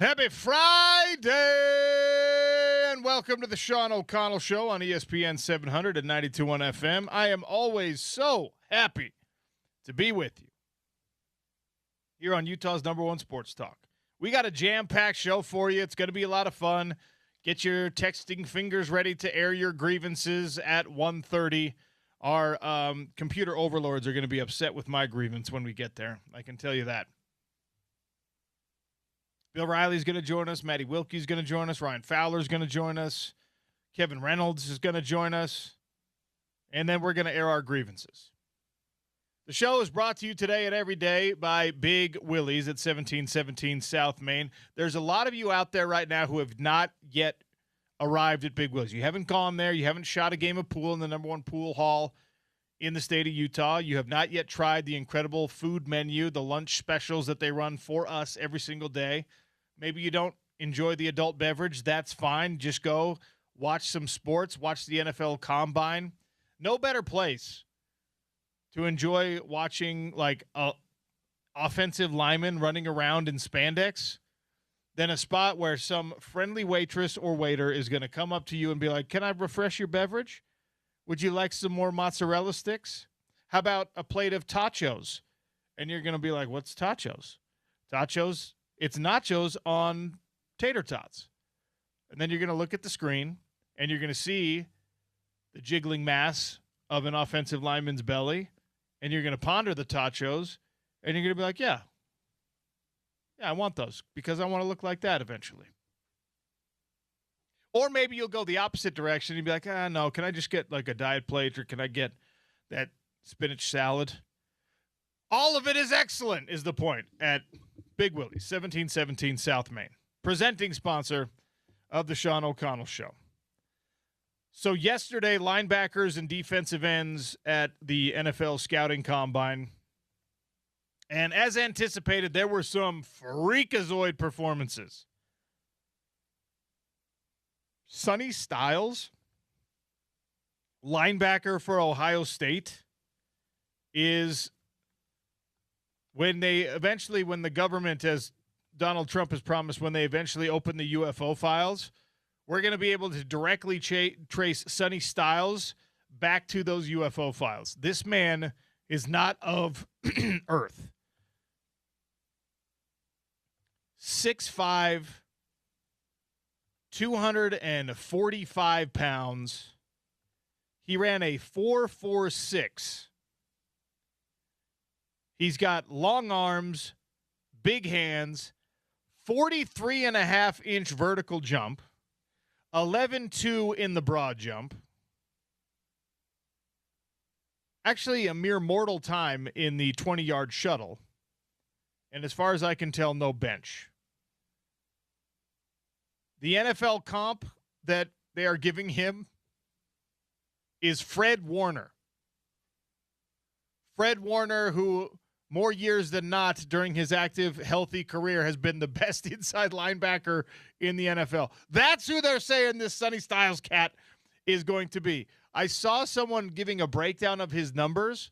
Happy Friday, and welcome to the Sean O'Connell Show on ESPN 700 and 92.1 FM. I am always so happy to be with you here on Utah's number one sports talk. We got a jam-packed show for you. It's going to be a lot of fun. Get your texting fingers ready to air your grievances at 1:30. Our computer overlords are going to be upset with my grievance when we get there. I can tell you that. Bill Riley's going to join us. Matty Wilkie's going to join us. Ryan Fowler's going to join us. Kevin Reynolds is going to join us. And then we're going to air our grievances. The show is brought to you today and every day by Big Willie's at 1717 South Main. There's a lot of you out there right now who have not yet arrived at Big Willie's. You haven't gone there. You haven't shot a game of pool in the number one pool hall in the state of Utah. You have not yet tried the incredible food menu, the lunch specials that they run for us every single day. Maybe you don't enjoy the adult beverage. That's fine. Just go watch some sports, watch the NFL Combine. No better place to enjoy watching like a offensive lineman running around in spandex than a spot where some friendly waitress or waiter is going to come up to you and be like, "Can I refresh your beverage? Would you like some more mozzarella sticks? How about a plate of tachos?" And you're going to be like, "What's tachos?" Tachos, it's nachos on tater tots. And then you're going to look at the screen, and you're going to see the jiggling mass of an offensive lineman's belly, and you're going to ponder the tachos, and you're going to be like, yeah, I want those because I want to look like that eventually. Or maybe you'll go the opposite direction and be like, no, can I just get like a diet plate, or can I get that spinach salad? All of it is excellent is the point at Big Willie's, 1717 South Main, presenting sponsor of the Sean O'Connell Show. So yesterday, linebackers and defensive ends at the NFL Scouting Combine. And as anticipated, there were some freakazoid performances. Sonny Styles, linebacker for Ohio State, is when the government, as Donald Trump has promised, when they eventually open the UFO files, we're going to be able to directly trace Sonny Styles back to those UFO files. This man is not of Earth. 6'5", 245 pounds. He ran a 4.46. He's got long arms, big hands, 43.5-inch vertical jump, 11.2 in the broad jump. Actually, a mere mortal time in the 20-yard shuttle. And as far as I can tell, no bench. The NFL comp that they are giving him is Fred Warner. Fred Warner, who more years than not during his active, healthy career has been the best inside linebacker in the NFL. That's who they're saying this Sonny Styles cat is going to be. I saw someone giving a breakdown of his numbers.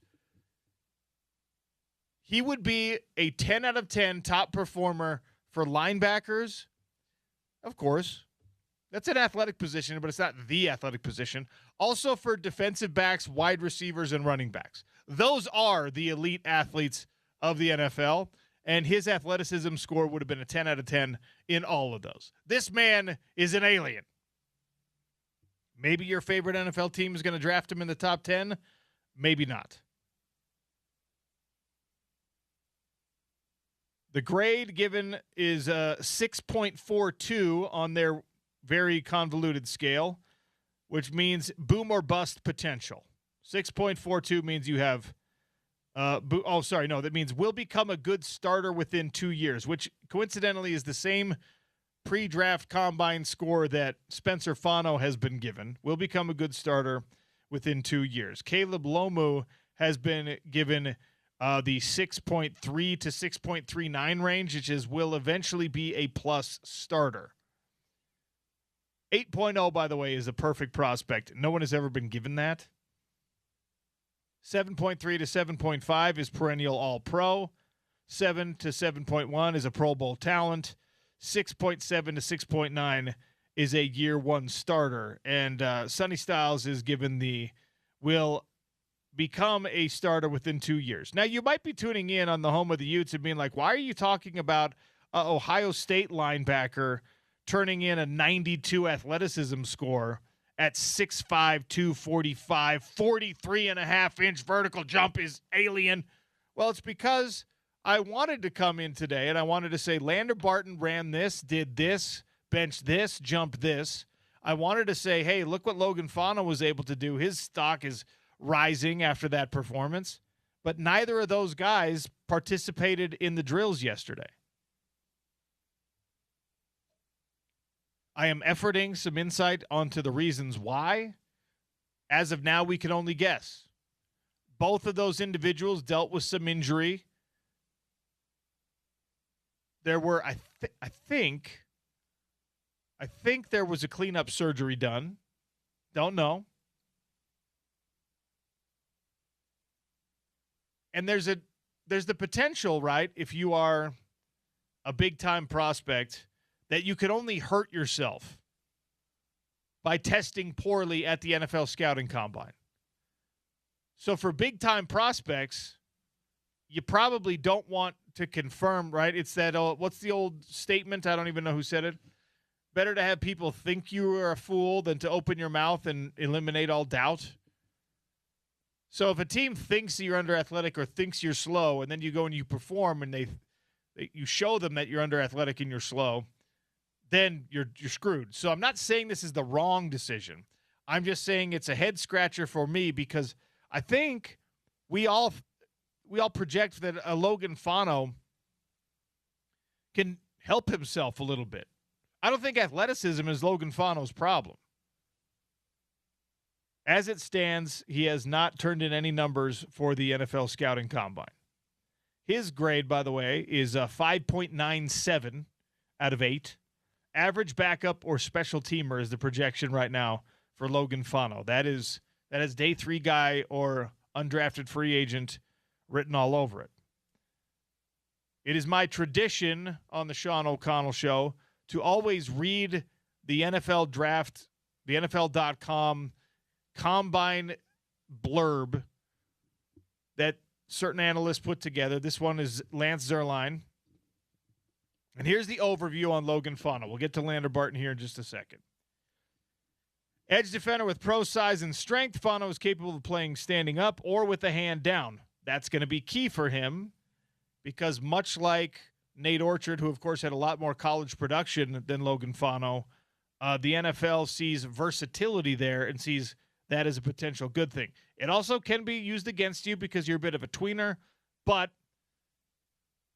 He would be a 10 out of 10 top performer for linebackers. Of course, that's an athletic position, but it's not the athletic position. Also for defensive backs, wide receivers, and running backs. Those are the elite athletes of the NFL, and his athleticism score would have been a 10 out of 10 in all of those. This man is an alien. Maybe your favorite NFL team is going to draft him in the top 10. Maybe not. The grade given is 6.42 on their very convoluted scale, which means boom or bust potential. 6.42 means you have that means will become a good starter within 2 years, which coincidentally is the same pre-draft combine score that Spencer Fano has been given. Will become a good starter within 2 years. Caleb Lomu has been given the 6.3 to 6.39 range, which will eventually be a plus starter. 8.0, by the way, is a perfect prospect. No one has ever been given that. 7.3 to 7.5 is perennial All-Pro. 7 to 7.1 is a Pro Bowl talent. 6.7 to 6.9 is a year one starter. And Sonny Styles is given will become a starter within 2 years. Now, you might be tuning in on the home of the Utes and being like, why are you talking about Ohio State linebacker turning in a 92 athleticism score at 6'5", 245, 43.5-inch vertical jump is alien? Well, it's because I wanted to come in today and I wanted to say Lander Barton ran this, did this, benched this, jumped this. I wanted to say, hey, look what Logan Fano was able to do. His stock is rising after that performance. But neither of those guys participated in the drills yesterday. I am efforting some insight onto the reasons why. As of now, we can only guess. Both of those individuals dealt with some injury. There were, I think there was a cleanup surgery done. Don't know. And there's the potential, right, if you are a big-time prospect, that you could only hurt yourself by testing poorly at the NFL scouting combine. So for big-time prospects, you probably don't want to confirm, right? It's that, what's the old statement? I don't even know who said it. Better to have people think you are a fool than to open your mouth and eliminate all doubt. So if a team thinks you're under-athletic or thinks you're slow, and then you go and you perform and you show them that you're under-athletic and you're slow, then you're screwed. So I'm not saying this is the wrong decision. I'm just saying it's a head-scratcher for me because I think we all project that a Logan Fano can help himself a little bit. I don't think athleticism is Logan Fano's problem. As it stands, he has not turned in any numbers for the NFL scouting combine. His grade, by the way, is 5.97 out of 8. Average backup or special teamer is the projection right now for Logan Fano. That is day 3 guy or undrafted free agent written all over it. It is my tradition on the Sean O'Connell Show to always read the NFL draft, the NFL.com combine blurb that certain analysts put together. This one is Lance Zierlein. And here's the overview on Logan Fano. We'll get to Lander Barton here in just a second. Edge defender with pro size and strength. Fano is capable of playing standing up or with a hand down. That's going to be key for him because much like Nate Orchard, who of course had a lot more college production than Logan Fano, the NFL sees versatility there and sees that as a potential good thing. It also can be used against you because you're a bit of a tweener, but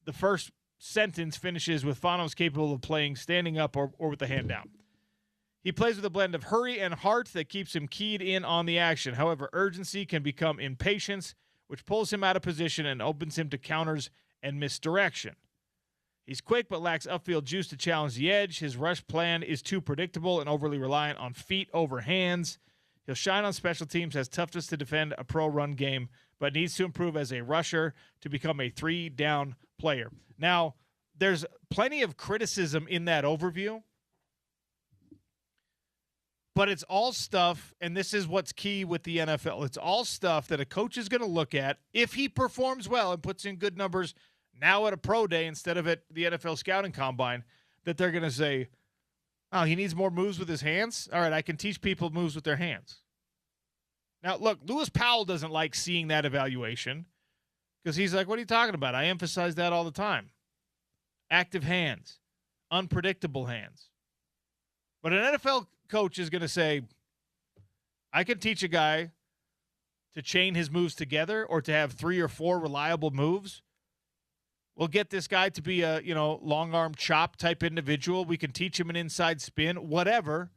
the first sentence finishes with Fano's capable of playing standing up or with a hand down. He plays with a blend of hurry and heart that keeps him keyed in on the action. However, urgency can become impatience, which pulls him out of position and opens him to counters and misdirection. He's quick but lacks upfield juice to challenge the edge. His rush plan is too predictable and overly reliant on feet over hands. He'll shine on special teams, has toughness to defend a pro run game, but needs to improve as a rusher to become a 3-down player. Now, there's plenty of criticism in that overview, but it's all stuff, and this is what's key with the NFL. It's all stuff that a coach is going to look at if he performs well and puts in good numbers now at a pro day instead of at the NFL scouting combine, that they're going to say, oh, he needs more moves with his hands? All right, I can teach people moves with their hands. Now, look, Lewis Powell doesn't like seeing that evaluation because he's like, what are you talking about? I emphasize that all the time. Active hands, unpredictable hands. But an NFL coach is going to say, I can teach a guy to chain his moves together or to have 3 or 4 reliable moves. We'll get this guy to be a, long arm chop type individual. We can teach him an inside spin, whatever.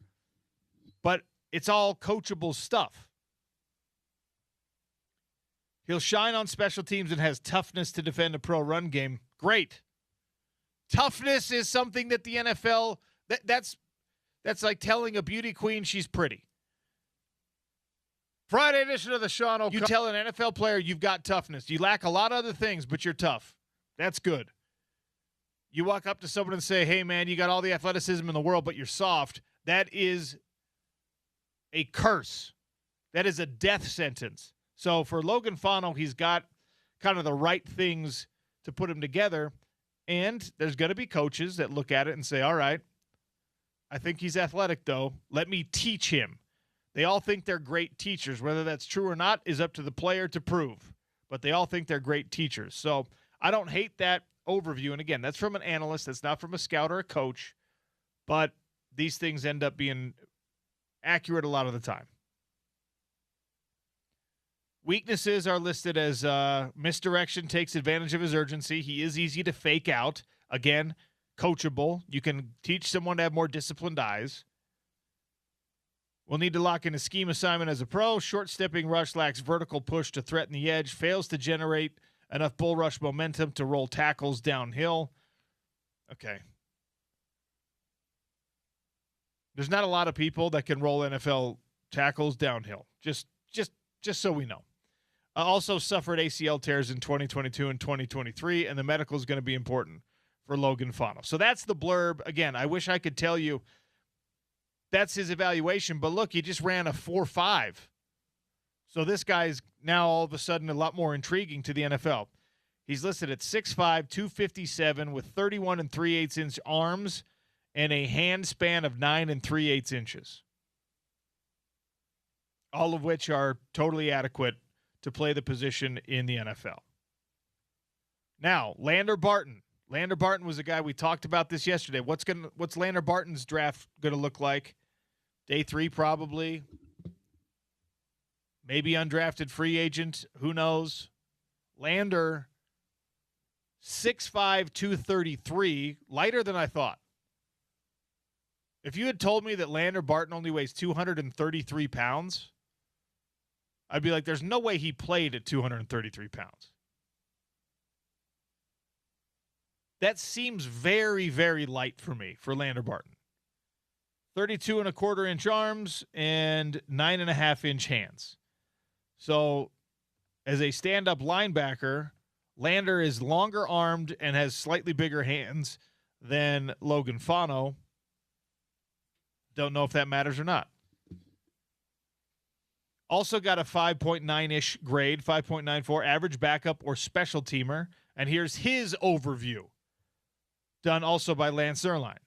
But it's all coachable stuff. He'll shine on special teams and has toughness to defend a pro run game. Great. Toughness is something that the NFL, that's like telling a beauty queen she's pretty. Friday edition of the Sean O'Connell. You tell an NFL player you've got toughness. You lack a lot of other things, but you're tough. That's good. You walk up to someone and say, hey, man, you got all the athleticism in the world, but you're soft. That is a curse. That is a death sentence. So for Logan Fano, he's got kind of the right things to put him together. And there's going to be coaches that look at it and say, all right, I think he's athletic, though. Let me teach him. They all think they're great teachers. Whether that's true or not is up to the player to prove. But they all think they're great teachers. So I don't hate that overview. And again, that's from an analyst. That's not from a scout or a coach. But these things end up being accurate a lot of the time. Weaknesses are listed as misdirection, takes advantage of his urgency. He is easy to fake out. Again, coachable. You can teach someone to have more disciplined eyes. Will need to lock in a scheme assignment as a pro. Short-stepping rush lacks vertical push to threaten the edge. Fails to generate enough bull rush momentum to roll tackles downhill. Okay. There's not a lot of people that can roll NFL tackles downhill. Just so we know. Also suffered ACL tears in 2022 and 2023, and the medical is going to be important for Logan Fano. So that's the blurb. Again, I wish I could tell you that's his evaluation, but look, he just ran a 4.5. So this guy's now all of a sudden a lot more intriguing to the NFL. He's listed at 6'5", 257 with 31 3/8 inch arms and a hand span of 9 3/8 inches. All of which are totally adequate to play the position in the NFL. Now, Lander Barton. Lander Barton was a guy we talked about this yesterday. What's Lander Barton's draft going to look like? Day 3 probably. Maybe undrafted free agent. Who knows? Lander, 6'5", 233, lighter than I thought. If you had told me that Lander Barton only weighs 233 pounds, I'd be like, there's no way he played at 233 pounds. That seems very, very light for me, for Lander Barton. 32 1/4 inch arms and 9.5 inch hands. So as a stand-up linebacker, Lander is longer armed and has slightly bigger hands than Logan Fano. Don't know if that matters or not. Also got a 5.9-ish grade, 5.94, average backup or special teamer. And here's his overview, done also by Lance Zierlein.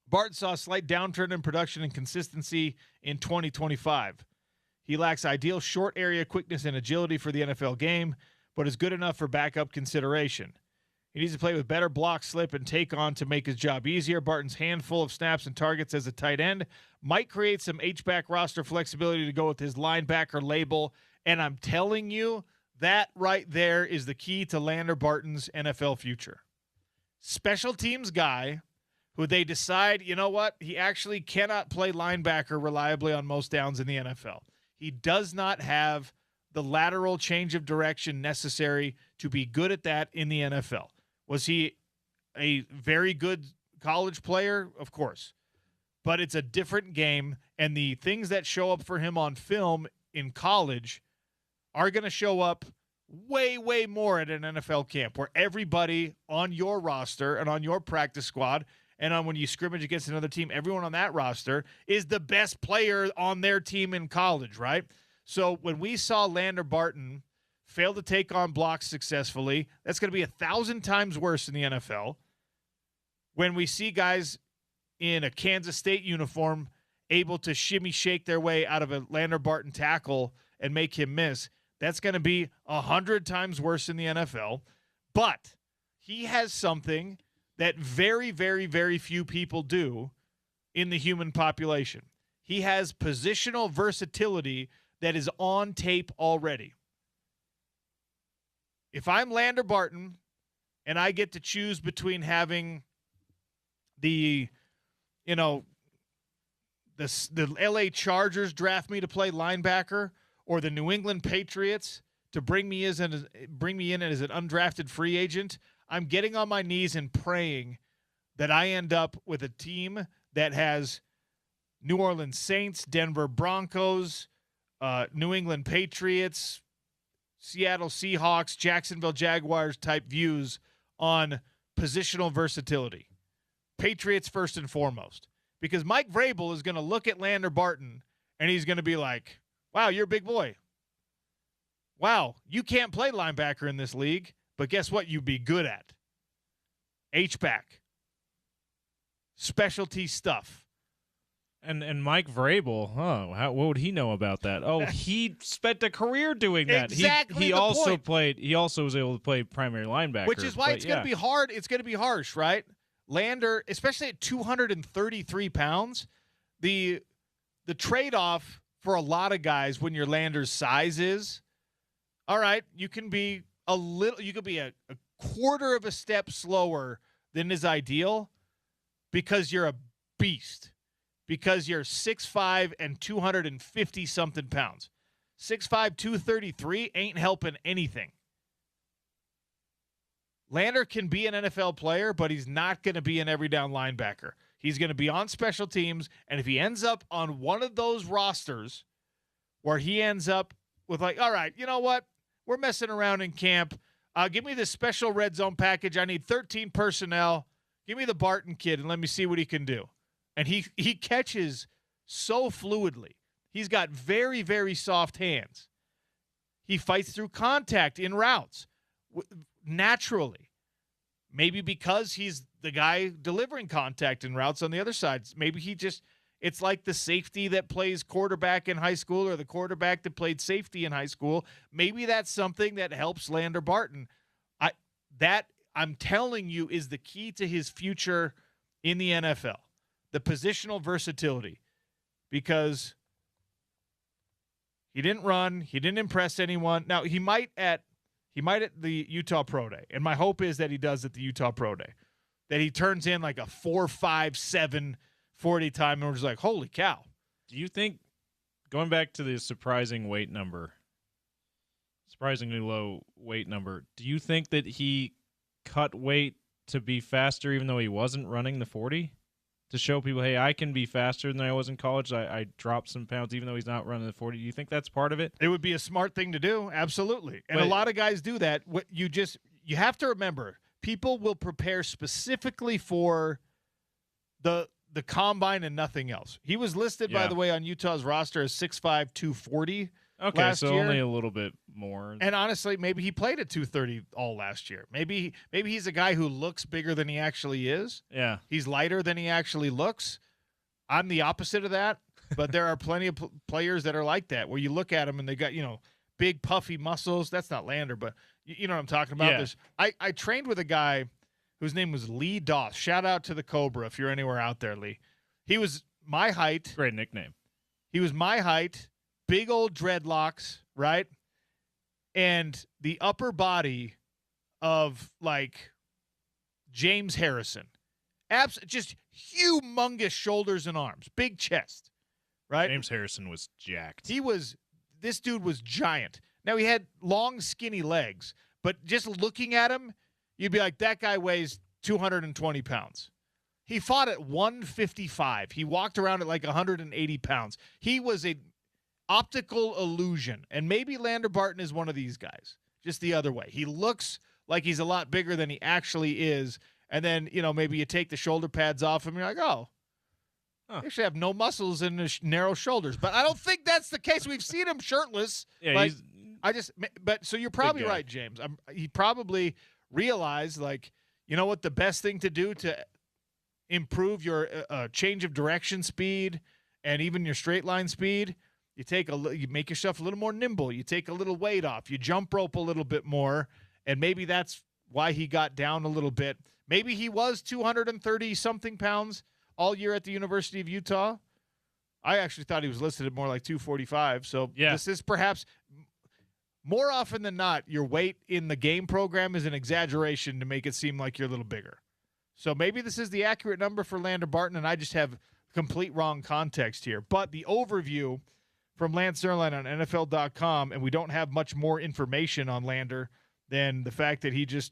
Barton saw a slight downturn in production and consistency in 2025. He lacks ideal short area quickness and agility for the NFL game, but is good enough for backup consideration. He needs to play with better block, slip, and take on to make his job easier. Barton's handful of snaps and targets as a tight end might create some H-back roster flexibility to go with his linebacker label. And I'm telling you, that right there is the key to Lander Barton's NFL future. Special teams guy who they decide, you know what, he actually cannot play linebacker reliably on most downs in the NFL. He does not have the lateral change of direction necessary to be good at that in the NFL. Was he a very good college player? Of course. But it's a different game, and the things that show up for him on film in college are going to show up way, way more at an NFL camp where everybody on your roster and on your practice squad and on when you scrimmage against another team, everyone on that roster is the best player on their team in college, right? So when we saw Lander Barton fail to take on blocks successfully, that's going to be 1,000 times worse in the NFL. When we see guys in a Kansas State uniform able to shimmy shake their way out of a Lander Barton tackle and make him miss, that's going to be 100 times worse in the NFL. But he has something that very, very, very few people do in the human population. He has positional versatility that is on tape already. If I'm Lander Barton and I get to choose between having the LA Chargers draft me to play linebacker or the New England Patriots to bring me in as an undrafted free agent, I'm getting on my knees and praying that I end up with a team that has New Orleans Saints, Denver Broncos, New England Patriots, Seattle Seahawks, Jacksonville Jaguars type views on positional versatility. Patriots first and foremost. Because Mike Vrabel is going to look at Lander Barton and he's going to be like, wow, you're a big boy. Wow, you can't play linebacker in this league, but guess what you'd be good at? H-back. Specialty stuff. And Mike Vrabel, what would he know about that? Oh, he spent a career doing that. Exactly. He also played. He also was able to play primary linebacker, which is why it's going to be hard. It's going to be harsh, right? Lander, especially at 233 pounds, the trade-off for a lot of guys when your Lander's size is, all right, you can be a quarter of a step slower than is ideal because you're a beast. Because you're 6'5" and 250-something pounds. 6'5", 233 ain't helping anything. Lander can be an NFL player, but he's not going to be an every-down linebacker. He's going to be on special teams, and if he ends up on one of those rosters where he ends up with like, all right, you know what? We're messing around in camp. Give me this special red zone package. I need 13 personnel. Give me the Barton kid, and let me see what he can do. And he catches so fluidly. He's got very, very soft hands. He fights through contact in routes naturally. Maybe because he's the guy delivering contact in routes on the other side. Maybe it's like the safety that plays quarterback in high school or the quarterback that played safety in high school. Maybe that's something that helps Lander Barton. I'm telling you is the key to his future in the NFL. The positional versatility, because he didn't run, he didn't impress anyone. Now he might at the Utah Pro Day, and my hope is that he does at the Utah Pro Day, that he turns in like a 4.57 40 time, and we're just like, holy cow! Do you think, going back to the surprisingly low weight number, do you think that he cut weight to be faster, even though he wasn't running the 40? To show people, hey, I can be faster than I was in college. I dropped some pounds, even though he's not running the 40. Do you think that's part of it? It would be a smart thing to do, absolutely. And a lot of guys do that. You have to remember, people will prepare specifically for the combine and nothing else. He was listed, by the way, on Utah's roster as 6'5", 240. Okay, last so year. Only a little bit more. And honestly, maybe he played at 230 all last year. Maybe he's a guy who looks bigger than he actually is. Yeah. He's lighter than he actually looks. I'm the opposite of that, but there are plenty of players that are like that, where you look at them and they got, big puffy muscles. That's not Lander, but you know what I'm talking about. Yeah. I trained with a guy whose name was Lee Doss. Shout out to the Cobra if you're anywhere out there, Lee. He was my height. Great nickname. He was my height. Big old dreadlocks, right? And the upper body of, like, James Harrison. Just humongous shoulders and arms. Big chest, right? James Harrison was jacked. This dude was giant. Now, he had long, skinny legs, but just looking at him, you'd be like, that guy weighs 220 pounds. He fought at 155. He walked around at like 180 pounds. He was a optical illusion, and maybe Lander Barton is one of these guys, just the other way. He looks like he's a lot bigger than he actually is, and then, maybe you take the shoulder pads off him, and you're like, oh, they should have no muscles and narrow shoulders. But I don't think that's the case. We've seen him shirtless. Yeah, so you're probably right, James. He probably realized, like, you know what, the best thing to do to improve your change of direction speed and even your straight line speed, you make yourself a little more nimble. You take a little weight off. You jump rope a little bit more, and maybe that's why he got down a little bit. Maybe he was 230-something pounds all year at the University of Utah. I actually thought he was listed at more like 245. So This is perhaps more often than not, your weight in the game program is an exaggeration to make it seem like you're a little bigger. So maybe this is the accurate number for Lander Barton, and I just have complete wrong context here. But the overview from Lance Zierlein on NFL.com, and we don't have much more information on Lander than the fact that he just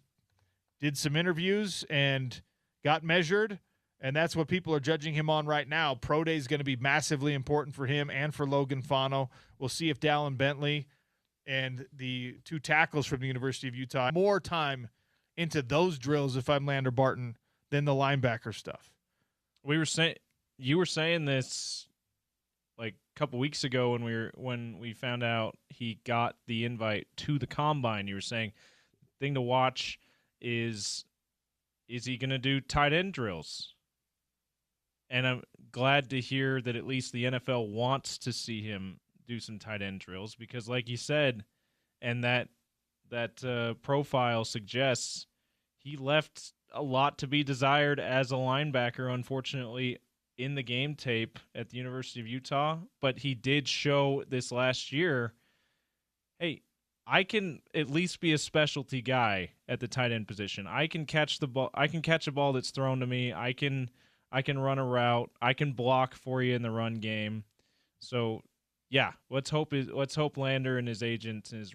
did some interviews and got measured, and that's what people are judging him on right now. Pro Day is going to be massively important for him and for Logan Fano. We'll see if Dallin Bentley and the two tackles from the University of Utah more time into those drills if I'm Lander Barton than the linebacker stuff. You were saying this like a couple weeks ago when we found out he got the invite to the combine. You were saying the thing to watch is he going to do tight end drills? And I'm glad to hear that at least the NFL wants to see him do some tight end drills because, like you said, and that profile suggests, he left a lot to be desired as a linebacker, unfortunately, in the game tape at the University of Utah. But he did show this last year, hey, I can at least be a specialty guy at the tight end position. I can catch the ball. I can catch a ball that's thrown to me. I can run a route. I can block for you in the run game. So, yeah, let's hope Lander and his agent and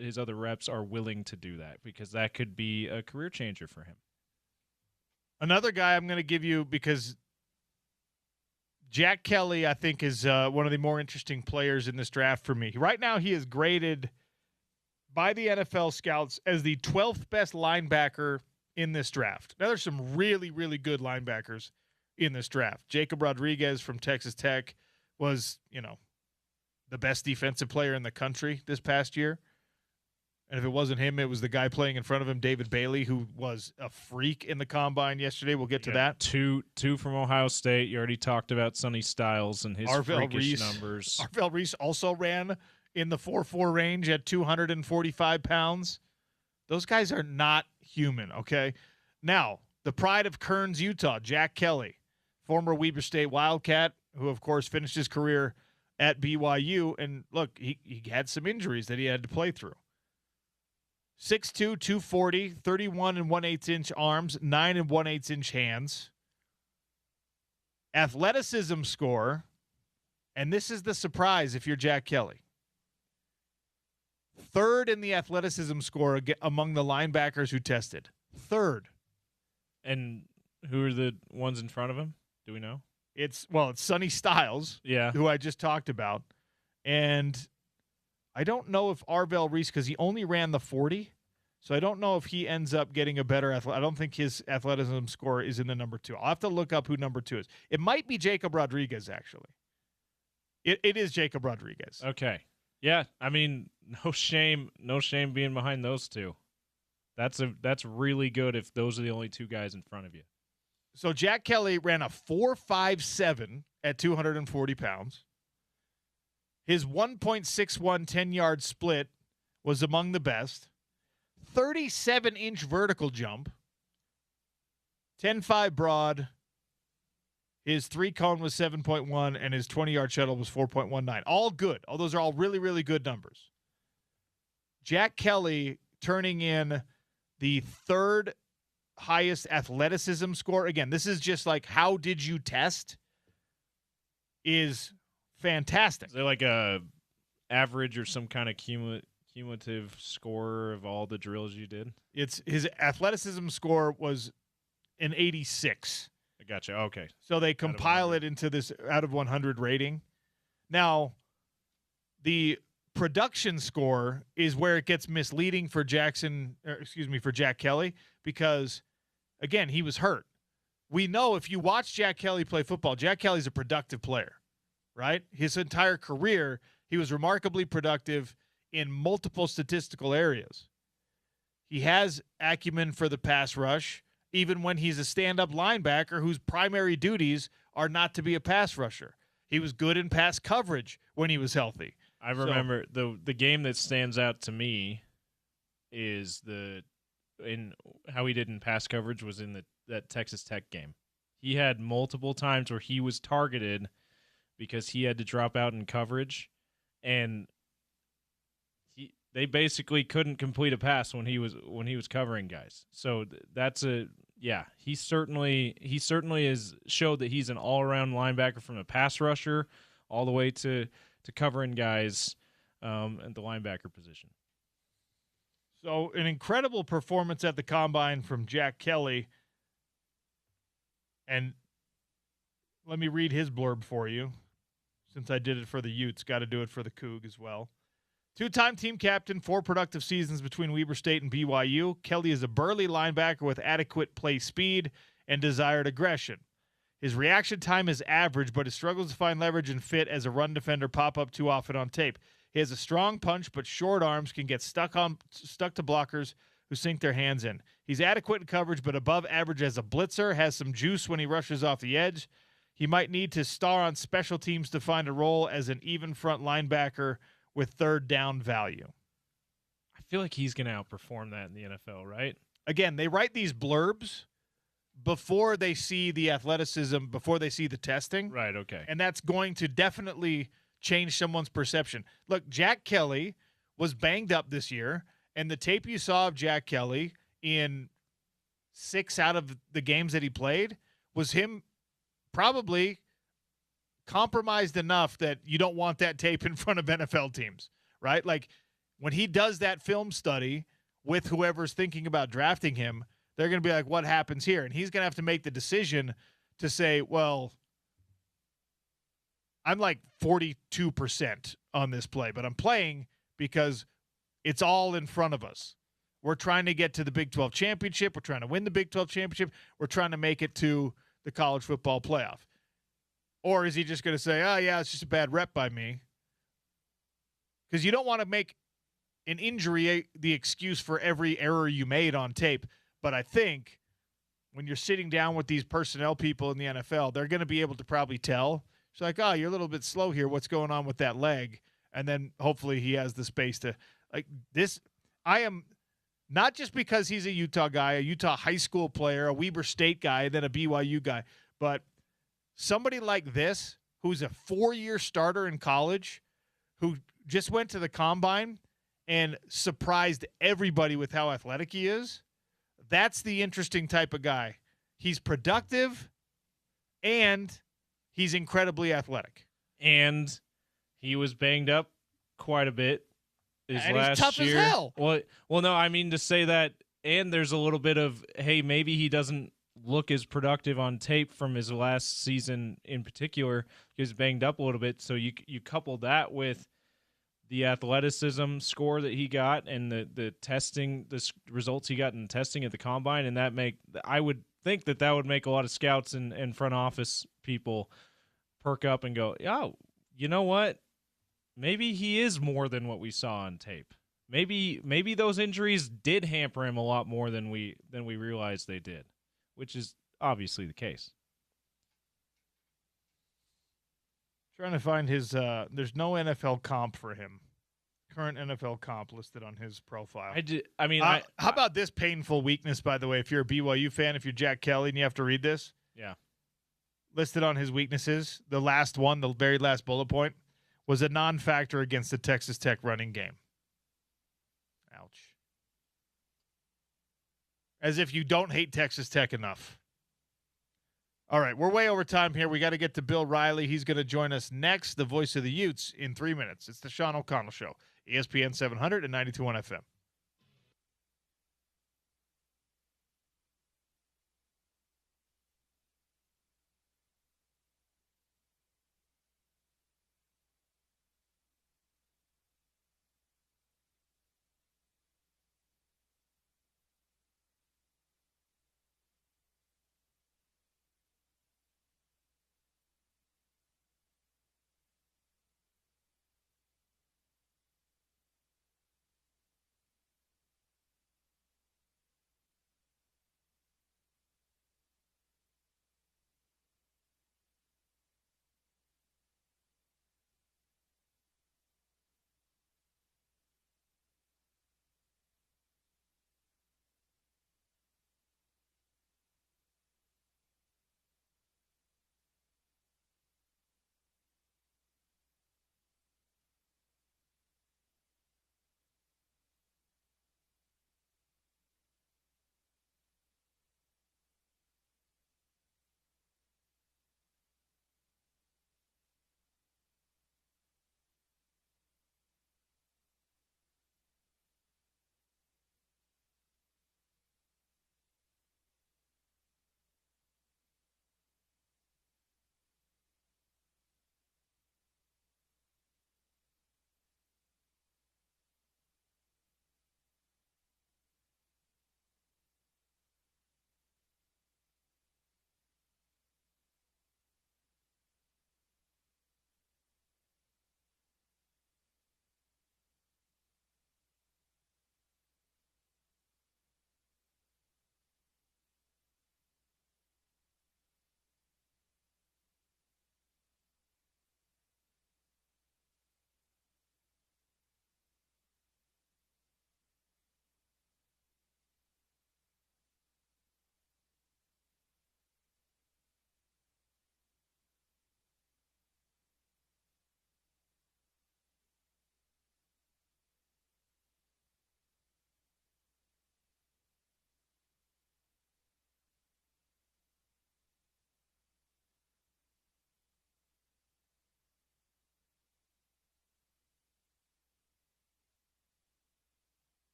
his other reps are willing to do that because that could be a career changer for him. Another guy I'm going to give you because Jack Kelly, I think, is one of the more interesting players in this draft for me. Right now, he is graded by the NFL scouts as the 12th best linebacker in this draft. Now, there's some really, really good linebackers in this draft. Jacob Rodriguez from Texas Tech was, the best defensive player in the country this past year. And if it wasn't him, it was the guy playing in front of him, David Bailey, who was a freak in the combine yesterday. We'll get to that. Two from Ohio State. You already talked about Sonny Styles and his freakish numbers. Arvell Reese also ran in the 4.4 range at 245 pounds. Those guys are not human, okay? Now, the pride of Kearns, Utah, Jack Kelly, former Weber State Wildcat, who, of course, finished his career at BYU. And, look, he had some injuries that he had to play through. 6'2", 240, 31 1/8-inch arms, 9 1/8-inch hands. Athleticism score, and this is the surprise if you're Jack Kelly. Third in the athleticism score among the linebackers who tested. Third. And who are the ones in front of him? Do we know? It's Sonny Styles, who I just talked about. And I don't know if Arvell Reese, because he only ran the 40, so I don't know if he ends up getting a better I don't think his athleticism score is in the number 2. I'll have to look up who number 2 is. It might be Jacob Rodriguez, actually. It is Jacob Rodriguez. Okay. Yeah, I mean, no shame being behind those two. That's really good if those are the only two guys in front of you. So Jack Kelly ran a 4.57 at 240 pounds. His 1.61 10-yard split was among the best. 37-inch vertical jump. 10.5 broad. His 3-cone was 7.1, and his 20-yard shuttle was 4.19. All good. All those are all really, really good numbers. Jack Kelly turning in the third highest athleticism score. Again, this is just like how did you test is fantastic. Is there like a average or some kind of cumulative score of all the drills you did? It's his athleticism score was an 86. I gotcha. Okay. So they compile it into this out of 100 rating. Now, the production score is where it gets misleading for Jack Kelly, because again, he was hurt. We know if you watch Jack Kelly play football, Jack Kelly's a productive player, right? His entire career, he was remarkably productive in multiple statistical areas. He has acumen for the pass rush, even when he's a stand-up linebacker whose primary duties are not to be a pass rusher. He was good in pass coverage when he was healthy. I remember the game that stands out to me is how he did in pass coverage was in that Texas Tech game. He had multiple times where he was targeted because he had to drop out in coverage, and they basically couldn't complete a pass when he was covering guys. So he certainly has showed that he's an all-around linebacker from a pass rusher all the way to covering guys at the linebacker position. So an incredible performance at the combine from Jack Kelly. And let me read his blurb for you, since I did it for the Utes. Got to do it for the Coug as well. Two-time team captain, 4 productive seasons between Weber State and BYU. Kelly is a burly linebacker with adequate play speed and desired aggression. His reaction time is average, but his struggles to find leverage and fit as a run defender pop up too often on tape. He has a strong punch, but short arms, can get stuck to blockers who sink their hands in. He's adequate in coverage, but above average as a blitzer, has some juice when he rushes off the edge. He might need to star on special teams to find a role as an even front linebacker with third down value. I feel like he's going to outperform that in the NFL, right? Again, they write these blurbs before they see the athleticism, before they see the testing. Right, okay. And that's going to definitely change someone's perception. Look, Jack Kelly was banged up this year, and the tape you saw of Jack Kelly in 6 out of the games that he played was him probably compromised enough that you don't want that tape in front of NFL teams, right? Like when he does that film study with whoever's thinking about drafting him, they're going to be like, what happens here? And he's going to have to make the decision to say, well, I'm like 42% on this play, but I'm playing because it's all in front of us. We're trying to get to the Big 12 championship. We're trying to win the Big 12 championship. We're trying to make it to the college football playoff. Or is he just going to say, oh, yeah, it's just a bad rep by me? Because you don't want to make an injury the excuse for every error you made on tape. But I think when you're sitting down with these personnel people in the NFL, they're going to be able to probably tell. It's like, oh, you're a little bit slow here. What's going on with that leg? And then hopefully he has the space to like this. I am not just because he's a Utah guy, a Utah high school player, a Weber State guy, and then a BYU guy, but somebody like this, who's a 4-year starter in college, who just went to the combine and surprised everybody with how athletic he is, that's the interesting type of guy. He's productive, and he's incredibly athletic. And he was banged up quite a bit and last he's tough year. as hell. Well, no, I mean to say that, and there's a little bit of, hey, maybe he doesn't look as productive on tape from his last season in particular. He was banged up a little bit, so you couple that with the athleticism score that he got and the testing, the results he got in testing at the combine, and I would think that would make a lot of scouts and front office people perk up and go, oh, you know what? Maybe he is more than what we saw on tape. Maybe those injuries did hamper him a lot more than we realized they did, which is obviously the case. Trying to find his there's no NFL comp for him. Current NFL comp listed on his profile. How about this painful weakness, by the way, if you're a BYU fan, if you're Jack Kelly and you have to read this? Yeah. Listed on his weaknesses, the last one, the very last bullet point, was a non-factor against the Texas Tech running game. Ouch. As if you don't hate Texas Tech enough. All right, we're way over time here. We got to get to Bill Riley. He's going to join us next, the voice of the Utes, in 3 minutes. It's the Sean O'Connell Show, ESPN 700 and 92.1 FM.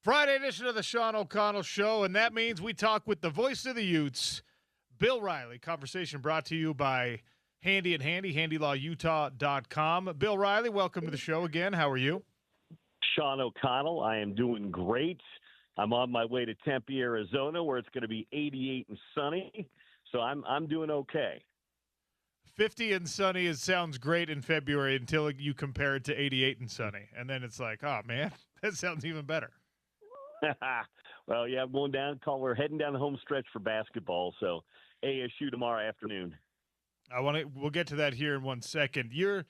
Friday edition of the Sean O'Connell Show, and that means we talk with the voice of the Utes, Bill Riley. Conversation brought to you by Handy and Handy, HandyLawUtah.com. Bill Riley, welcome to the show again. How are you? Sean O'Connell, I am doing great. I'm on my way to Tempe, Arizona, where it's going to be 88 and sunny, so I'm doing okay. 50 and sunny sounds great in February until you compare it to 88 and sunny, and then it's like, oh, man, that sounds even better. Well, yeah, I'm going down. We're heading down the home stretch for basketball, so ASU tomorrow afternoon. We'll get to that here in 1 second. You're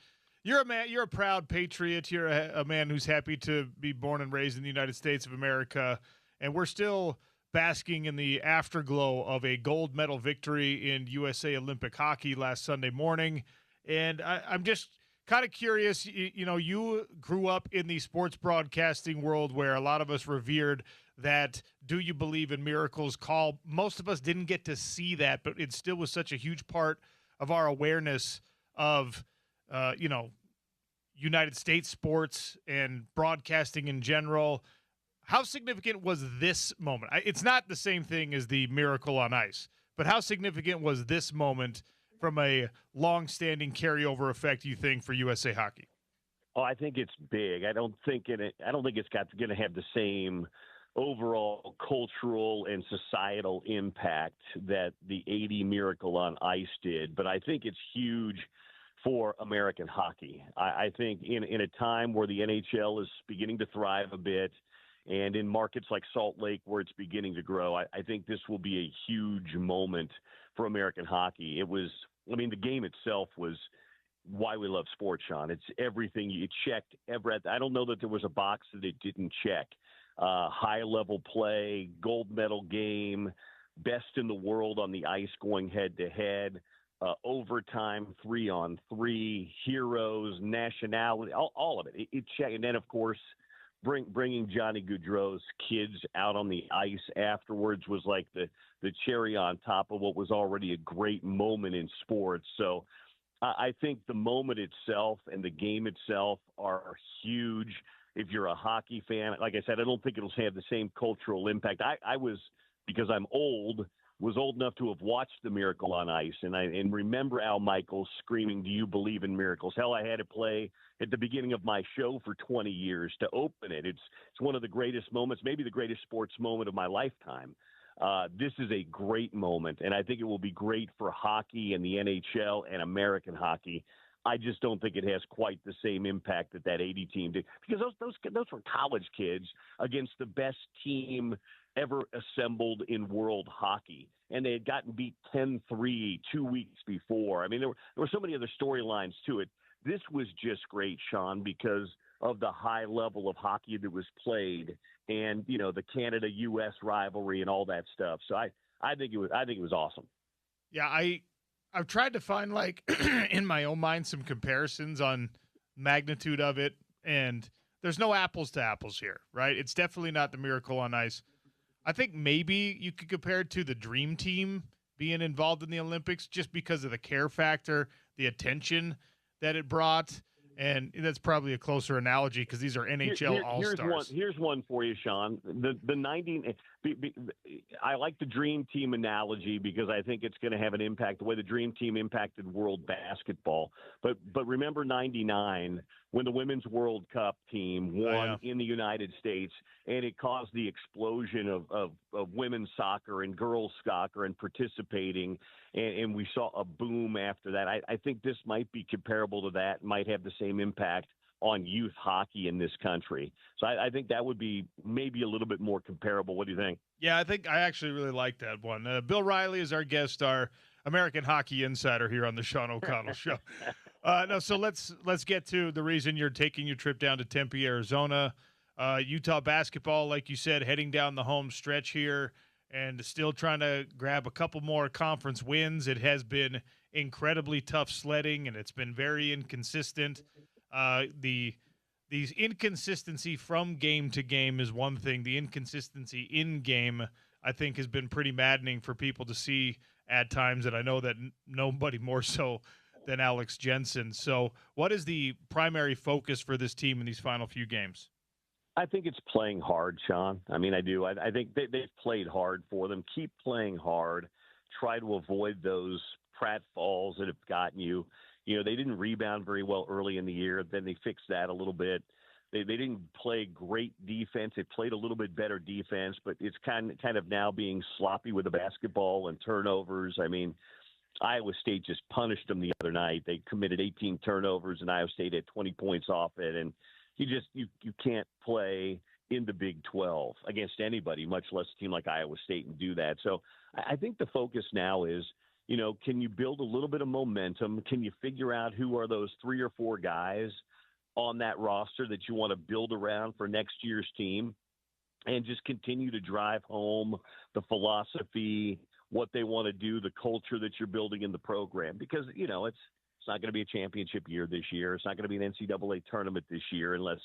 a man. You're a proud patriot. You're a man who's happy to be born and raised in the United States of America, and we're still basking in the afterglow of a gold medal victory in USA Olympic hockey last Sunday morning. And I'm just kind of curious. You grew up in the sports broadcasting world where a lot of us revered that "Do you believe in miracles?" call. Most of us didn't get to see that, but it still was such a huge part of our awareness of United States sports and broadcasting in general. How significant was this moment? It's not the same thing as the miracle on ice, but how significant was this moment from a long-standing carryover effect, you think, for USA Hockey? Oh, I think it's big. I don't think it's going to have the same overall cultural and societal impact that the 80 Miracle on Ice did, but I think it's huge for American hockey. I think in a time where the NHL is beginning to thrive a bit, and in markets like Salt Lake where it's beginning to grow, I think this will be a huge moment for American hockey. The game itself was why we love sports, Sean. It's everything. You checked I don't know that there was a box that it didn't check. High-level play, gold medal game, best in the world on the ice going head-to-head, overtime, 3-on-3, heroes, nationality, all of it. It checked. And then, of course, bringing Johnny Gaudreau's kids out on the ice afterwards was like the cherry on top of what was already a great moment in sports. So I think the moment itself and the game itself are huge. If you're a hockey fan, like I said, I don't think it'll have the same cultural impact. I was, because I'm old, was old enough to have watched the Miracle on Ice, and remember Al Michaels screaming, "Do you believe in miracles?" Hell, I had to play at the beginning of my show for 20 years to open it. It's one of the greatest moments, maybe the greatest sports moment of my lifetime. This is a great moment, and I think it will be great for hockey and the NHL and American hockey. I just don't think it has quite the same impact that 80 team did, because those were college kids against the best team ever assembled in world hockey, and they had gotten beat 10-3 2 weeks before. I mean, there were so many other storylines to it. This was just great, Sean, because of the high level of hockey that was played, and the Canada-U.S. rivalry and all that stuff. So I think it was awesome. Yeah, I've tried to find, like, in my own mind, some comparisons on magnitude of it, and there's no apples to apples here, right? It's definitely not the Miracle on Ice. I think maybe you could compare it to the Dream Team being involved in the Olympics just because of the care factor, the attention that it brought, and that's probably a closer analogy because these are NHL All-Stars. Here's one for you, Sean. The 90. I like the Dream Team analogy because I think it's going to have an impact the way the Dream Team impacted world basketball. But remember 99 when the Women's World Cup team won in the United States, and it caused the explosion of women's soccer and girls soccer and participating, and we saw a boom after that. I think this might be comparable to that, might have the same impact on youth hockey in this country. So I think that would be maybe a little bit more comparable. What do you think? Yeah, I think I actually really like that one. Bill Riley is our guest, our American hockey insider here on the Sean O'Connell Show. So let's get to the reason you're taking your trip down to Tempe, Arizona. Utah basketball, like you said, heading down the home stretch here and still trying to grab a couple more conference wins. It has been incredibly tough sledding, and it's been very inconsistent. The inconsistency from game to game is one thing. The inconsistency in game, I think, has been pretty maddening for people to see at times, and I know that nobody more so than Alex Jensen. So what is the primary focus for this team in these final few games? I think it's playing hard, Sean. I mean, I do. I think they've played hard for them. Keep playing hard. Try to avoid those pratfalls that have gotten you. You know, they didn't rebound very well early in the year. Then they fixed that a little bit. They didn't play great defense. They played a little bit better defense, but it's kind of now being sloppy with the basketball and turnovers. I mean, Iowa State just punished them the other night. They committed 18 turnovers, and Iowa State had 20 points off it. And you can't play in the Big 12 against anybody, much less a team like Iowa State, and do that. So I think the focus now is, you know, can you build a little bit of momentum? Can you figure out who are those 3 or 4 guys on that roster that you want to build around for next year's team, and just continue to drive home the philosophy, what they want to do, the culture that you're building in the program? Because, you know, it's not going to be a championship year this year. It's not going to be an NCAA tournament this year unless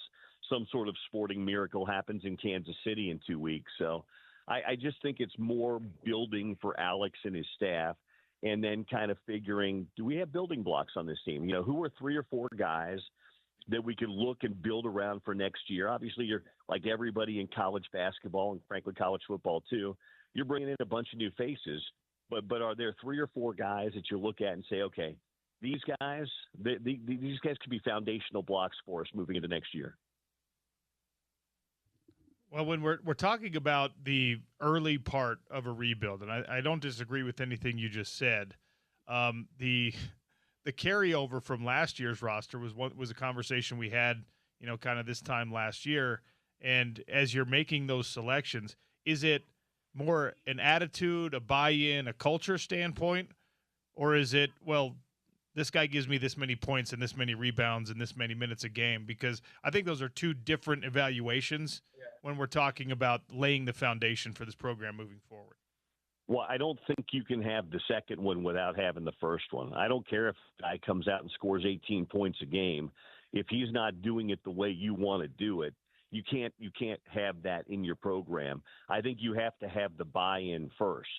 some sort of sporting miracle happens in Kansas City in 2 weeks. So I just think it's more building for Alex and his staff, and then kind of figuring, do we have building blocks on this team? You know, who are 3 or 4 guys that we can look and build around for next year? Obviously, you're like everybody in college basketball and frankly college football too. You're bringing in a bunch of new faces, but are there 3 or 4 guys that you look at and say, okay, these guys could be foundational blocks for us moving into next year? Well, when we're talking about the early part of a rebuild, and I don't disagree with anything you just said, the carryover from last year's roster was a conversation we had, you know, kind of this time last year. And as you're making those selections, is it more an attitude, a buy-in, a culture standpoint, or is it, well, this guy gives me this many points and this many rebounds and this many minutes a game? Because I think those are 2 different evaluations when we're talking about laying the foundation for this program moving forward. Well, I don't think you can have the second one without having the first one. I don't care if a guy comes out and scores 18 points a game. If he's not doing it the way you want to do it, you can't have that in your program. I think you have to have the buy-in first.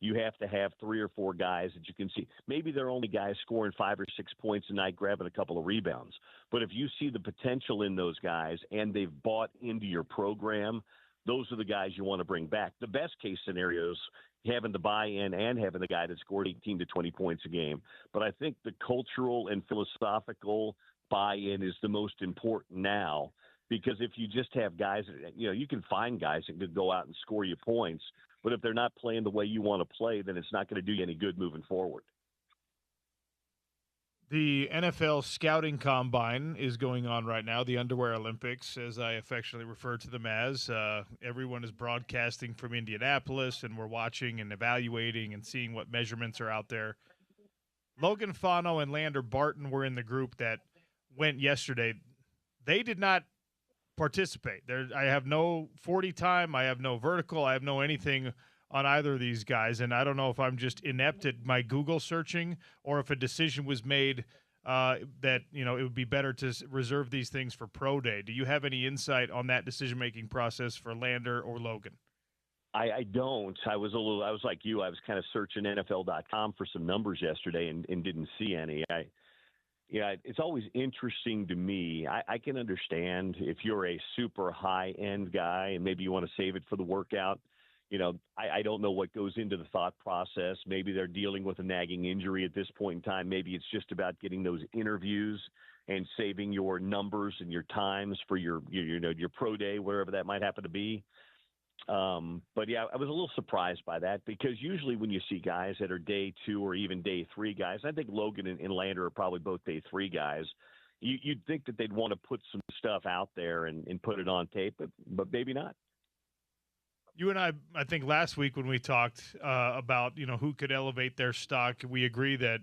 You have to have 3 or 4 guys that you can see. Maybe they're only guys scoring 5 or 6 points a night, grabbing a couple of rebounds. But if you see the potential in those guys and they've bought into your program, those are the guys you want to bring back. The best case scenario is having the buy-in and having the guy that scored 18 to 20 points a game. But I think the cultural and philosophical buy-in is the most important now, because if you just have guys, you know, you can find guys that could go out and score you points, but if they're not playing the way you want to play, then it's not going to do you any good moving forward. The NFL Scouting Combine is going on right now, the Underwear Olympics, as I affectionately refer to them as. Everyone is broadcasting from Indianapolis, and we're watching and evaluating and seeing what measurements are out there. Logan Fano and Lander Barton were in the group that went yesterday. They did not participate. I have no 40 time, I have no vertical, I have no anything on either of these guys, and I don't know if I'm just inept at my Google searching or if a decision was made that, you know, it would be better to reserve these things for pro day. Do you have any insight on that decision-making process for Lander or Logan? I don't. I was like you. I was kind of searching NFL.com for some numbers yesterday and didn't see any. It's always interesting to me. I can understand if you're a super high-end guy and maybe you want to save it for the workout. You know, I don't know what goes into the thought process. Maybe they're dealing with a nagging injury at this point in time. Maybe it's just about getting those interviews and saving your numbers and your times for your pro day, wherever that might happen to be. But yeah, I was a little surprised by that, because usually when you see guys that are day 2 or even day 3 guys, I think Logan and Lander are probably both day 3 guys. You'd think that they'd want to put some stuff out there and put it on tape, but maybe not. You and I think last week when we talked about, you know, who could elevate their stock, we agree that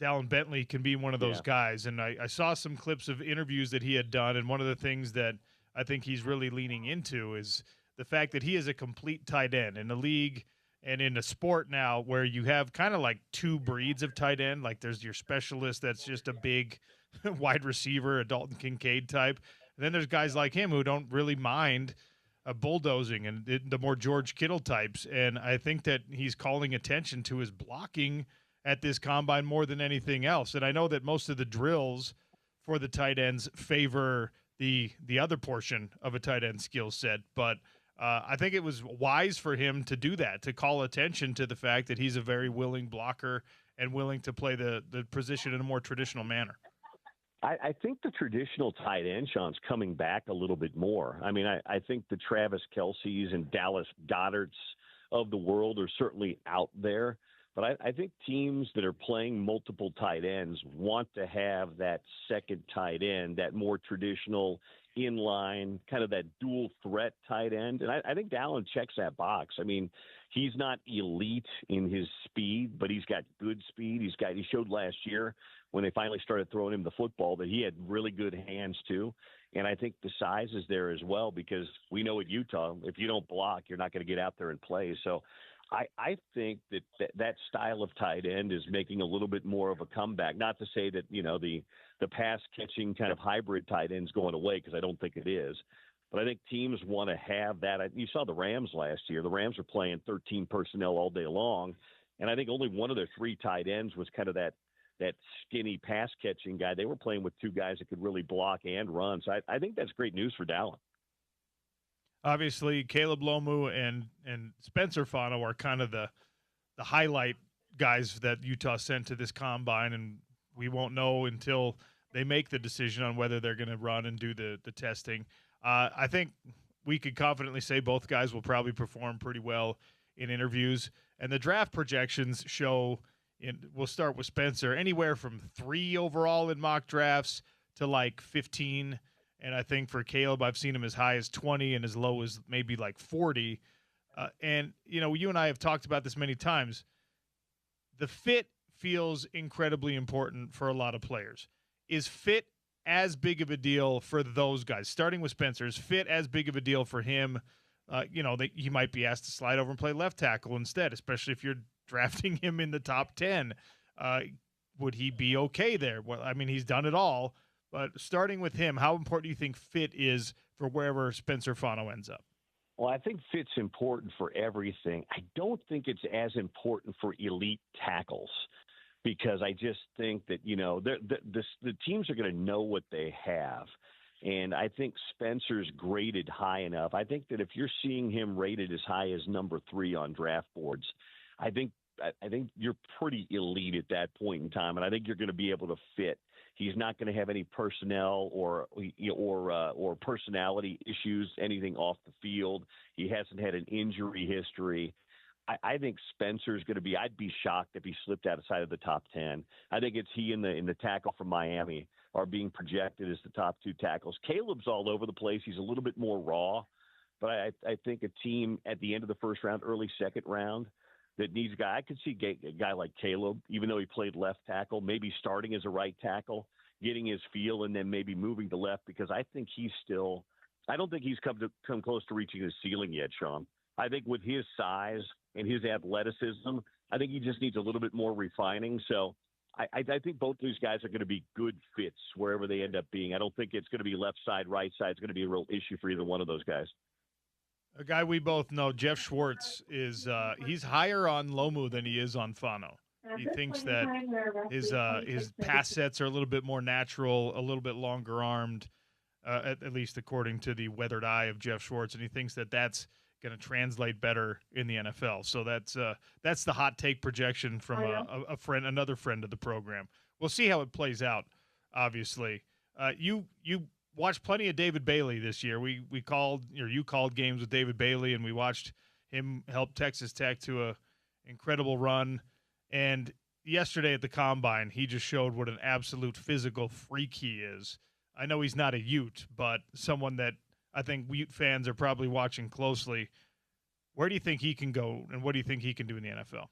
Dallin Bentley can be one of those guys. And I saw some clips of interviews that he had done, and one of the things that I think he's really leaning into is the fact that he is a complete tight end in the league and in a sport now where you have kind of like 2 breeds of tight end. Like there's your specialist that's just a big wide receiver, a Dalton Kincaid type. And then there's guys like him who don't really mind bulldozing, and the more George Kittle types. And I think that he's calling attention to his blocking at this combine more than anything else. And I know that most of the drills for the tight ends favor the other portion of a tight end skill set. But I think it was wise for him to do that, to call attention to the fact that he's a very willing blocker and willing to play the position in a more traditional manner. I think the traditional tight end, Sean's coming back a little bit more. I mean, I think the Travis Kelce's and Dallas Goddards of the world are certainly out there. But I think teams that are playing multiple tight ends want to have that second tight end, that more traditional inline, kind of that dual threat tight end. And I think Dallin checks that box. I mean, he's not elite in his speed, but he's got good speed. He showed last year when they finally started throwing him the football that he had really good hands too. And I think the size is there as well, because we know at Utah, if you don't block, you're not going to get out there and play. So I think that style of tight end is making a little bit more of a comeback. Not to say that, the pass catching kind of hybrid tight end's going away, because I don't think it is. But I think teams want to have that. You saw the Rams last year. The Rams were playing 13 personnel all day long. And I think only one of their three tight ends was kind of that skinny pass catching guy. They were playing with two guys that could really block and run. So I think that's great news for Dallin. Obviously, Caleb Lomu and Spencer Fano are kind of the highlight guys that Utah sent to this combine, and we won't know until they make the decision on whether they're going to run and do the testing. I think we could confidently say both guys will probably perform pretty well in interviews, and the draft projections show, we'll start with Spencer, anywhere from 3 overall in mock drafts to like 15. And I think for Caleb, I've seen him as high as 20 and as low as maybe like 40. And, you and I have talked about this many times. The fit feels incredibly important for a lot of players. Is fit as big of a deal for those guys? Starting with Spencer, is fit as big of a deal for him? He might be asked to slide over and play left tackle instead, especially if you're drafting him in the top 10. Would he be okay there? Well, I mean, he's done it all. But starting with him, how important do you think fit is for wherever Spencer Fano ends up? Well, I think fit's important for everything. I don't think it's as important for elite tackles, because I just think that, the teams are going to know what they have. And I think Spencer's graded high enough. I think that if you're seeing him rated as high as number 3 on draft boards, I think you're pretty elite at that point in time, and I think you're going to be able to fit. He's not going to have any personnel or personality issues, anything off the field. He hasn't had an injury history. I think Spencer's going to be. I'd be shocked if he slipped outside of the top 10. I think it's he and the tackle from Miami are being projected as the top 2 tackles. Caleb's all over the place. He's a little bit more raw, but I think a team at the end of the first round, early second round, that needs a guy. I could see a guy like Caleb, even though he played left tackle, maybe starting as a right tackle, getting his feel, and then maybe moving to left, because I think I don't think he's come close to reaching his ceiling yet, Sean. I think with his size and his athleticism, I think he just needs a little bit more refining. So I think both these guys are going to be good fits wherever they end up being. I don't think it's going to be left side, right side. It's going to be a real issue for either one of those guys. A guy we both know, Jeff Schwartz, is he's higher on Lomu than he is on Fano. He thinks that his pass sets are a little bit more natural, a little bit longer armed, at least according to the weathered eye of Jeff Schwartz, and he thinks that that's going to translate better in the NFL. So that's the hot take projection from another friend of the program. We'll see how it plays out. Obviously, you watched plenty of David Bailey this year. You called games with David Bailey, and we watched him help Texas Tech to a incredible run. And yesterday at the Combine, he just showed what an absolute physical freak he is. I know he's not a Ute, but someone that I think Ute fans are probably watching closely. Where do you think he can go, and what do you think he can do in the NFL?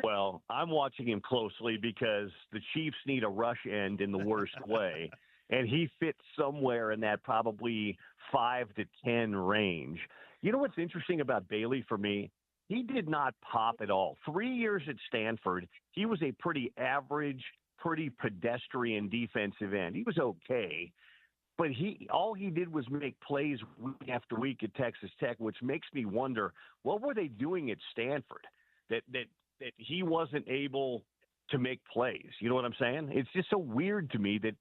Well, I'm watching him closely because the Chiefs need a rush end in the worst way. And he fits somewhere in that probably 5 to 10 range. You know what's interesting about Bailey for me? He did not pop at all. 3 years at Stanford, he was a pretty average, pretty pedestrian defensive end. He was okay, but all he did was make plays week after week at Texas Tech, which makes me wonder, what were they doing at Stanford that he wasn't able to make plays. You know what I'm saying? It's just so weird to me that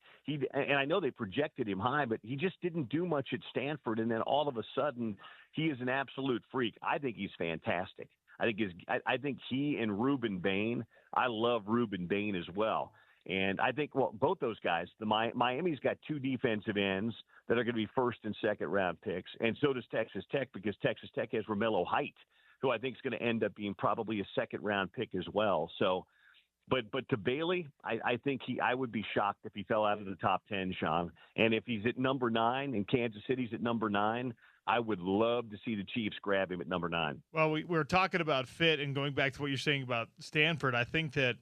and I know they projected him high, but he just didn't do much at Stanford. And then all of a sudden he is an absolute freak. I think he's fantastic. I think he and Reuben Bain, I love Reuben Bain as well. And I think, well, both those guys, Miami's got two defensive ends that are going to be first and second round picks. And so does Texas Tech, because Texas Tech has Romello Height, who I think is going to end up being probably a second round pick as well. So, but to Bailey, I think I would be shocked if he fell out of the top 10, Sean. And if he's at number 9 and Kansas City's at number 9, I would love to see the Chiefs grab him at number 9. Well, we're talking about fit, and going back to what you're saying about Stanford, I think that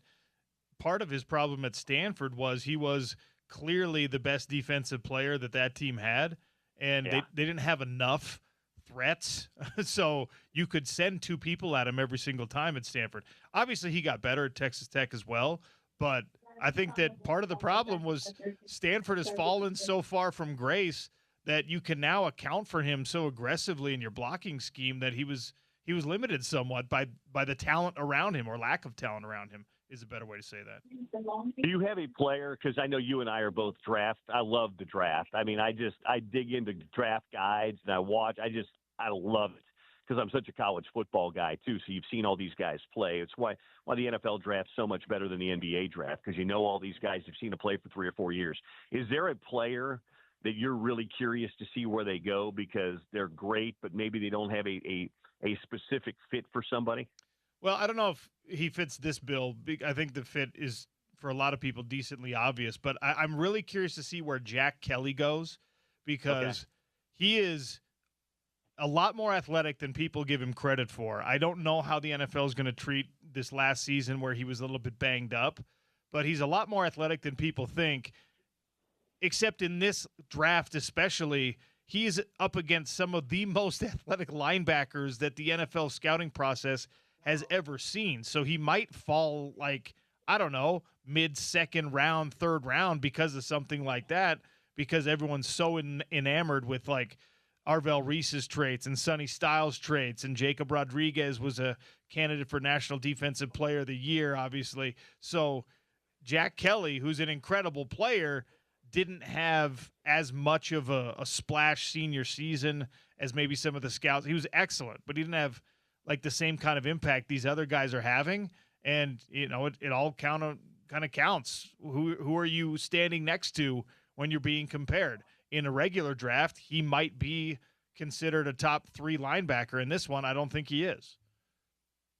part of his problem at Stanford was he was clearly the best defensive player that team had, and they didn't have enough threats, so you could send 2 people at him every single time at Stanford. Obviously, he got better at Texas Tech as well, but I think that part of the problem was Stanford has fallen so far from grace that you can now account for him so aggressively in your blocking scheme that he was limited somewhat by the talent around him, or lack of talent around him is a better way to say that. Do you have a player, because I know you and I are both draft. I love the draft. I mean, I dig into draft guides and I love it because I'm such a college football guy too. So you've seen all these guys play. It's why the NFL draft's so much better than the NBA draft, because you know all these guys have seen them play for 3 or 4 years. Is there a player that you're really curious to see where they go because they're great, but maybe they don't have a specific fit for somebody? Well, I don't know if he fits this bill. I think the fit is, for a lot of people, decently obvious. But I'm really curious to see where Jack Kelly goes, because he is a lot more athletic than people give him credit for. I don't know how the NFL is going to treat this last season where he was a little bit banged up, but he's a lot more athletic than people think, except in this draft especially. He's up against some of the most athletic linebackers that the NFL scouting process has ever seen. So he might fall mid-second round, third round because of something like that, because everyone's so enamored with Arvell Reese's traits and Sonny Styles' traits, and Jacob Rodriguez was a candidate for National Defensive Player of the Year, obviously. So Jack Kelly, who's an incredible player, didn't have as much of a splash senior season as maybe some of the scouts. He was excellent, but he didn't have the same kind of impact these other guys are having. And, it all kind of counts. Who are you standing next to when you're being compared? In a regular draft, he might be considered a top 3 linebacker. In this one, I don't think he is.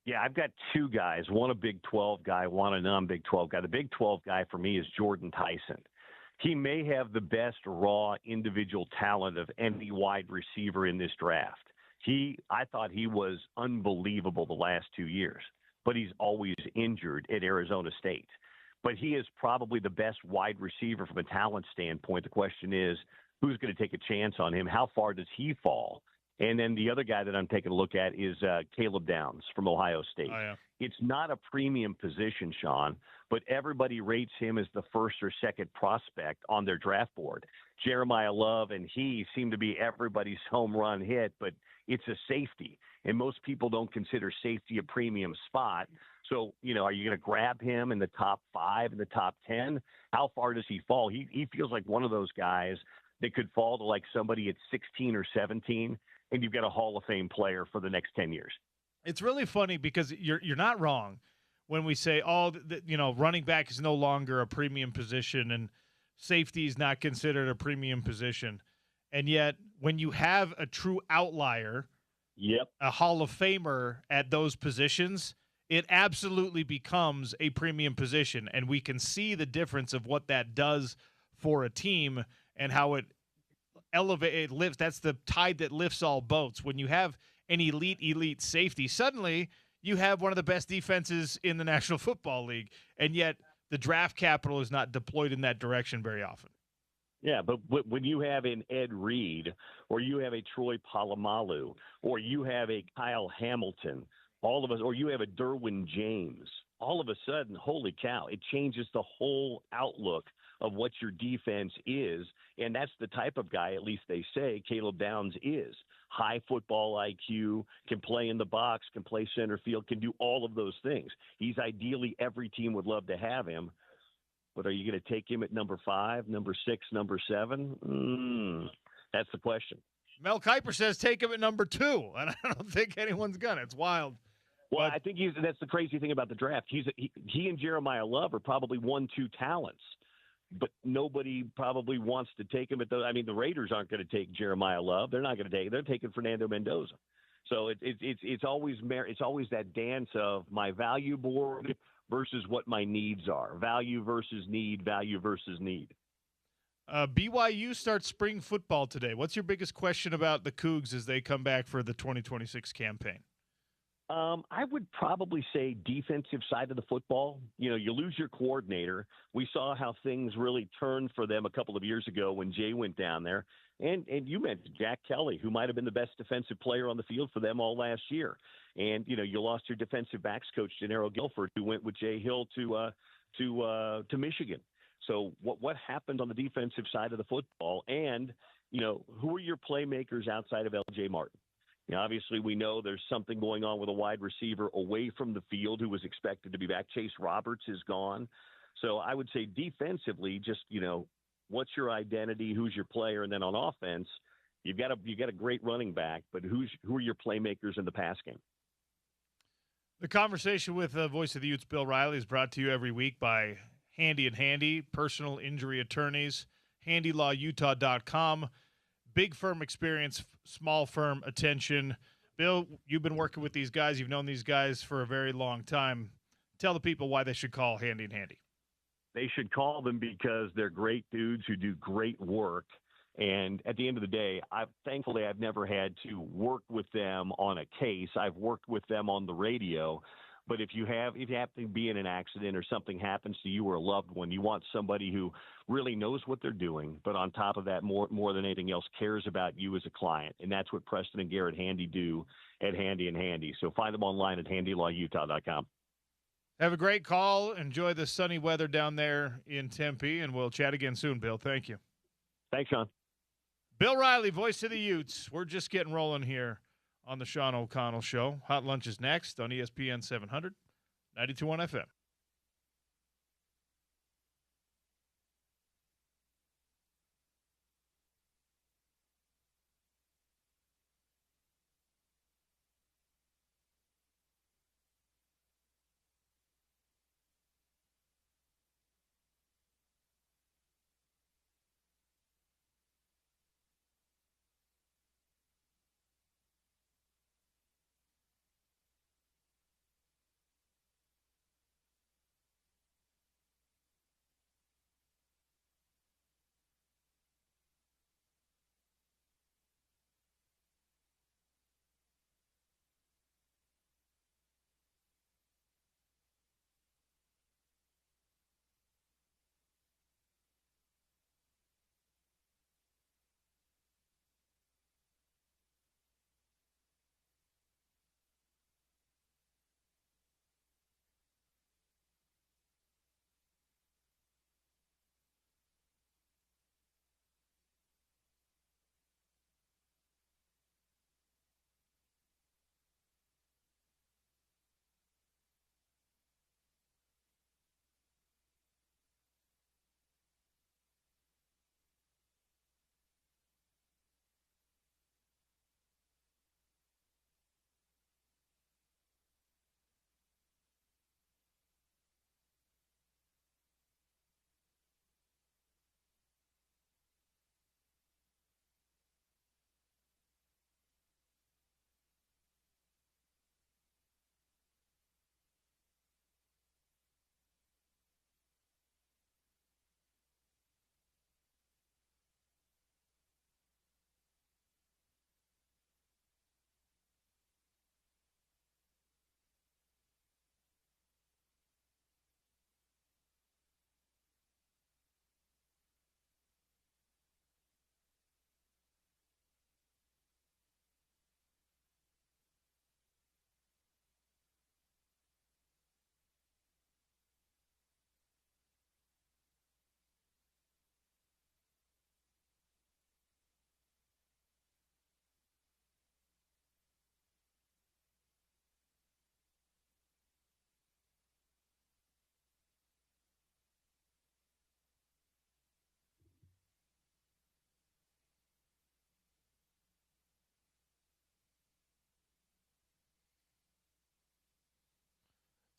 Yeah, I've got 2 guys, one a Big 12 guy, one a non-Big 12 guy. The Big 12 guy for me is Jordan Tyson. He may have the best raw individual talent of any wide receiver in this draft. I thought he was unbelievable the last 2 years, but he's always injured at Arizona State. But he is probably the best wide receiver from a talent standpoint. The question is, who's going to take a chance on him? How far does he fall? And then the other guy that I'm taking a look at is Caleb Downs from Ohio State. Oh, yeah. It's not a premium position, Sean, but everybody rates him as the first or second prospect on their draft board. Jeremiah Love and he seem to be everybody's home run hit, but it's a safety. And most people don't consider safety a premium spot. So, are you going to grab him in the top 5, in the top 10? How far does he fall? He feels like one of those guys that could fall to somebody at 16 or 17, and you've got a Hall of Fame player for the next 10 years. It's really funny because you're not wrong when we say, running back is no longer a premium position and safety is not considered a premium position. And yet when you have a true outlier, a Hall of Famer at those positions, it absolutely becomes a premium position. And we can see the difference of what that does for a team and how it lifts. That's the tide that lifts all boats. When you have an elite safety, suddenly you have one of the best defenses in the National Football League, and yet the draft capital is not deployed in that direction very often. Yeah, but when you have an Ed Reed, or you have a Troy Polamalu, or you have a Kyle Hamilton, all of us, or you have a Derwin James, all of a sudden, holy cow, it changes the whole outlook of what your defense is. And that's the type of guy, at least they say, Caleb Downs is. High football IQ, can play in the box, can play center field, can do all of those things. He's ideally, every team would love to have him. But are you going to take him at number 5, number 6, number 7? That's the question. Mel Kiper says take him at number 2, and I don't think anyone's gonna. It's wild. Well, But I think that's the crazy thing about the draft. He and Jeremiah Love are probably 1-2 talents, but nobody probably wants to take him at the. I mean, the Raiders aren't going to take Jeremiah Love. They're not going to take. They're taking Fernando Mendoza. So it's always that dance of my value board versus what my needs are. Value versus need. Value versus need. BYU starts spring football today. What's your biggest question about the Cougs as they come back for the 2026 campaign? I would probably say defensive side of the football. You know, you lose your coordinator. We saw how things really turned for them a couple of years ago when Jay went down there. And you mentioned Jack Kelly, who might have been the best defensive player on the field for them all last year. And, you know, you lost your defensive backs coach, Gennaro Guilford, who went with Jay Hill to Michigan. So what happened on the defensive side of the football? And, you know, who are your playmakers outside of L.J. Martin? Now, obviously, we know there's something going on with a wide receiver away from the field who was expected to be back. Chase Roberts is gone. So I would say defensively, just, you know, what's your identity? Who's your player? And then on offense, you got a great running back, but who are your playmakers in the pass game? The conversation with Voice of the Utes, Bill Riley, is brought to you every week by Handy and Handy, personal injury attorneys, handylawutah.com. Big firm experience, small firm attention. Bill, you've been working with these guys. You've known these guys for a very long time. Tell the people why they should call Handy and Handy. They should call them because they're great dudes who do great work. And at the end of the day, thankfully I've never had to work with them on a case. I've worked with them on the radio. But if you happen to be in an accident or something happens to you or a loved one, you want somebody who really knows what they're doing, but on top of that, more than anything else, cares about you as a client. And that's what Preston and Garrett Handy do at Handy and Handy. So find them online at handylawutah.com. Have a great call. Enjoy the sunny weather down there in Tempe, and we'll chat again soon, Bill. Thank you. Thanks, Sean. Bill Riley, Voice of the Utes. We're just getting rolling here on the Sean O'Connell Show. Hot Lunch is next on ESPN 700, 92.1 FM.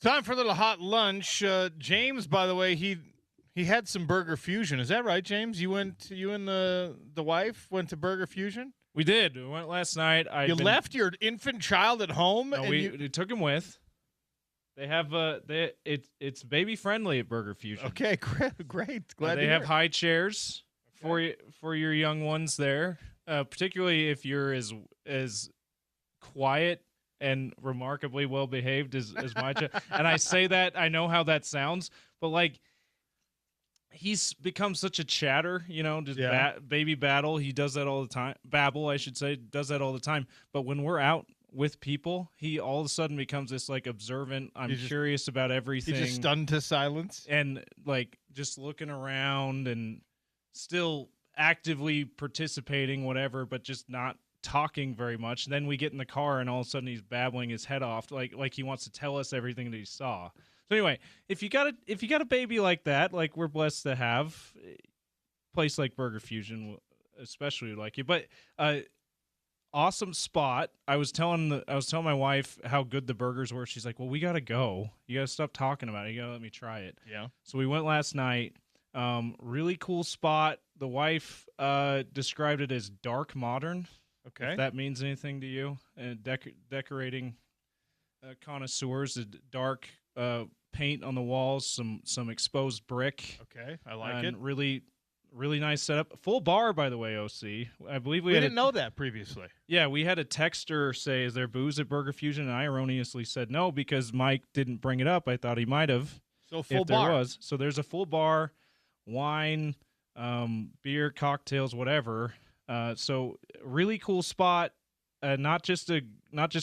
Time for a little hot lunch. James, by the way, he had some Burger Fusion. Is that right, James? You and the wife went to Burger Fusion? We did. We went last night. You left your infant child at home? No, we took him with. They have it's baby friendly at Burger Fusion. Okay, great. Glad they to have hear. high chairs for your young ones there. Particularly if you're as quiet and remarkably well behaved as my child. And I say that, I know how that sounds, but like he's become such a chatter, just baby battle. He does that all the time. Babble, I should say, does that all the time. But when we're out with people, he all of a sudden becomes this like observant. I'm curious about everything. He's just stunned to silence. And like just looking around and still actively participating, whatever, but just not talking very much. And then we get in the car and all of a sudden he's babbling his head off like he wants to tell us everything that he saw. So anyway, if you got a baby like that, like we're blessed to have, a place like Burger Fusion especially like you. But awesome spot. I was telling my wife how good the burgers were. She's like, "Well, we got to go. You got to stop talking about it. You got to let me try it." Yeah. So we went last night. Really cool spot. The wife described it as dark modern. Okay. If that means anything to you. Decorating connoisseurs, the dark paint on the walls, some exposed brick. Okay, I like it. Really, really nice setup. Full bar, by the way, OC. I believe we didn't know that previously. Yeah, we had a texter say, "Is there booze at Burger Fusion?" And I erroneously said no because Mike didn't bring it up. I thought he might have. So full if bar. There was. So there's a full bar, wine, beer, cocktails, whatever. So really cool spot. Not just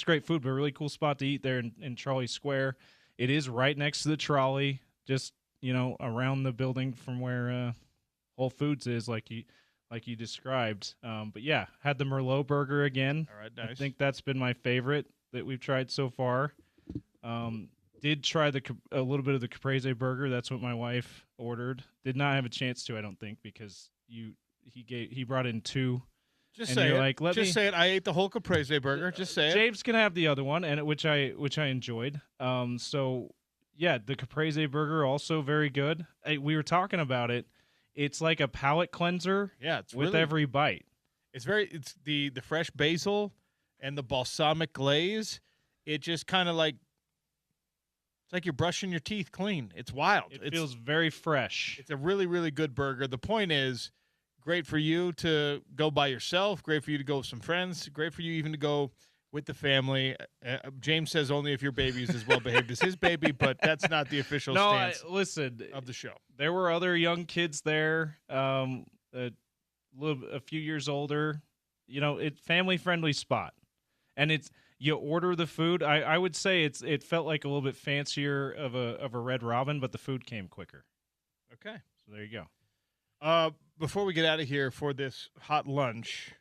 great food, but a really cool spot to eat there in Trolley Square. It is right next to the trolley, just around the building from where Whole Foods is, like you described. But yeah, had the Merlot burger again. All right, nice. I think that's been my favorite that we've tried so far. Did try a little bit of the caprese burger. That's what my wife ordered. Did not have a chance to, I don't think, because he brought in two. Just and say you're it. like, say it. I ate the whole caprese burger. Just say it. James can have the other one, and which I enjoyed. So yeah, the caprese burger also very good. We were talking about it. It's like a palate cleanser. Yeah, it's with really, every bite. It's the fresh basil and the balsamic glaze. It just kind of it's like you're brushing your teeth clean. It's wild. It feels very fresh. It's a really, really good burger. The point is, great for you to go by yourself. Great for you to go with some friends. Great for you even to go with the family. James says only if your baby is as well behaved as his baby, but that's not the official stance of the show. There were other young kids there, a few years older. It's family-friendly spot. And you order the food. I would say it felt like a little bit fancier of a Red Robin, but the food came quicker. Okay. So there you go. Before we get out of here for this hot lunch,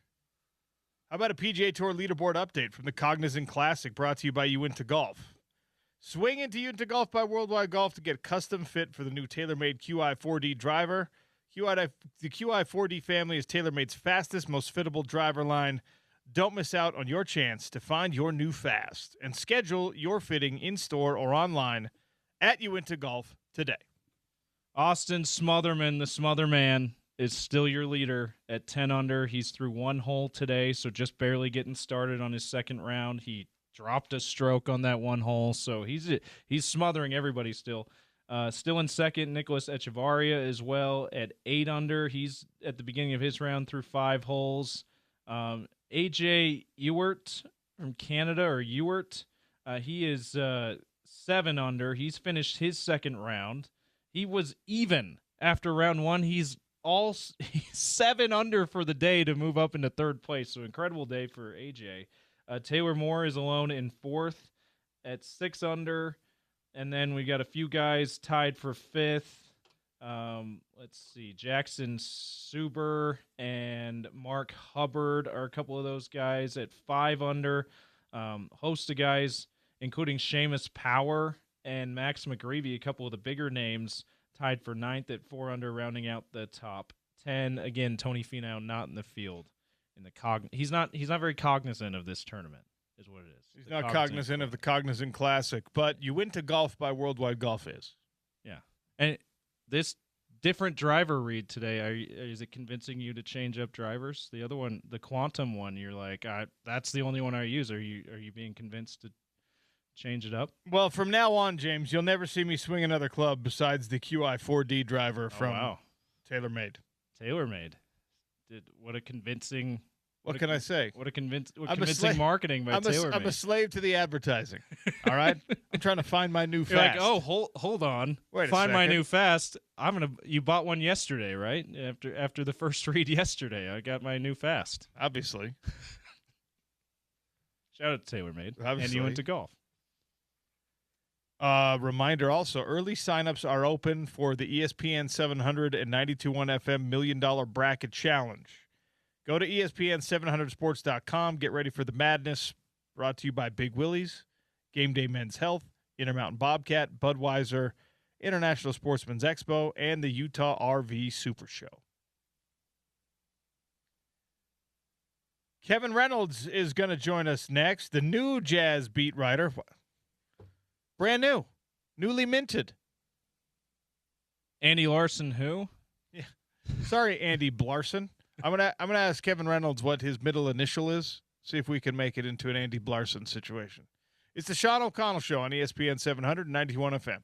how about a PGA Tour leaderboard update from the Cognizant Classic brought to you by Uinta Golf? Swing into Uinta Golf by Worldwide Golf to get custom fit for the new TaylorMade QI4D driver. The QI4D family is TaylorMade's fastest, most fittable driver line. Don't miss out on your chance to find your new fast and schedule your fitting in-store or online at Uinta Golf today. Austin Smotherman, the Smotherman, is still your leader at 10 under. He's through one hole today, so just barely getting started on his second round. He dropped a stroke on that one hole, so he's smothering everybody still. Still in second, Nicholas Echevarria as well at 8 under. He's at the beginning of his round through 5 holes. AJ Ewert from Canada, or Ewert, he is 7 under. He's finished his second round. He was even after round 1. He's 7 under for the day to move up into third place. So incredible day for AJ. Taylor Moore is alone in 4th at 6 under. And then we got a few guys tied for 5th. Let's see. Jackson Suber and Mark Hubbard are a couple of those guys at 5 under. Host of guys, including Seamus Power and Max McGreevy, a couple of the bigger names, tied for 9th at 4 under, rounding out the top 10. Again, Tony Finau not in the field. He's not very cognizant of this tournament. is what it is. He's The not cognizant of the Cognizant Classic, but you went to golf by Worldwide Golf is. Yeah. And this different driver read today, is it convincing you to change up drivers? The other one, the Quantum one, you're like, that's the only one I use. Are you being convinced to change it up? Well, from now on, James, you'll never see me swing another club besides the QI4D driver from TaylorMade. TaylorMade. What a convincing. What can I say? What convincing marketing by TaylorMade. I'm a slave to the advertising. All right, I'm trying to find my new You're fast. like, oh, hold on. Find my new fast. You bought one yesterday, right? After the first read yesterday, I got my new fast. Obviously. Shout out to TaylorMade. Obviously. And you went to golf. Reminder also, early signups are open for the ESPN 700 and 92.1 FM $1 Million Bracket Challenge. Go to ESPN700sports.com. Get ready for the madness. Brought to you by Big Willie's, Game Day Men's Health, Intermountain Bobcat, Budweiser, International Sportsman's Expo, and the Utah RV Super Show. Kevin Reynolds is going to join us next, the new Jazz beat writer. Brand new, newly minted. Andy Larson, who? Yeah. Sorry, Andy Blarson. I'm gonna ask Kevin Reynolds what his middle initial is. See if we can make it into an Andy Blarson situation. It's the Sean O'Connell Show on ESPN 700 and 91 FM.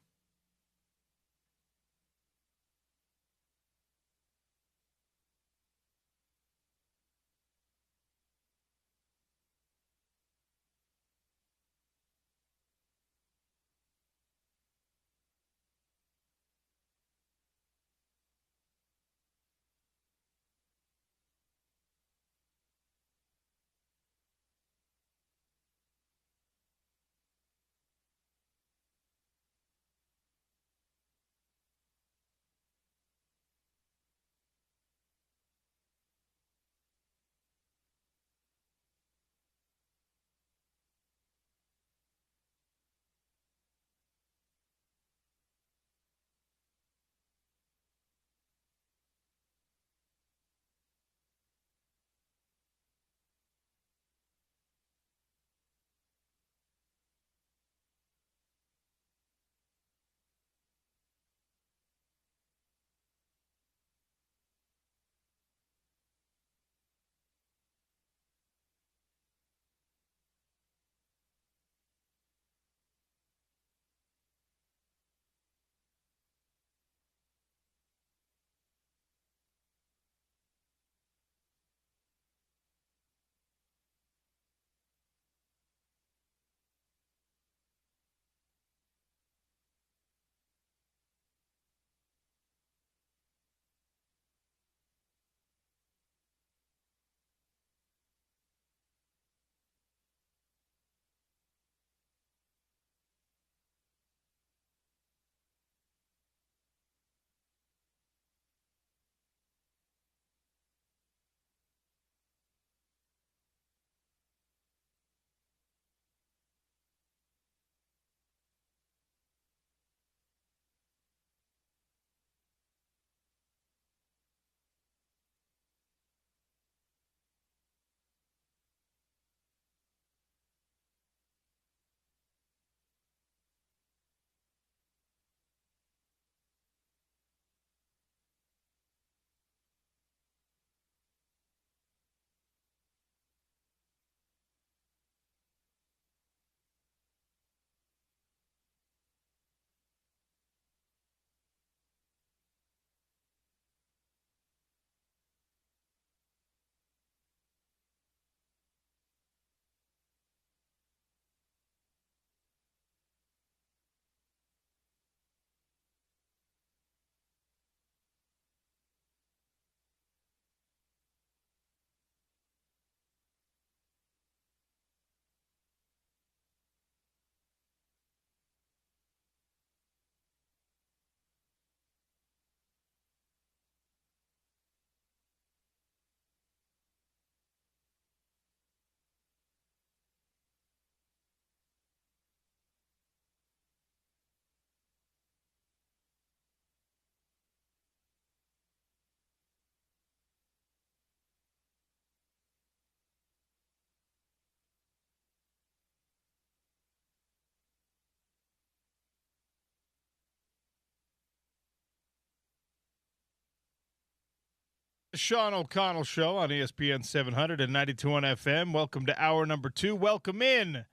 Sean O'Connell Show on ESPN 700 and 92.1 FM. Welcome to hour number 2. Welcome in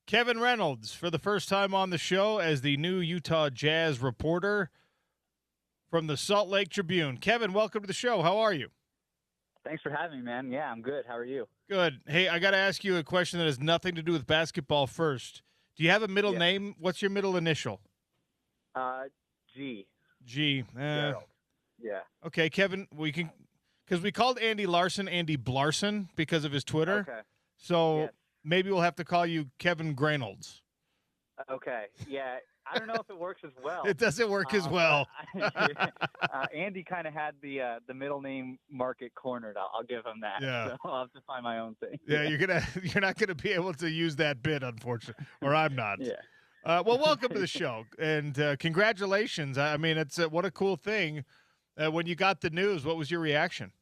Kevin Reynolds for the first time on the show as the new Utah Jazz reporter from the Salt Lake Tribune. Kevin, welcome to the show. How are you? Thanks for having me, man. Yeah, I'm good. How are you? Good. Hey, I got to ask you a question that has nothing to do with basketball first. Do you have a middle name? What's your middle initial? G. G. Gerald. Yeah. Okay, Kevin, we can – because we called Andy Larson Andy Blarson because of his Twitter. Okay. So Yes. maybe we'll have to call you Kevin Graynolds. Okay. Yeah. I don't know if it works as well. It doesn't work as well. Andy kind of had the middle name market cornered. I'll give him that. Yeah. So I'll have to find my own thing. Yeah, you're not gonna be able to use that bit, unfortunately, or I'm not. Yeah. Well, welcome to the show, and congratulations. I mean, it's what a cool thing. When you got the news, what was your reaction?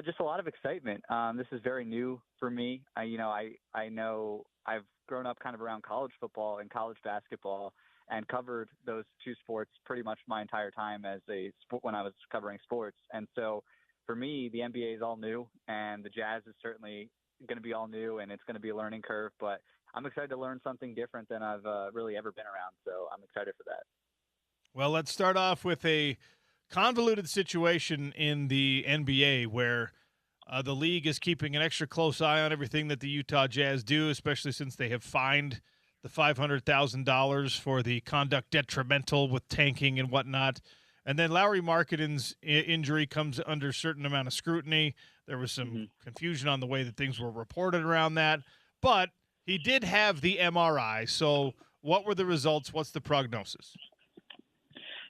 Just a lot of excitement. This is very new for me. I know I've grown up kind of around college football and college basketball and covered those two sports pretty much my entire time when I was covering sports. And so for me, the NBA is all new and the Jazz is certainly going to be all new and it's going to be a learning curve, but I'm excited to learn something different than I've really ever been around. So I'm excited for that. Well, let's start off with a convoluted situation in the NBA where the league is keeping an extra close eye on everything that the Utah Jazz do, especially since they have fined the $500,000 for the conduct detrimental with tanking and whatnot. And then Lauri Markkanen's injury comes under a certain amount of scrutiny. There was some confusion on the way that things were reported around that. But he did have the MRI. So what were the results? What's the prognosis?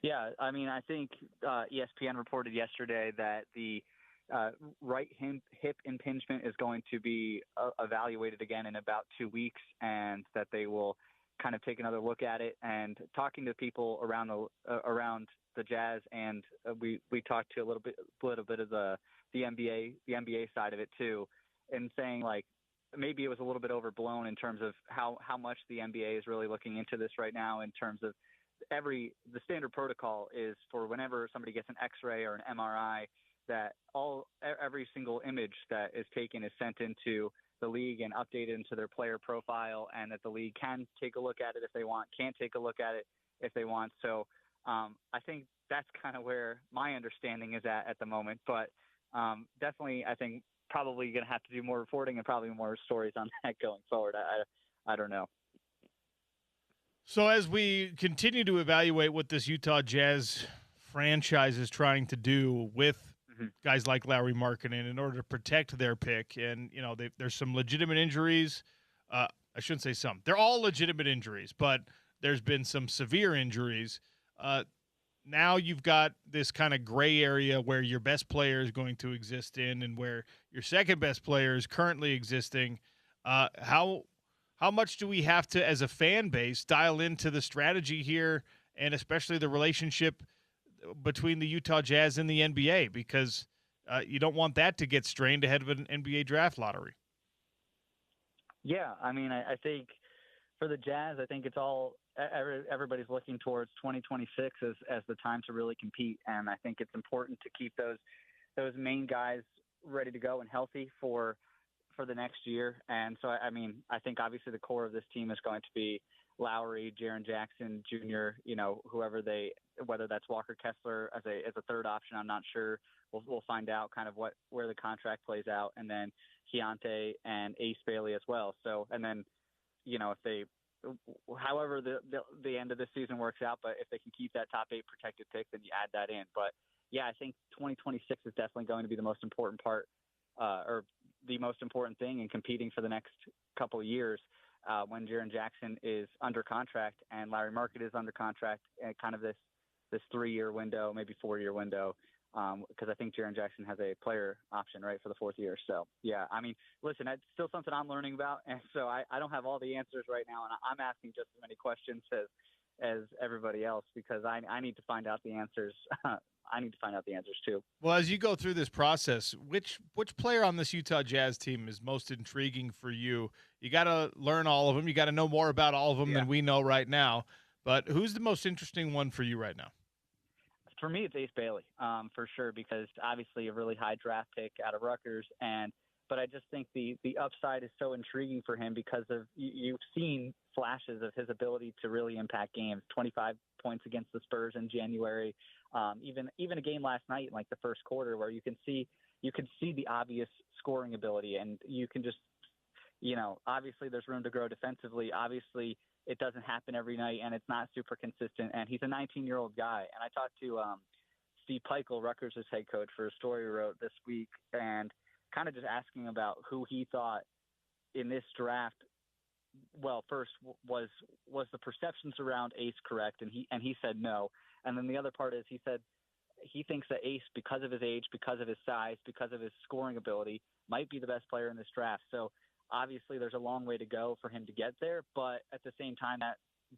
Yeah, I mean, I think ESPN reported yesterday that the right hip impingement is going to be evaluated again in about 2 weeks, and that they will kind of take another look at it. And talking to people around the Jazz, and we talked to a little bit of the NBA side of it too, and saying like maybe it was a little bit overblown in terms of how much the NBA is really looking into this right now in terms of the standard protocol is for whenever somebody gets an X-ray or an MRI, that every single image that is taken is sent into the league and updated into their player profile, and that the league can take a look at it if they want, can't take a look at it if they want. So I think that's kind of where my understanding is at the moment. But definitely, I think probably going to have to do more reporting and probably more stories on that going forward. I don't know. So as we continue to evaluate what this Utah Jazz franchise is trying to do with guys like Lauri Markkanen in order to protect their pick, and there's some legitimate injuries. I shouldn't say some; they're all legitimate injuries, but there's been some severe injuries. Now you've got this kind of gray area where your best player is going to exist in, and where your second best player is currently existing. How much do we have to, as a fan base, dial into the strategy here, and especially the relationship between the Utah Jazz and the NBA, because you don't want that to get strained ahead of an NBA draft lottery? Yeah, I mean, I think for the Jazz, I think it's all everybody's looking towards 2026 as the time to really compete, and I think it's important to keep those main guys ready to go and healthy for the next year. And so, I mean, I think obviously the core of this team is going to be Lowry, Jaren Jackson Jr., whether that's Walker Kessler as a third option, I'm not sure. We'll find out kind of where the contract plays out, and then Keontae and Ace Bailey as well. So, and then, however the end of the season works out, but if they can keep that top 8 protected pick, then you add that in. But yeah, I think 2026 is definitely going to be the most important part, or the most important thing in competing for the next couple of years, when Jaren Jackson is under contract and Lauri Markkanen is under contract, and kind of this 3-year window, maybe 4-year window, because I think Jaren Jackson has a player option, right, for the 4th year. So, yeah, I mean, listen, it's still something I'm learning about, and so I don't have all the answers right now, and I'm asking just as many questions as everybody else, because I need to find out the answers. I need to find out the answers too. Well, as you go through this process, which player on this Utah Jazz team is most intriguing for you? You got to learn all of them. You got to know more about all of them than we know right now. But who's the most interesting one for you right now? For me, it's Ace Bailey, for sure, because obviously a really high draft pick out of Rutgers, but I just think the upside is so intriguing for him because of you've seen flashes of his ability to really impact games. 25 points against the Spurs in January, even a game last night, like the first quarter, where you could see the obvious scoring ability, and you can just, obviously there's room to grow defensively. Obviously, it doesn't happen every night, and it's not super consistent. And he's a 19-year-old guy. And I talked to Steve Peichel, Rutgers' head coach, for a story he wrote this week, and kind of just asking about who he thought in this draft. Well, first was the perceptions around Ace correct, and he said no. And then the other part is he said he thinks that Ace, because of his age, because of his size, because of his scoring ability, might be the best player in this draft. So obviously there's a long way to go for him to get there, but at the same time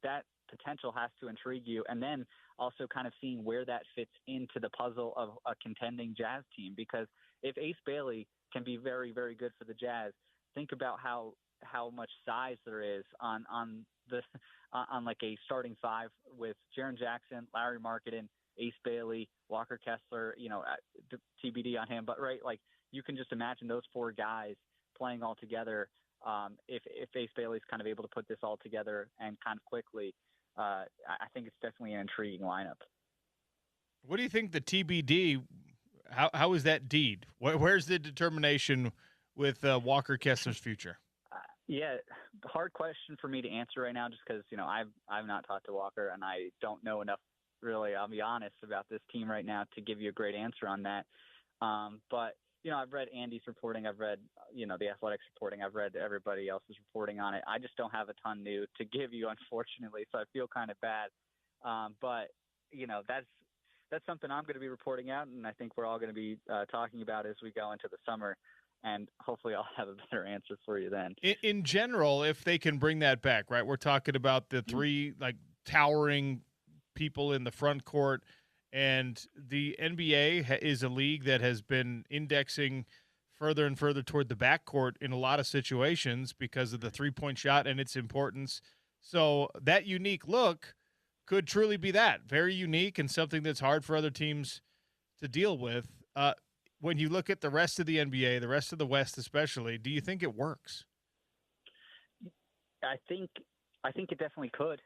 that potential has to intrigue you. And then also kind of seeing where that fits into the puzzle of a contending Jazz team, because if Ace Bailey can be very, very good for the Jazz, think about how much size there is on like a starting five with Jaren Jackson, Larry Marketing, Ace Bailey, Walker Kessler, TBD on him. But right, like you can just imagine those four guys playing all together. If Ace Bailey's kind of able to put this all together and kind of quickly, I think it's definitely an intriguing lineup. What do you think the TBD? How is that deed? Where's the determination with Walker Kessler's future? Yeah, hard question for me to answer right now, just because I've not talked to Walker and I don't know enough. Really, I'll be honest about this team right now to give you a great answer on that. But I've read Andy's reporting, I've read the Athletics reporting, I've read everybody else's reporting on it. I just don't have a ton new to give you, unfortunately, so I feel kind of bad. But that's something I'm going to be reporting out, and I think we're all going to be talking about as we go into the summer. And hopefully I'll have a better answer for you then. In general, if they can bring that back, right? We're talking about the three towering people in the front court, and the NBA is a league that has been indexing further and further toward the backcourt in a lot of situations because of the three-point shot and its importance. So that unique look could truly be that, very unique and something that's hard for other teams to deal with. When you look at the rest of the NBA, the rest of the West especially, do you think it works? I think it definitely could.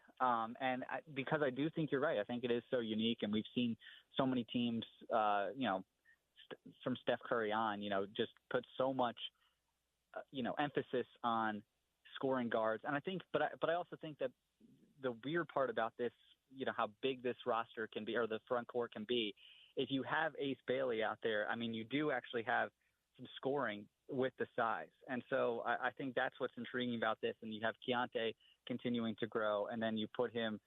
Because I do think you're right. I think it is so unique, and we've seen so many teams, from Steph Curry on, just put so much, emphasis on scoring guards. And I think, but I also think that the weird part about this, how big this roster can be, or the front court can be, if you have Ace Bailey out there, I mean, you do actually have some scoring with the size. And so I think that's what's intriguing about this. And you have Keontae continuing to grow, and then you put him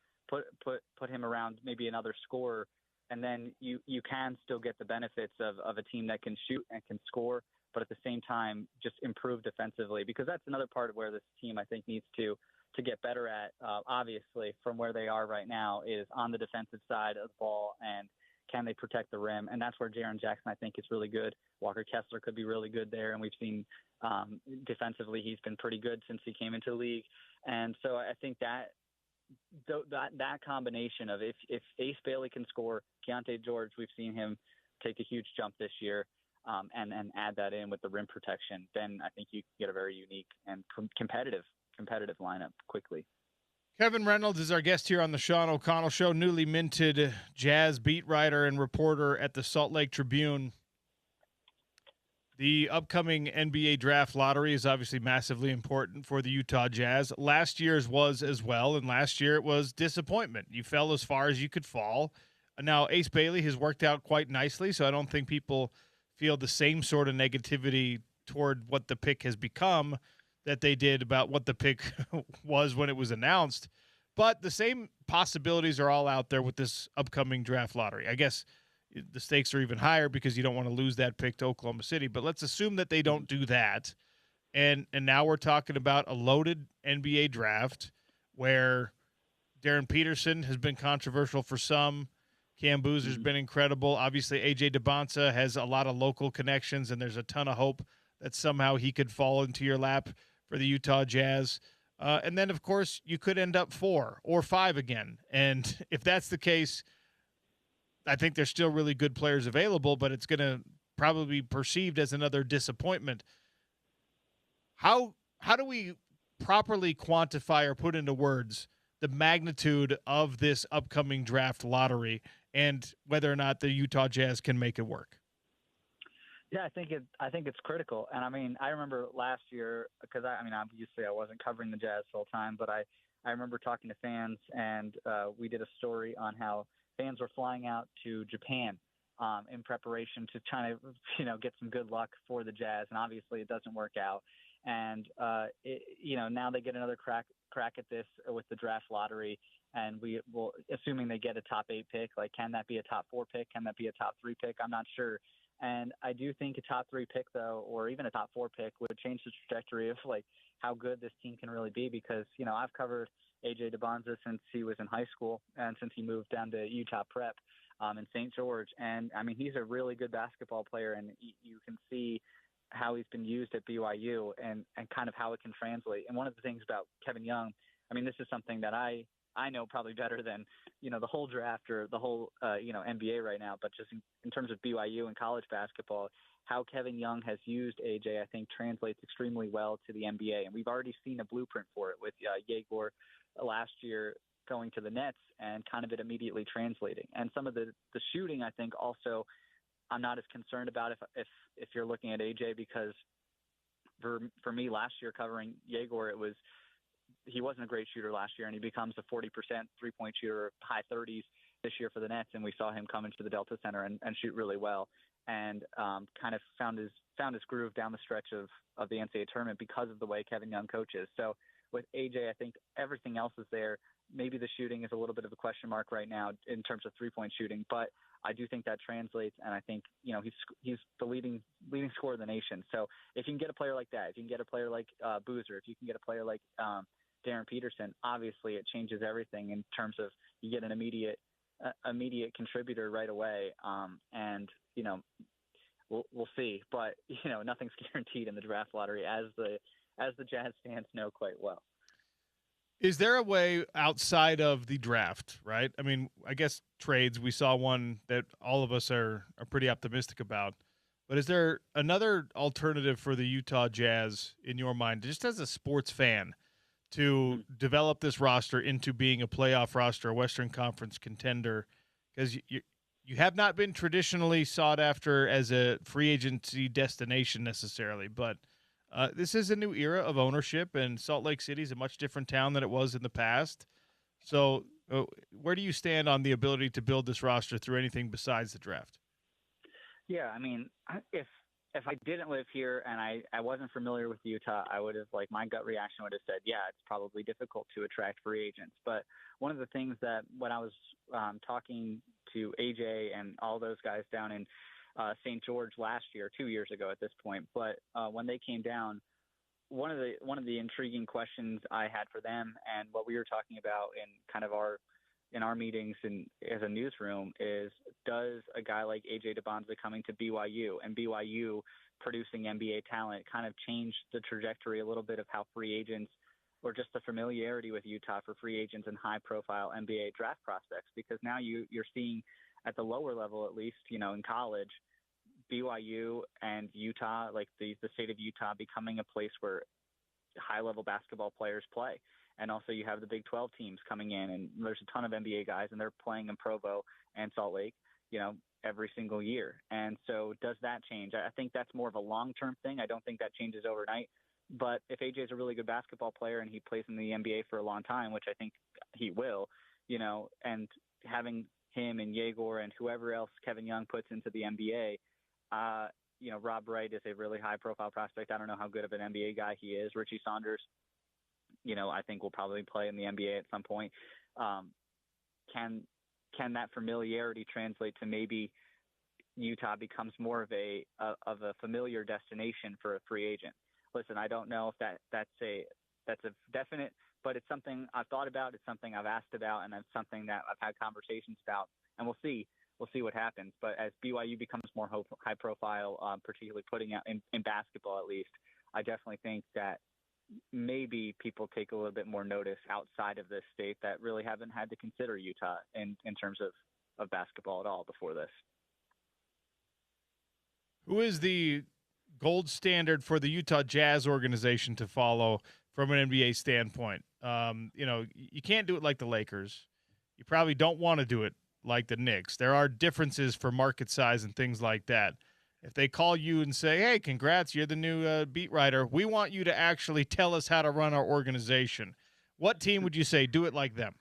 around maybe another scorer, and then you can still get the benefits of a team that can shoot and can score, but at the same time just improve defensively, because that's another part of where this team I think needs to get better at, obviously, from where they are right now, is on the defensive side of the ball, and can they protect the rim? And that's where Jaren Jackson, I think, is really good. Walker Kessler could be really good there, and we've seen defensively he's been pretty good since he came into the league. And so I think that combination of if Ace Bailey can score, Keontae George, we've seen him take a huge jump this year, and add that in with the rim protection, then I think you get a very unique and competitive lineup quickly. Kevin Reynolds is our guest here on the Sean O'Connell Show, newly minted Jazz beat writer and reporter at the Salt Lake Tribune. The upcoming NBA draft lottery is obviously massively important for the Utah Jazz. Last year's was as well, and last year it was disappointment. You fell as far as you could fall. Now, Ace Bailey has worked out quite nicely, so I don't think people feel the same sort of negativity toward what the pick has become that they did about what the pick was when it was announced. But the same possibilities are all out there with this upcoming draft lottery. I guess the stakes are even higher because you don't want to lose that pick to Oklahoma City. But let's assume that they don't do that. And now we're talking about a loaded NBA draft where Darren Peterson has been controversial for some. Cam Boozer's been incredible. Obviously, A.J. DeBonsa has a lot of local connections, and there's a ton of hope that somehow he could fall into your lap for the Utah Jazz. And then, of course, you could end up 4 or 5 again. And if that's the case, I think there's still really good players available, but it's going to probably be perceived as another disappointment. How do we properly quantify or put into words the magnitude of this upcoming draft lottery and whether or not the Utah Jazz can make it work? Yeah, I think it's critical. And I mean, I remember last year because I mean, obviously I wasn't covering the Jazz full time, but I remember talking to fans, and we did a story on how fans were flying out to Japan in preparation to try to get some good luck for the Jazz, and obviously it doesn't work out. And now they get another crack at this with the draft lottery, and we will, assuming they get a top 8 pick, like can that be a top 4 pick? Can that be a top 3 pick? I'm not sure. And I do think a top 3 pick, though, or even a top 4 pick, would change the trajectory of like how good this team can really be. Because I've covered AJ DeBonza since he was in high school and since he moved down to Utah Prep in St. George. And I mean, he's a really good basketball player, and you can see how he's been used at BYU and kind of how it can translate. And one of the things about Kevin Young, I mean, this is something that I know probably better than, the whole draft or the whole, NBA right now, but just in terms of BYU and college basketball, how Kevin Young has used AJ, I think translates extremely well to the NBA. And we've already seen a blueprint for it with Yegor last year going to the Nets and kind of it immediately translating. And some of the shooting, I think also, I'm not as concerned about if you're looking at AJ, because for me last year covering Yegor, he wasn't a great shooter last year, and he becomes a 40% 3-point shooter, high 30s this year for the Nets, and we saw him come into the Delta Center and shoot really well, and kind of found his groove down the stretch of the NCAA tournament because of the way Kevin Young coaches. So with AJ, I think everything else is there. Maybe the shooting is a little bit of a question mark right now in terms of 3-point shooting, but I do think that translates, and I think he's the leading scorer of the nation. So if you can get a player like that, if you can get a player like Boozer, if you can get a player like Darren Peterson, obviously it changes everything in terms of you get an immediate contributor right away, and we'll see, but nothing's guaranteed in the draft lottery, as the Jazz fans know quite well. Is there a way outside of the draft, right? I mean, I guess trades, we saw one that all of us are pretty optimistic about. But is there another alternative for the Utah Jazz in your mind, just as a sports fan, to develop this roster into being a playoff roster, a Western Conference contender? Because you have not been traditionally sought after as a free agency destination necessarily, but this is a new era of ownership, and Salt Lake City is a much different town than it was in the past. So where do you stand on the ability to build this roster through anything besides the draft? Yeah, I mean, if I didn't live here and I wasn't familiar with Utah, I would have, like, my gut reaction would have said, yeah, it's probably difficult to attract free agents. But one of the things that when I was talking to AJ and all those guys down in St. George last year, 2 years ago at this point, but when they came down, one of the intriguing questions I had for them, and what we were talking about in kind of our meetings and as a newsroom, is does a guy like AJ DeBonza coming to BYU and BYU producing NBA talent kind of change the trajectory a little bit of how free agents, or just the familiarity with Utah for free agents and high profile NBA draft prospects? Because now you're seeing at the lower level, at least, in college, BYU and Utah, like the state of Utah, becoming a place where high-level basketball players play. And also you have the Big 12 teams coming in, and there's a ton of NBA guys, and they're playing in Provo and Salt Lake, every single year. And so does that change? I think that's more of a long-term thing. I don't think that changes overnight. But if AJ is a really good basketball player and he plays in the NBA for a long time, which I think he will, and having him and Yegor and whoever else Kevin Young puts into the NBA, Rob Wright is a really high-profile prospect. I don't know how good of an NBA guy he is. Richie Saunders, I think will probably play in the NBA at some point. Can that familiarity translate to maybe Utah becomes more of a familiar destination for a free agent? Listen, I don't know if that's a definite, but it's something I've thought about. It's something I've asked about, and it's something that I've had conversations about, and we'll see. We'll see what happens. But as BYU becomes more high profile, particularly putting out in basketball, at least, I definitely think that maybe people take a little bit more notice outside of this state that really haven't had to consider Utah in terms of of basketball at all before this. Who is the gold standard for the Utah Jazz organization to follow from an NBA standpoint? You can't do it like the Lakers. You probably don't want to do it like the Knicks. There are differences for market size and things like that. If they call you and say, hey, congrats, you're the new beat writer, we want you to actually tell us how to run our organization. What team would you say do it like them?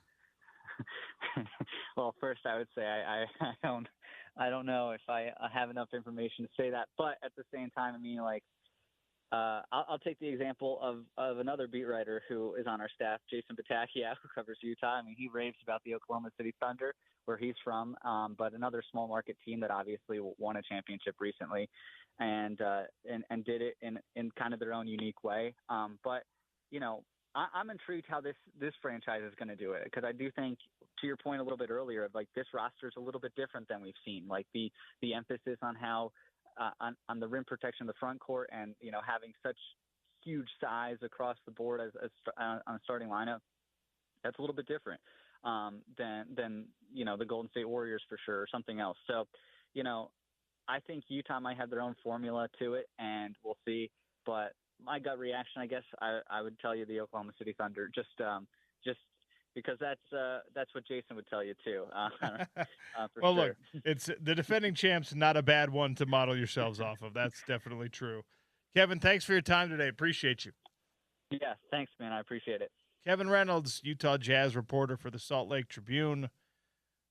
Well, first I would say I don't know if I have enough information to say that, but at the same time, I mean, like, I'll take the example of another beat writer who is on our staff, Jason Batakia, who covers Utah. I mean, he raves about the Oklahoma City Thunder, where he's from, but another small market team that obviously won a championship recently, and did it in kind of their own unique way. But I'm intrigued how this franchise is going to do it, because I do think, to your point a little bit earlier, like, this roster is a little bit different than we've seen. Like the emphasis on how on the rim protection of the front court, and having such huge size across the board as on a starting lineup, that's a little bit different than the Golden State Warriors for sure, or something else. So I think Utah might have their own formula to it, and we'll see. But my gut reaction, I guess, I would tell you the Oklahoma City Thunder, just because that's what Jason would tell you too. Well, sure. Look, it's the defending champs, not a bad one to model yourselves off of. That's definitely true. Kevin, thanks for your time today. Appreciate you. Yeah, thanks, man. I appreciate it. Kevin Reynolds, Utah Jazz reporter for the Salt Lake Tribune,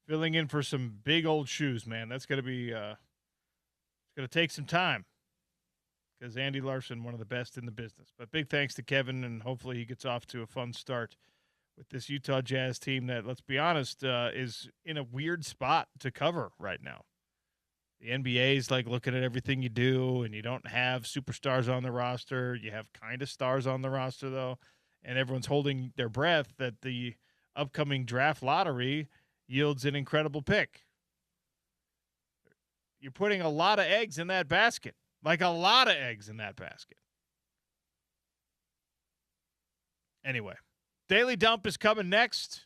filling in for some big old shoes, man. That's going to be it's going to take some time, because Andy Larson, one of the best in the business. But big thanks to Kevin, and hopefully he gets off to a fun start with this Utah Jazz team that, let's be honest, is in a weird spot to cover right now. The NBA is like looking at everything you do, and you don't have superstars on the roster. You have kind of stars on the roster, though, and everyone's holding their breath that the upcoming draft lottery yields an incredible pick. You're putting a lot of eggs in that basket, like a lot of eggs in that basket. Anyway, Daily Dump is coming next.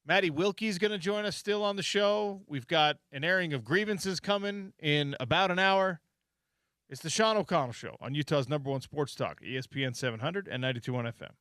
Maddie Wilkie's going to join us still on the show. We've got an airing of grievances coming in about an hour. It's the Sean O'Connell Show on Utah's #1 sports talk, ESPN 700 and 92.1 FM.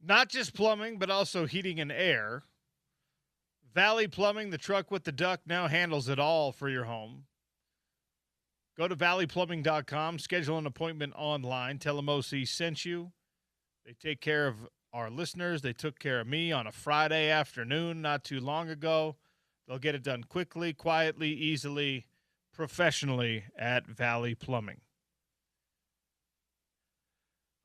Not just plumbing, but also heating and air. Valley Plumbing, the truck with the duck, now handles it all for your home. Go to valleyplumbing.com, schedule an appointment online. Tell them OC sent you. They take care of our listeners. They took care of me on a Friday afternoon not too long ago. They'll get it done quickly, quietly, easily, professionally at Valley Plumbing.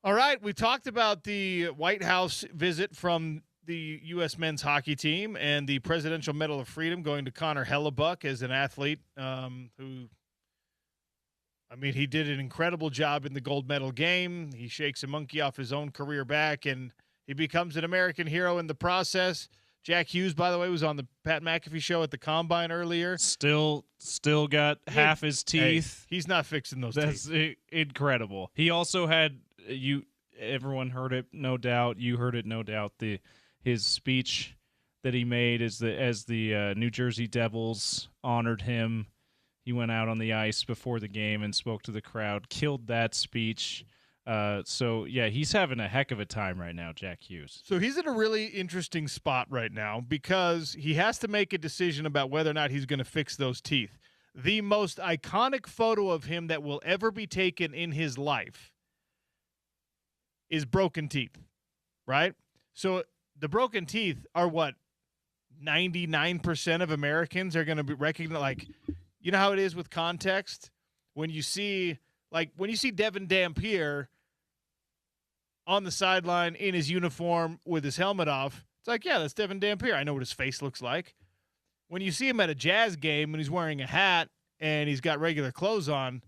All right, we talked about the White House visit from the U.S. men's hockey team and the Presidential Medal of Freedom going to Connor Hellebuck as an athlete who, I mean, he did an incredible job in the gold medal game. He shakes a monkey off his own career back, and he becomes an American hero in the process. Jack Hughes, by the way, was on the Pat McAfee show at the Combine earlier. Still got half his teeth. Hey, he's not fixing those teeth. That's incredible. He also had everyone heard it, no doubt. You heard it, no doubt. His speech that he made as the New Jersey Devils honored him. He went out on the ice before the game and spoke to the crowd. Killed that speech. So, yeah, he's having a heck of a time right now, Jack Hughes. So he's in a really interesting spot right now because he has to make a decision about whether or not he's going to fix those teeth. The most iconic photo of him that will ever be taken in his life is broken teeth, right? So the broken teeth are what 99% of Americans are going to be recognized. Like, you know how it is with context? When you see Devin Dampier on the sideline in his uniform with his helmet off, it's like, yeah, that's Devin Dampier. I know what his face looks like. When you see him at a Jazz game and he's wearing a hat and he's got regular clothes on,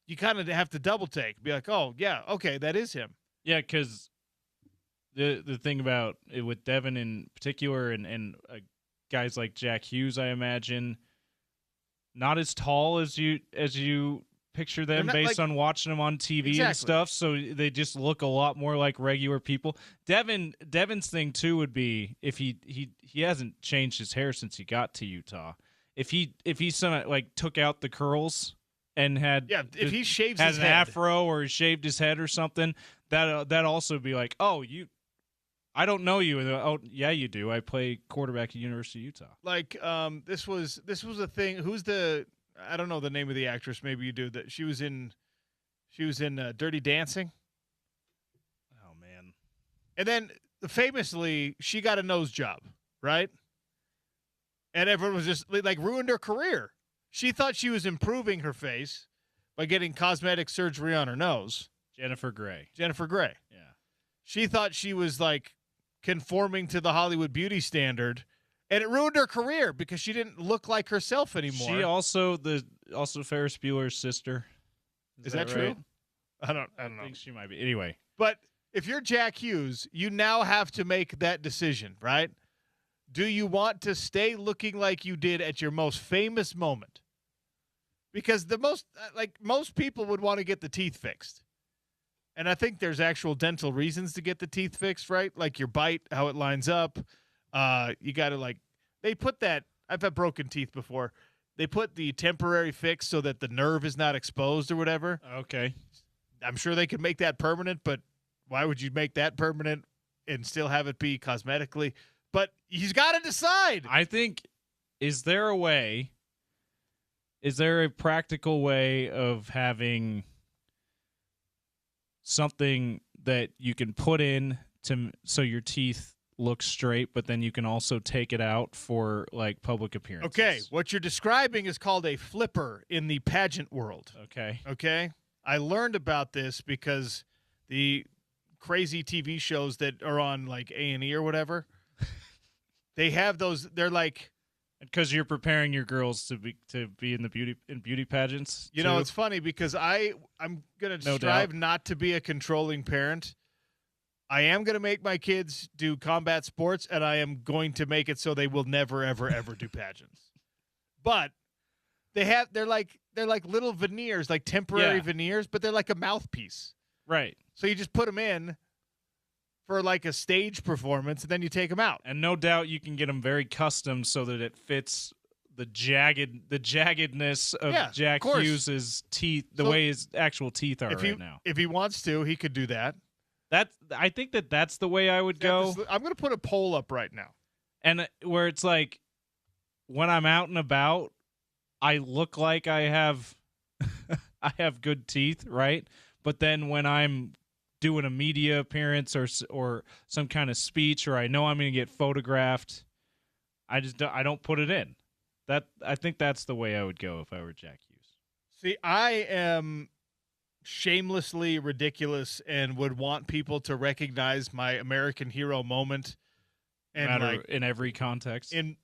you kind of have to double take. Be like, oh, yeah, okay, that is him. Yeah, because the thing about it with Devin in particular and guys like Jack Hughes, I imagine, not as tall as you picture them based on watching them on TV and stuff, so they just look a lot more like regular people. Devin's thing too would be if he hasn't changed his hair since he got to Utah. If he like took out the curls and if he shaves has his an head. afro or he shaved his head or something, that also be like, oh, I don't know you. And oh, yeah, you do. I play quarterback at University of Utah. Like this was a thing. Who's I don't know the name of the actress. Maybe you do. That she was in Dirty Dancing. Oh man! And then famously, she got a nose job, right? And everyone was just like ruined her career. She thought she was improving her face by getting cosmetic surgery on her nose. Jennifer Grey. Yeah. She thought she was like conforming to the Hollywood beauty standard. And it ruined her career because she didn't look like herself anymore. She also Ferris Bueller's sister. Is that right? true? I don't know. I think she might be. Anyway. But if you're Jack Hughes, you now have to make that decision, right? Do you want to stay looking like you did at your most famous moment? Because most people would want to get the teeth fixed. And I think there's actual dental reasons to get the teeth fixed, right? Like your bite, how it lines up. You got to they put that. I've had broken teeth before. They put the temporary fix so that the nerve is not exposed or whatever. Okay. I'm sure they could make that permanent, but why would you make that permanent and still have it be cosmetically? But he's got to decide. I think, is there a practical way of having something that you can put in so your teeth look straight, but then you can also take it out for like public appearances? Okay, what you're describing is called a flipper in the pageant world. Okay. I learned about this because the crazy TV shows that are on like A&E or whatever, they have those. They're like, because you're preparing your girls to be in the beauty pageants. You know, it's funny because I'm gonna strive not to be a controlling parent. I am going to make my kids do combat sports, and I am going to make it so they will never, ever, ever do pageants. But they're like little veneers, like temporary veneers, but they're like a mouthpiece. Right. So you just put them in for like a stage performance, and then you take them out. And no doubt you can get them very custom so that it fits the jaggedness of Jack Hughes' teeth, the way his actual teeth are right now. If he wants to, he could do that. I think that's the way I would go. I'm going to put a poll up right now. And where it's like, when I'm out and about, I look like I have I have good teeth, right? But then when I'm doing a media appearance or some kind of speech, or I know I'm going to get photographed, I don't put it in. I think that's the way I would go if I were Jack Hughes. See, I am shamelessly ridiculous and would want people to recognize my American hero moment. And in every context. In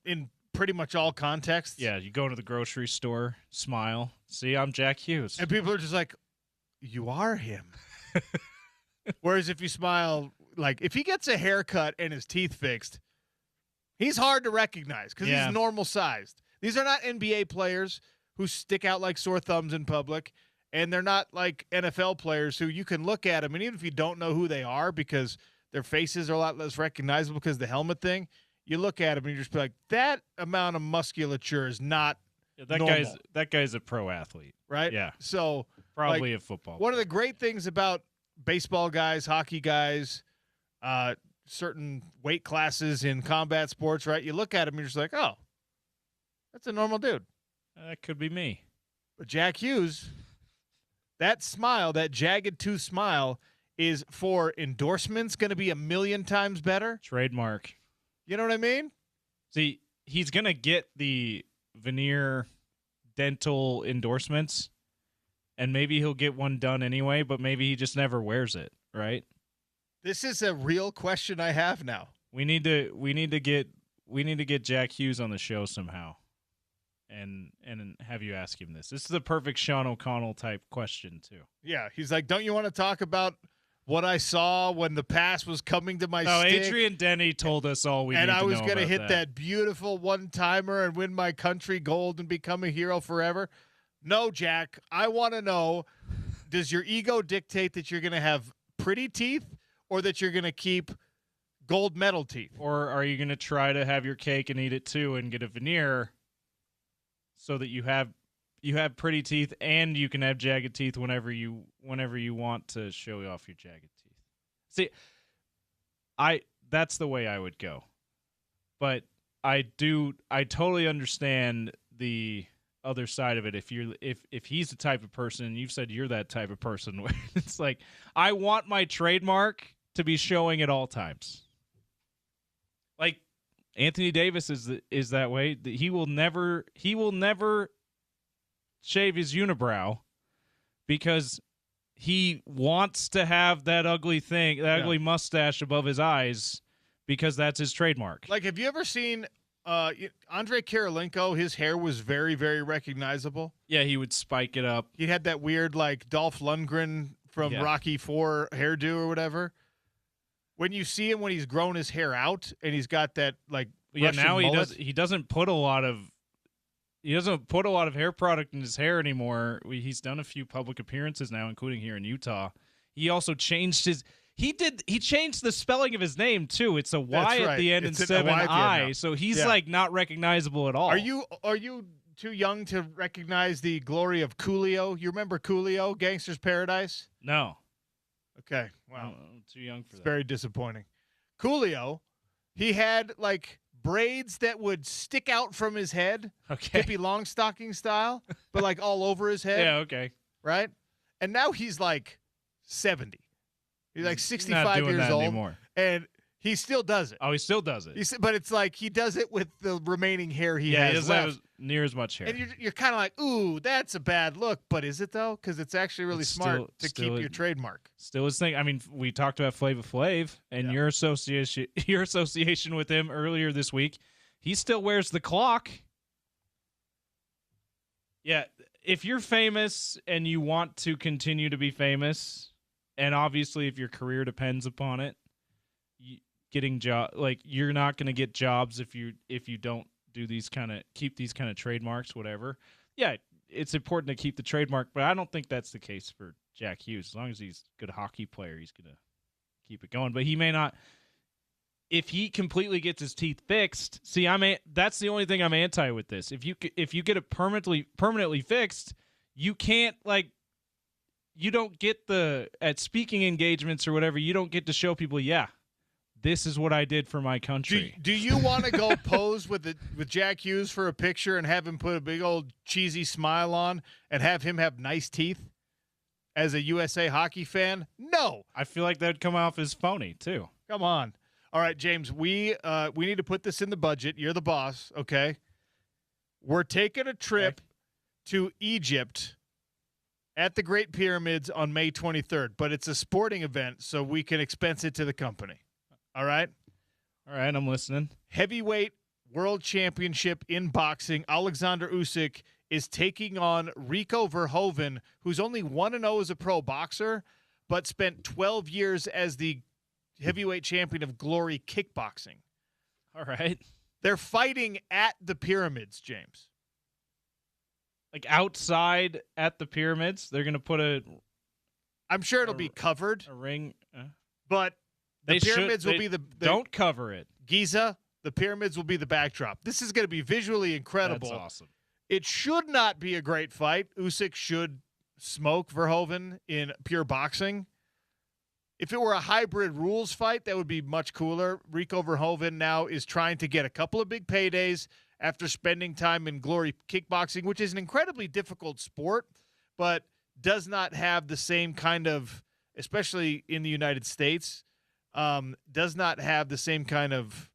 pretty much all contexts. Yeah, you go to the grocery store, smile, see, I'm Jack Hughes. And people are just like, you are him. Whereas if you smile, like if he gets a haircut and his teeth fixed, he's hard to recognize because he's normal sized. These are not NBA players who stick out like sore thumbs in public, and they're not like NFL players who you can look at them, and even if you don't know who they are because their faces are a lot less recognizable because of the helmet thing, you look at them and you just be like, that amount of musculature is not normal. That guy's a pro athlete. Right? Yeah. So probably a football player. One of the great things about baseball guys, hockey guys, certain weight classes in combat sports, right? You look at them and you're just like, oh, that's a normal dude. That could be me. But Jack Hughes, that smile, that jagged tooth smile, is for endorsements going to be 1,000,000 times better. Trademark. You know what I mean? See, he's going to get the veneer dental endorsements, and maybe he'll get one done anyway, but maybe he just never wears it, right? This is a real question I have now. We need to get Jack Hughes on the show somehow. And have you ask him this. This is the perfect Sean O'Connell type question too. Yeah, he's like, don't you want to talk about what I saw when the pass was coming to my stick? Adrian Denny told us all we need to know about that. And I was going to hit that beautiful one-timer and win my country gold and become a hero forever. No, Jack, I want to know, does your ego dictate that you're going to have pretty teeth or that you're going to keep gold medal teeth? Or are you going to try to have your cake and eat it too and get a veneer so that you have pretty teeth and you can have jagged teeth whenever you want to show off your jagged teeth? See, that's the way I would go. But I totally understand the other side of it. If he's the type of person, and you've said you're that type of person, where it's like, I want my trademark to be showing at all times. Like Anthony Davis is that way. He will never shave his unibrow because he wants to have that ugly thing, ugly mustache above his eyes, because that's his trademark. Like, have you ever seen Andrei Kirilenko? His hair was very, very recognizable. Yeah, he would spike it up. He had that weird, like, Dolph Lundgren from Rocky IV hairdo or whatever. When you see him when he's grown his hair out and he's got that, like, Russian now mullet. he doesn't put a lot of hair product in his hair anymore. He's done a few public appearances now, including here in Utah. He also changed he changed the spelling of his name too. It's a Y at the end instead of an I. So he's like not recognizable at all. Are you too young to recognize the glory of Coolio? You remember Coolio, Gangster's Paradise? No. Okay. Wow. I'm too young for that. It's very disappointing. Coolio, he had like braids that would stick out from his head, Pippi Longstocking style, but like all over his head. Yeah, okay. Right? And now he's like 70. He's like 65 not doing years that old. Anymore. And he still does it. Oh, he still does it. But it's like he does it with the remaining hair he has he doesn't left. have near as much hair. And you're kind of like, ooh, that's a bad look. But is it, though? Because it's actually really smart to keep your trademark. Still his thing. I mean, we talked about Flava Flav and your association with him earlier this week. He still wears the clock. Yeah, if you're famous and you want to continue to be famous, and obviously if your career depends upon it, you're not going to get jobs if you don't do keep these kind of trademarks, whatever. Yeah, it's important to keep the trademark, but I don't think that's the case for Jack Hughes. As long as he's a good hockey player, he's going to keep it going. But he may not. If he completely gets his teeth fixed, that's the only thing I'm anti with this. If you get it permanently fixed, you can't you don't get at speaking engagements or whatever, you don't get to show people, yeah, this is what I did for my country. Do you want to go pose with Jack Hughes for a picture and have him put a big old cheesy smile on and have him have nice teeth as a USA hockey fan? No. I feel like that would come off as phony too. Come on. All right, James, we need to put this in the budget. You're the boss, okay? We're taking a trip to Egypt at the Great Pyramids on May 23rd, but it's a sporting event, so we can expense it to the company. All right? All right, I'm listening. Heavyweight World Championship in boxing. Alexander Usyk is taking on Rico Verhoeven, who's only 1-0 as a pro boxer, but spent 12 years as the heavyweight champion of Glory Kickboxing. All right. They're fighting at the pyramids, James. Like outside at the pyramids, they're going to put I'm sure it'll be covered, a ring. but the pyramids will be the don't cover it. Giza, the pyramids will be the backdrop. This is going to be visually incredible. That's awesome. It should not be a great fight. Usyk should smoke Verhoeven in pure boxing. If it were a hybrid rules fight, that would be much cooler. Rico Verhoeven now is trying to get a couple of big paydays after spending time in Glory Kickboxing, which is an incredibly difficult sport, but does not have the same kind of, especially in the United States, does not have the same kind of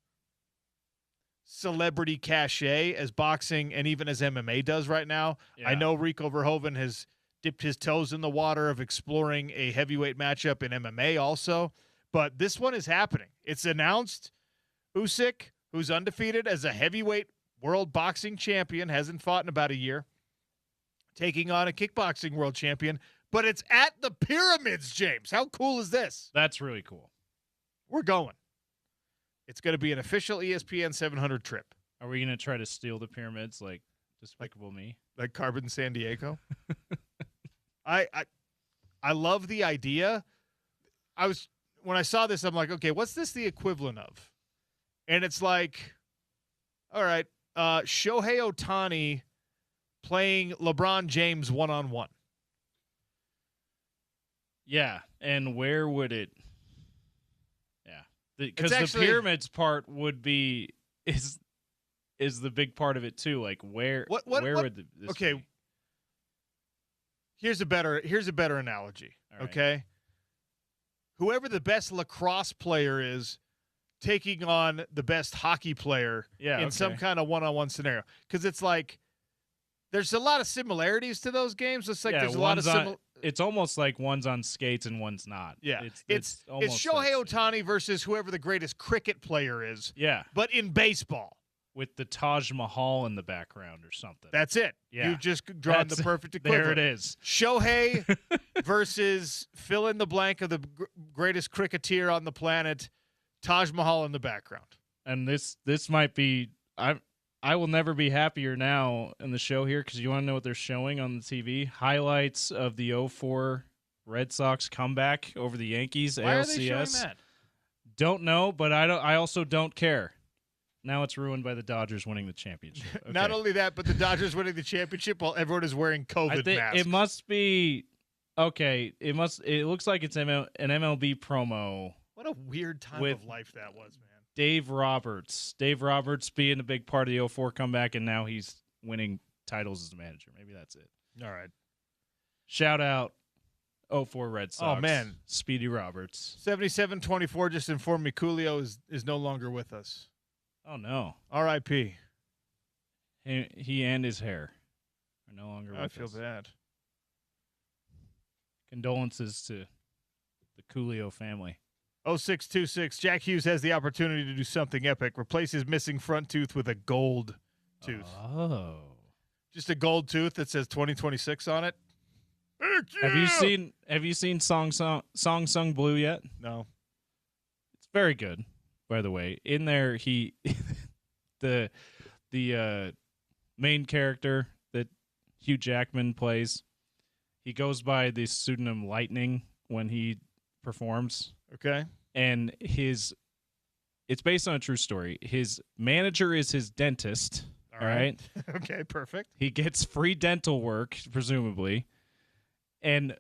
celebrity cachet as boxing and even as MMA does right now. Yeah. I know Rico Verhoeven has dipped his toes in the water of exploring a heavyweight matchup in MMA also, but this one is happening. It's announced. Usyk, who's undefeated as a heavyweight world boxing champion, hasn't fought in about a year, taking on a kickboxing world champion, but it's at the pyramids, James. How cool is this? That's really cool. We're going. It's going to be an official ESPN 700 trip. Are we going to try to steal the pyramids like Despicable Me? Like Carbon San Diego? I love the idea. When I saw this, I'm like, okay, what's this the equivalent of? And it's like, all right, Shohei Ohtani playing LeBron James one-on-one. Yeah, and where would it? Yeah, because the pyramids part would be is the big part of it too. Like where would this okay? Be? Here's a better analogy. Right. Okay, whoever the best lacrosse player is taking on the best hockey player in some kind of one-on-one scenario, because it's like there's a lot of similarities to those games. It's like there's a lot of it's almost like one's on skates and one's not. Yeah, it's Shohei Ohtani versus whoever the greatest cricket player is. Yeah, but in baseball. With the Taj Mahal in the background or something. That's it. Yeah. You've just drawn the perfect equivalent. There it is. Shohei versus fill in the blank of the greatest cricketer on the planet, Taj Mahal in the background. And this might be I will never be happier now in the show here, because you want to know what they're showing on the TV? Highlights of the 04 Red Sox comeback over the Yankees. Why ALCS. Are they showing that? Don't know, but I also don't care. Now it's ruined by the Dodgers winning the championship. Okay. Not only that, but the Dodgers winning the championship while everyone is wearing COVID masks. It must be okay. It looks like it's an MLB promo. What a weird time of life that was, man. Dave Roberts being a big part of the 04 comeback, and now he's winning titles as a manager. Maybe that's it. All right. Shout out 04 Red Sox. Oh, man. Speedy Roberts. 77-24 just informed me Coolio is no longer with us. Oh, no. R.I.P. He and his hair are no longer with us. I feel bad. Condolences to the Coolio family. 0626. Jack Hughes has the opportunity to do something epic. Replace his missing front tooth with a gold tooth. Oh. Just a gold tooth that says 2026 on it. Heck yeah! Have you seen Song Sung Blue yet? No. It's very good, by the way. In there, the main character that Hugh Jackman plays, he goes by the pseudonym Lightning when he performs. Okay. And it's based on a true story. His manager is his dentist. All right. Okay, perfect. He gets free dental work, presumably. And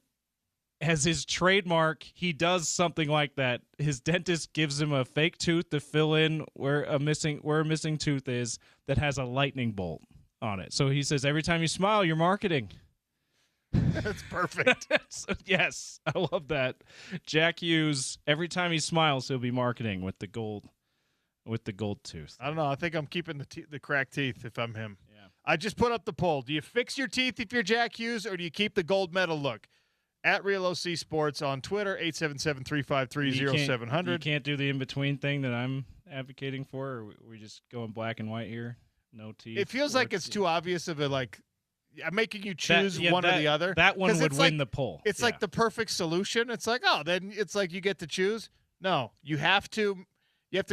as his trademark, he does something like that. His dentist gives him a fake tooth to fill in where a missing tooth is that has a lightning bolt on it. So he says, every time you smile, you're marketing. That's perfect. So, yes, I love that. Jack Hughes, every time he smiles, he'll be marketing with the gold tooth. I don't know. I think I'm keeping the cracked teeth if I'm him. Yeah. I just put up the poll. Do you fix your teeth if you're Jack Hughes, or do you keep the gold medal look? At Real OC Sports on Twitter, 877-353-0700. You can't do the in-between thing that I'm advocating for, or we just go in black and white here? No teeth. It feels like it's too obvious of I'm making you choose one or the other. That one would win the poll. It's like the perfect solution. It's like, then it's like you get to choose. No, you have to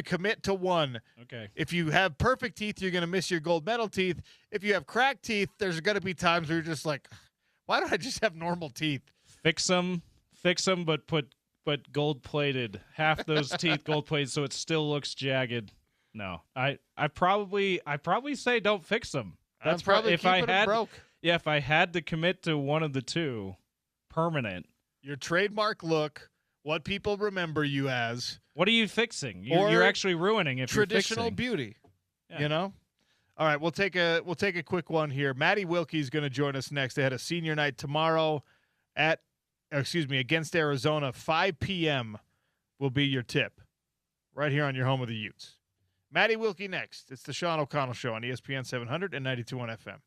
commit to one. Okay. If you have perfect teeth, you're going to miss your gold medal teeth. If you have cracked teeth, there's going to be times where you're just like, why don't I just have normal teeth? Fix them, but gold-plated. Half those teeth gold-plated so it still looks jagged. No. I probably say don't fix them. That's probably if I had broke. Yeah, if I had to commit to one of the two, permanent. Your trademark look, what people remember you as. What are you fixing? You're actually ruining if traditional you're fixing. beauty. Yeah. You know? All right, we'll take a quick one here. Maddie Wilkie is going to join us next. They had a senior night tomorrow against Arizona. 5 p.m. will be your tip right here on your home of the Utes. Maddie Wilkie next. It's the Sean O'Connell Show on ESPN 700 and 92.1 FM.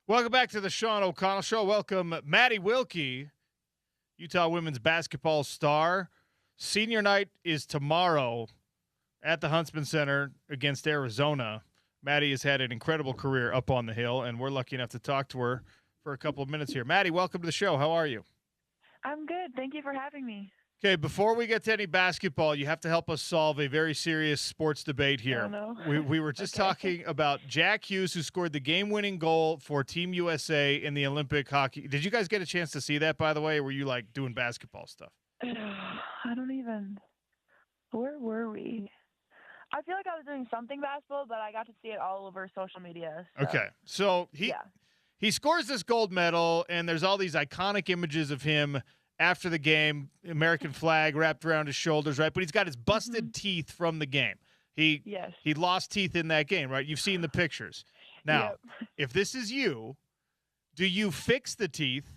Welcome back to the Sean O'Connell Show. Welcome, Maddie Wilkie, Utah women's basketball star. Senior night is tomorrow at the Huntsman Center against Arizona. Maddie has had an incredible career up on the hill, and we're lucky enough to talk to her for a couple of minutes here. Maddie, welcome to the show. How are you? I'm good. Thank you for having me. Okay, before we get to any basketball, you have to help us solve a very serious sports debate here. Oh, no. We were just Okay. talking about Jack Hughes, who scored the game-winning goal for Team USA in the Olympic hockey. Did you guys get a chance to see that, by the way, or were you, like, doing basketball stuff? I don't even. Where were we? I feel like I was doing something basketball, but I got to see it all over social media. So, Okay, so he scores this gold medal, and there's all these iconic images of him after the game, American flag wrapped around his shoulders, right? But he's got his busted teeth from the game. He lost teeth in that game, right? You've seen the pictures. Now, if this is you, do you fix the teeth,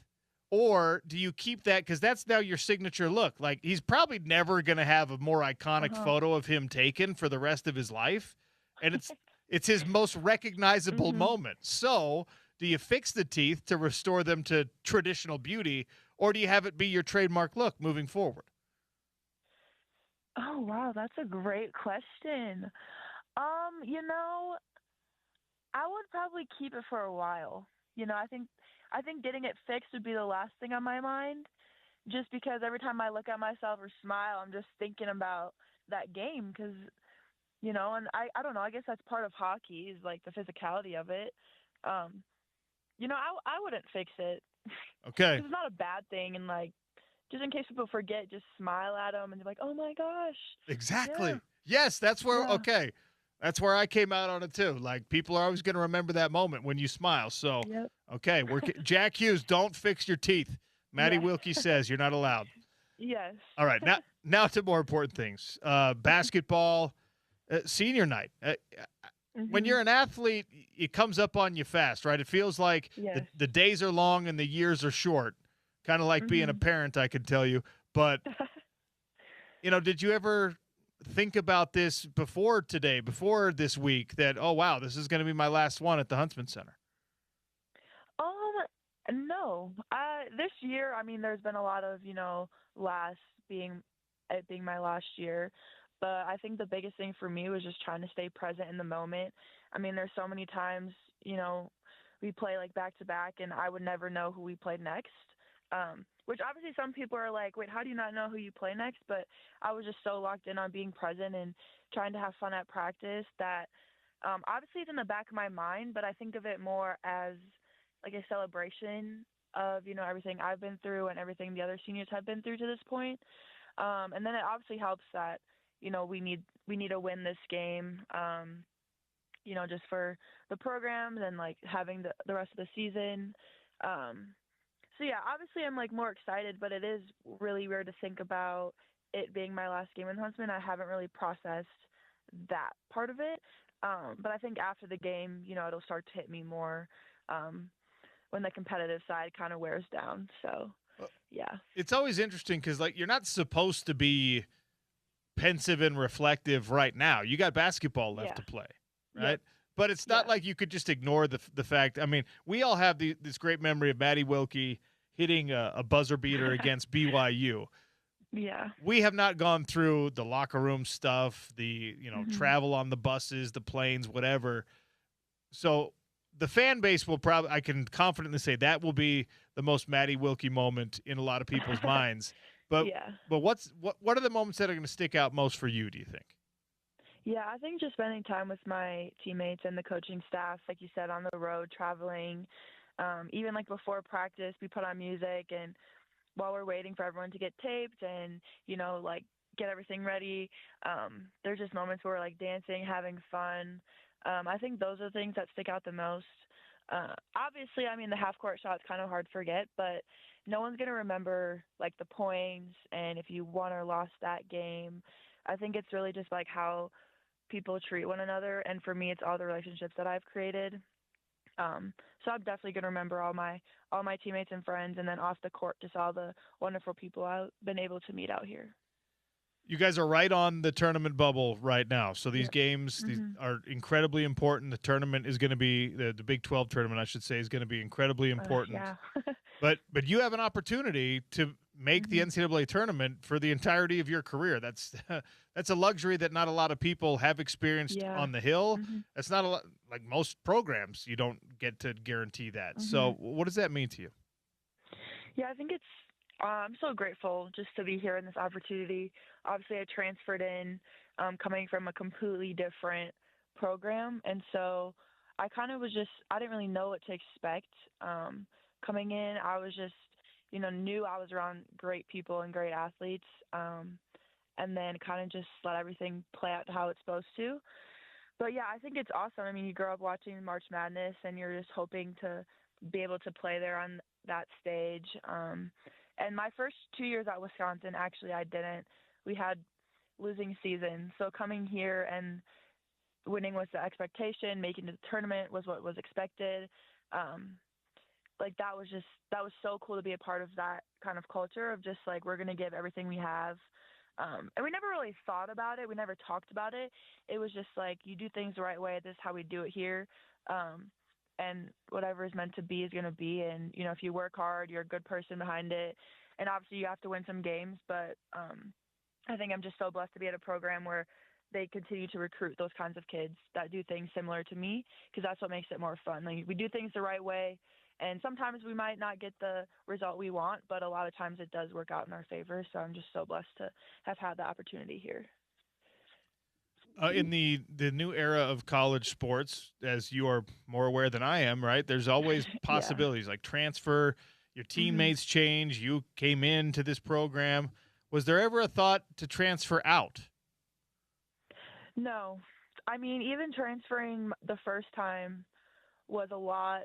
or do you keep that? Because that's now your signature look. Like, he's probably never going to have a more iconic photo of him taken for the rest of his life, and it's his most recognizable moment. So do you fix the teeth to restore them to traditional beauty, or do you have it be your trademark look moving forward? Oh, wow. That's a great question. I would probably keep it for a while. I think getting it fixed would be the last thing on my mind, just because every time I look at myself or smile, I'm just thinking about that game because, and I don't know, I guess that's part of hockey is like the physicality of it. I wouldn't fix it. Okay. It's not a bad thing, and like, just in case people forget, just smile at them and they're like, "Oh my gosh!" Exactly. Yeah. Yes, that's where. Yeah. Okay, that's where I came out on it too. Like, people are always going to remember that moment when you smile. So, okay, Jack Hughes, don't fix your teeth. Maddie Wilkie says you're not allowed. Yes. All right, now to more important things. Basketball, senior night. When you're an athlete, it comes up on you fast, right? It feels like the days are long and the years are short, kind of like being a parent, I can tell you. But, did you ever think about this before this week, that, oh, wow, this is going to be my last one at the Huntsman Center? No. This year, I mean, there's been a lot of, it being my last year. But I think the biggest thing for me was just trying to stay present in the moment. I mean, there's so many times, we play like back to back and I would never know who we played next. Which obviously some people are like, wait, how do you not know who you play next? But I was just so locked in on being present and trying to have fun at practice that obviously it's in the back of my mind, but I think of it more as like a celebration of, everything I've been through and everything the other seniors have been through to this point. And then it obviously helps that, we need to win this game, just for the programs and like having the rest of the season. So yeah, obviously I'm like more excited, but it is really weird to think about it being my last game in Huntsman. I haven't really processed that part of it. But I think after the game, it'll start to hit me more, when the competitive side kind of wears down. So yeah. It's always interesting because, like, you're not supposed to be pensive and reflective right now. You got basketball left to play, right? Yep. But it's not like you could just ignore the fact. I mean, we all have this great memory of Maddie Wilkie hitting a buzzer beater against BYU. Yeah. We have not gone through the locker room stuff, the travel on the buses, the planes, whatever. So the fan base will probably, I can confidently say, that will be the most Maddie Wilkie moment in a lot of people's minds. But what are the moments that are going to stick out most for you, do you think? Yeah, I think just spending time with my teammates and the coaching staff, like you said, on the road, traveling, even like before practice, we put on music, and while we're waiting for everyone to get taped and, like get everything ready, there's just moments where we're like dancing, having fun. I think those are the things that stick out the most. Obviously, I mean, the half-court shot's kind of hard to forget, but no one's going to remember, like, the points and if you won or lost that game. I think it's really just, like, how people treat one another, and for me, it's all the relationships that I've created. So I'm definitely going to remember all my teammates and friends, and then off the court, just all the wonderful people I've been able to meet out here. You guys are right on the tournament bubble right now. So these games these are incredibly important. The tournament is going to be the Big 12 tournament, I should say, is going to be incredibly important. Yeah. but you have an opportunity to make the NCAA tournament for the entirety of your career. That's that's a luxury that not a lot of people have experienced on the Hill. That's not a lot, like most programs, you don't get to guarantee that. So what does that mean to you? Yeah, I think it's I'm so grateful just to be here in this opportunity. Obviously, I transferred in coming from a completely different program, and so I kind of was just I didn't really know what to expect coming in. I was just knew I was around great people and great athletes, and then kind of just let everything play out to how it's supposed to. But yeah, I think it's awesome. I mean, you grow up watching March Madness, and you're just hoping to be able to play there on that stage. And my first 2 years at Wisconsin, actually, I didn't. We had losing season, so coming here and winning was the expectation. Making the tournament was what was expected. Like that was so cool to be a part of that kind of culture of just like we're gonna give everything we have. And we never really thought about it. We never talked about it. It was just like you do things the right way. This is how we do it here. And whatever is meant to be is going to be. And, if you work hard, you're a good person behind it. And obviously you have to win some games. But I think I'm just so blessed to be at a program where they continue to recruit those kinds of kids that do things similar to me, because that's what makes it more fun. Like we do things the right way. And sometimes we might not get the result we want, but a lot of times it does work out in our favor. So I'm just so blessed to have had the opportunity here. In the new era of college sports, as you are more aware than I am, right? There's always possibilities like transfer, your teammates change, you came into this program. Was there ever a thought to transfer out? No. I mean, even transferring the first time was a lot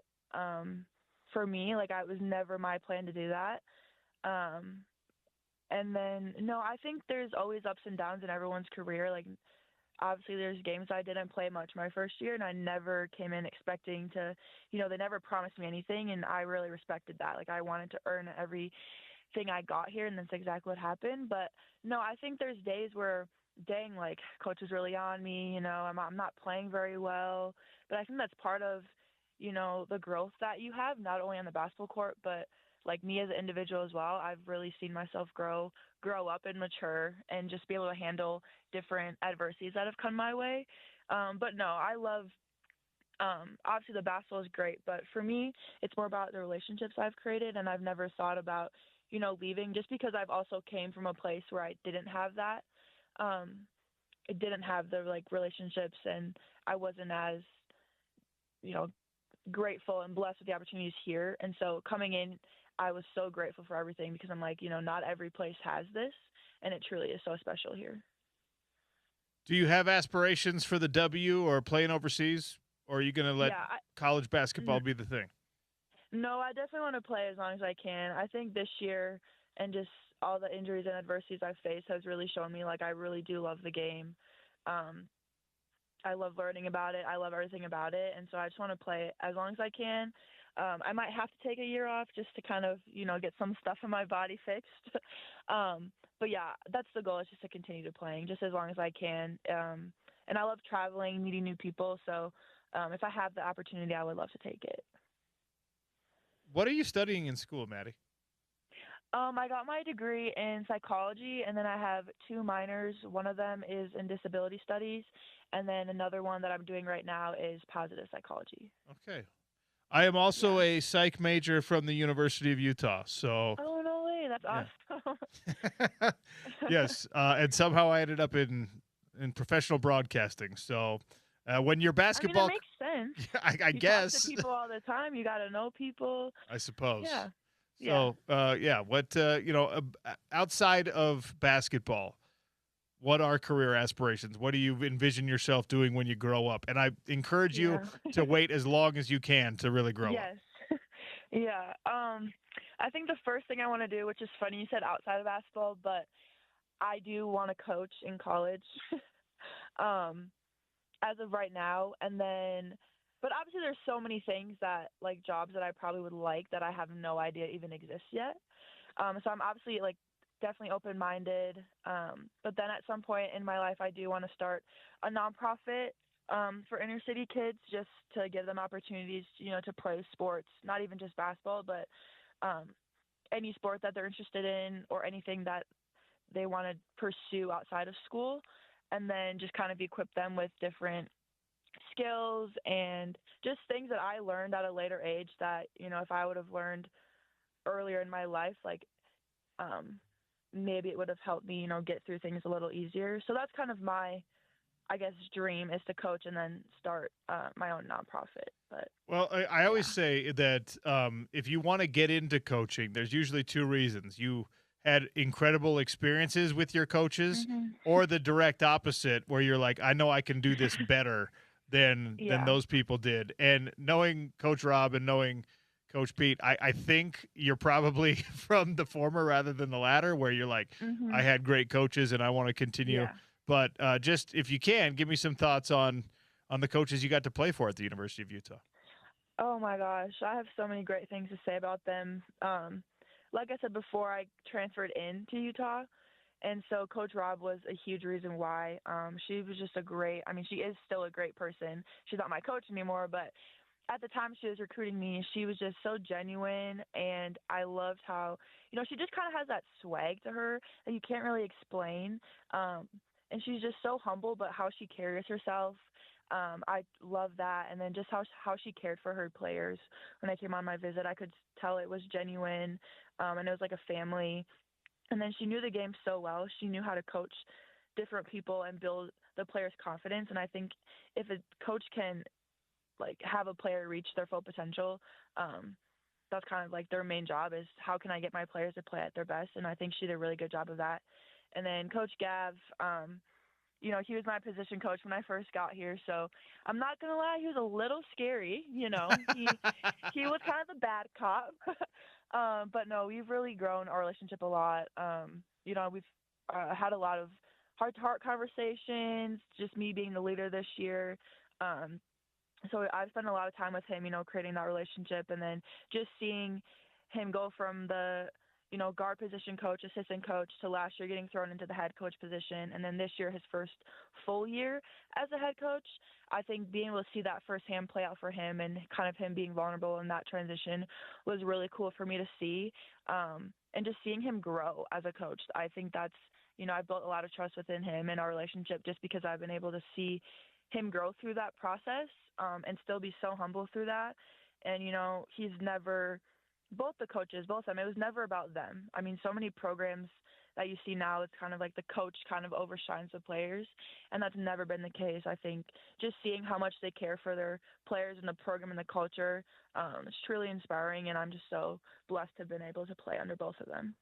for me. Like, it was never my plan to do that. And then, no, I think there's always ups and downs in everyone's career. Like, obviously there's games I didn't play much my first year, and I never came in expecting to, they never promised me anything, and I really respected that. Like, I wanted to earn everything I got here, and that's exactly what happened. But, no, I think there's days where, dang, like, coach is really on me, I'm not playing very well. But I think that's part of, the growth that you have, not only on the basketball court, but like me as an individual as well. I've really seen myself grow up and mature and just be able to handle different adversities that have come my way. But no, I love, obviously the basketball is great, but for me, it's more about the relationships I've created, and I've never thought about, leaving, just because I've also came from a place where I didn't have that. I didn't have the like relationships, and I wasn't as, grateful and blessed with the opportunities here. And so coming in, I was so grateful for everything, because I'm like, not every place has this, and it truly is so special here. Do you have aspirations for the W or playing overseas, or are you going to let college basketball be the thing? No, I definitely want to play as long as I can. I think this year and just all the injuries and adversities I've faced has really shown me, like, I really do love the game. I love learning about it. I love everything about it. And so I just want to play as long as I can. I might have to take a year off just to kind of, get some stuff in my body fixed. But yeah, that's the goal, is just to continue to playing just as long as I can. And I love traveling, meeting new people. So if I have the opportunity, I would love to take it. What are you studying in school, Maddie? I got my degree in psychology, and then I have 2 minors. One of them is in disability studies, and then another one that I'm doing right now is positive psychology. Okay. I am also a psych major from the University of Utah. So. Oh, no way. That's awesome. Yes. And somehow I ended up in professional broadcasting. So when your basketball. I mean, it makes sense. I guess. You talk to people all the time. You got to know people. I suppose. Yeah. So, what, outside of basketball, what are career aspirations? What do you envision yourself doing when you grow up? And I encourage you to wait as long as you can to really grow up. Yes. Yeah. I think the first thing I want to do, which is funny, you said outside of basketball, but I do want to coach in college as of right now. And then, but obviously there's so many things that, like, jobs that I probably would like that I have no idea even exist yet. So I'm obviously, like, definitely open-minded. But then at some point in my life, I do want to start a nonprofit for inner city kids, just to give them opportunities, to play sports, not even just basketball, but any sport that they're interested in or anything that they want to pursue outside of school, and then just kind of equip them with different skills and just things that I learned at a later age that, if I would have learned earlier in my life, like maybe it would have helped me, get through things a little easier. So that's kind of my, I guess, dream is to coach and then start my own nonprofit. But well, I always say that if you want to get into coaching, there's usually two reasons. You had incredible experiences with your coaches, or the direct opposite, where you're like, I know I can do this better than those people did. And knowing Coach Rob and knowing Coach Pete, I think you're probably from the former rather than the latter, where you're like, I had great coaches and I want to continue. Yeah. But just if you can, give me some thoughts on the coaches you got to play for at the University of Utah. Oh my gosh, I have so many great things to say about them. Like I said before, I transferred into Utah, and so Coach Rob was a huge reason why. She was just she is still a great person. She's not my coach anymore, but at the time she was recruiting me, she was just so genuine, and I loved how, she just kind of has that swag to her that you can't really explain. And she's just so humble, but how she carries herself, I love that. And then just how she cared for her players. When I came on my visit, I could tell it was genuine, and it was like a family. And then she knew the game so well. She knew how to coach different people and build the players' confidence. And I think if a coach can have a player reach their full potential, that's kind of their main job is how can I get my players to play at their best. And I think she did a really good job of that. And then Coach Gav, he was my position coach when I first got here. So I'm not going to lie, he was a little scary. He was kind of the bad cop. But no, we've really grown our relationship a lot. We've had a lot of heart-to-heart conversations, just me being the leader this year. So I've spent a lot of time with him, creating that relationship, and then just seeing him go from the, guard position coach, assistant coach, to last year getting thrown into the head coach position, and then this year his first full year as a head coach. I think being able to see that firsthand play out for him and kind of him being vulnerable in that transition was really cool for me to see, and just seeing him grow as a coach. I think that's, I've built a lot of trust within him and our relationship just because I've been able to see him grow through that process, and still be so humble through that. And, he's never, both the coaches, both of them, it was never about them. I mean, so many programs that you see now, it's kind of like the coach kind of overshines the players, and that's never been the case. I think just seeing how much they care for their players and the program and the culture, it's truly inspiring, and I'm just so blessed to have been able to play under both of them.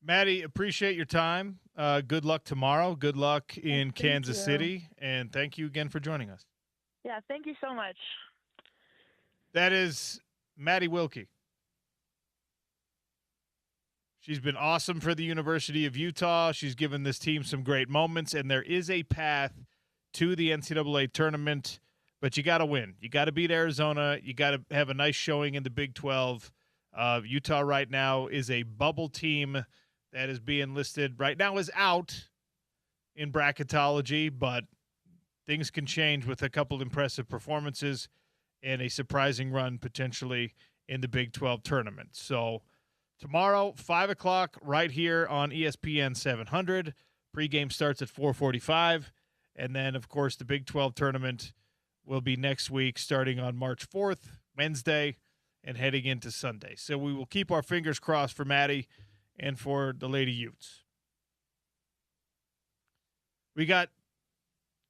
Maddie, appreciate your time. Good luck tomorrow. Good luck in Kansas you. City, and thank you again for joining us. Yeah, thank you so much. That is Maddie Wilkie. She's been awesome for the University of Utah. She's given this team some great moments, and there is a path to the NCAA tournament, but you got to win. You got to beat Arizona. You got to have a nice showing in the Big 12. Utah right now is a bubble team that is being listed right now as out in bracketology, but things can change with a couple impressive performances and a surprising run potentially in the Big 12 tournament. So tomorrow, 5 o'clock, right here on ESPN 700. Pregame starts at 4:45. And then, of course, the Big 12 tournament will be next week starting on March 4th, Wednesday, and heading into Sunday. So we will keep our fingers crossed for Maddie and for the Lady Utes. We got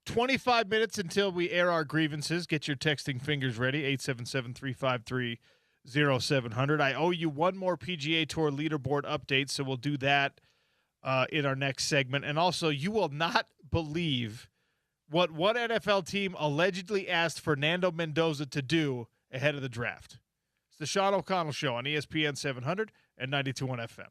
25 minutes until we air our grievances. Get your texting fingers ready, 877-353-0700. I owe you one more PGA Tour leaderboard update, so we'll do that in our next segment. And also, you will not believe what one NFL team allegedly asked Fernando Mendoza to do ahead of the draft. It's the Sean O'Connell Show on ESPN 700 and 92.1 FM.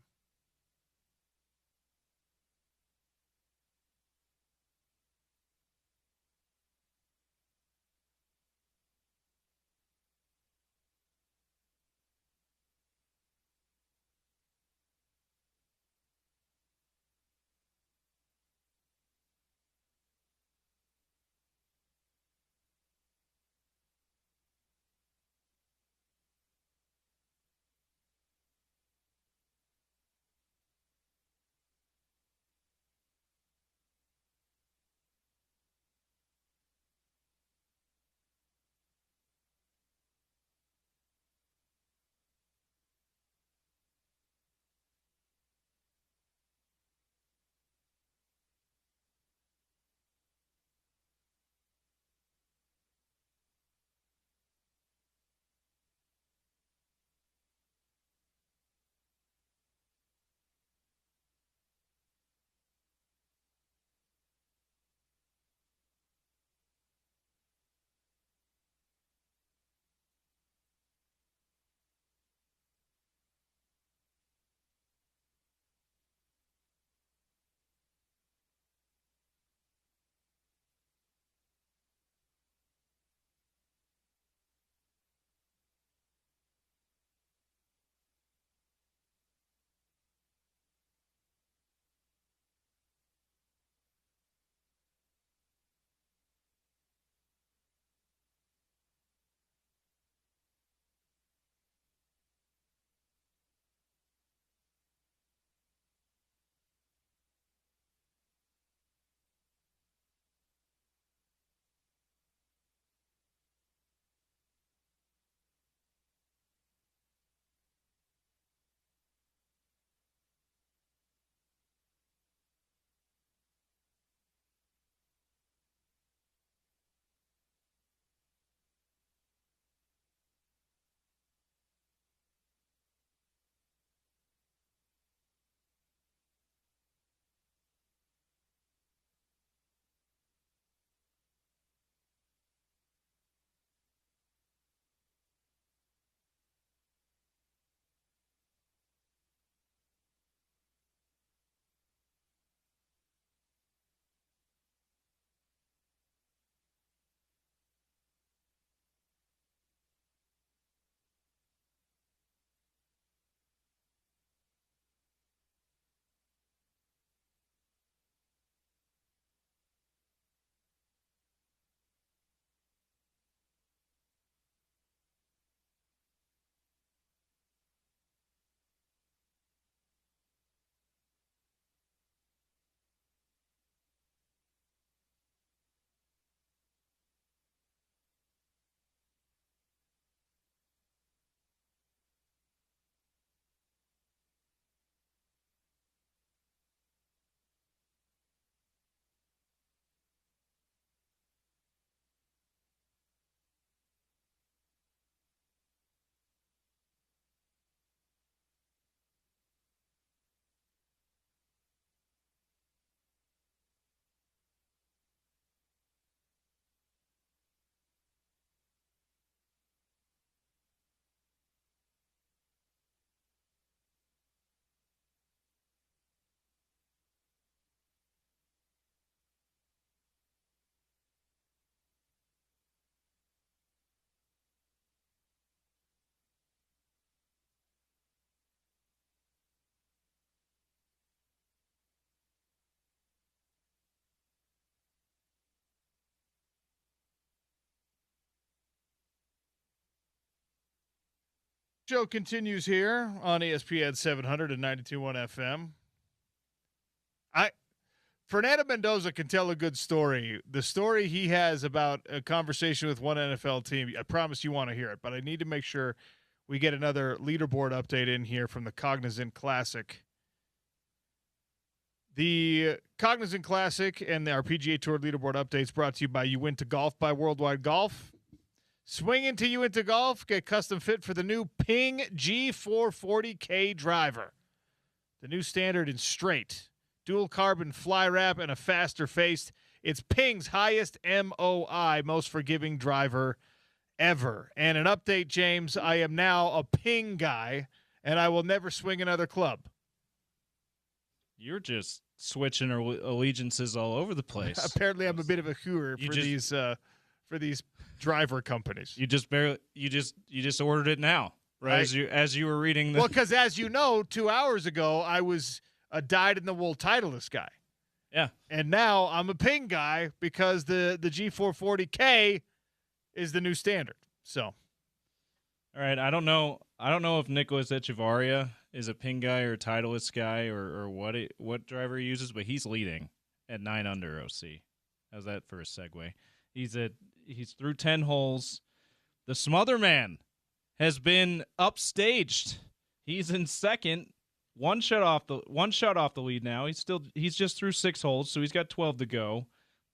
Show continues here on ESPN 700 and 92.1 FM. Fernando Mendoza can tell a good story. The story he has about a conversation with one NFL team, I promise you want to hear it, but I need to make sure we get another leaderboard update in here from the Cognizant Classic. The Cognizant Classic and our PGA Tour leaderboard updates brought to you by You Win to Golf by Worldwide Golf. Swing into You Into Golf, get custom fit for the new Ping G440K driver. The new standard in straight, dual carbon fly wrap, and a faster face. It's Ping's highest MOI, most forgiving driver ever. And an update, James, I am now a Ping guy, and I will never swing another club. You're just switching allegiances all over the place. Apparently I'm a bit of a hooer for these driver companies. You just ordered it now, right? As you were reading the. Well, because as you know, 2 hours ago I was a dyed-in-the-wool Titleist guy. Yeah, and now I'm a Ping guy because the G440K is the new standard. So, all right, I don't know if Nicholas Echevarria is a Ping guy or a Titleist guy or what driver he uses, but he's leading at 9 under OC. How's that for a segue? He's through 10 holes. The Smother Man has been upstaged. He's in second, one shot off the lead now. He's just through 6 holes, so he's got 12 to go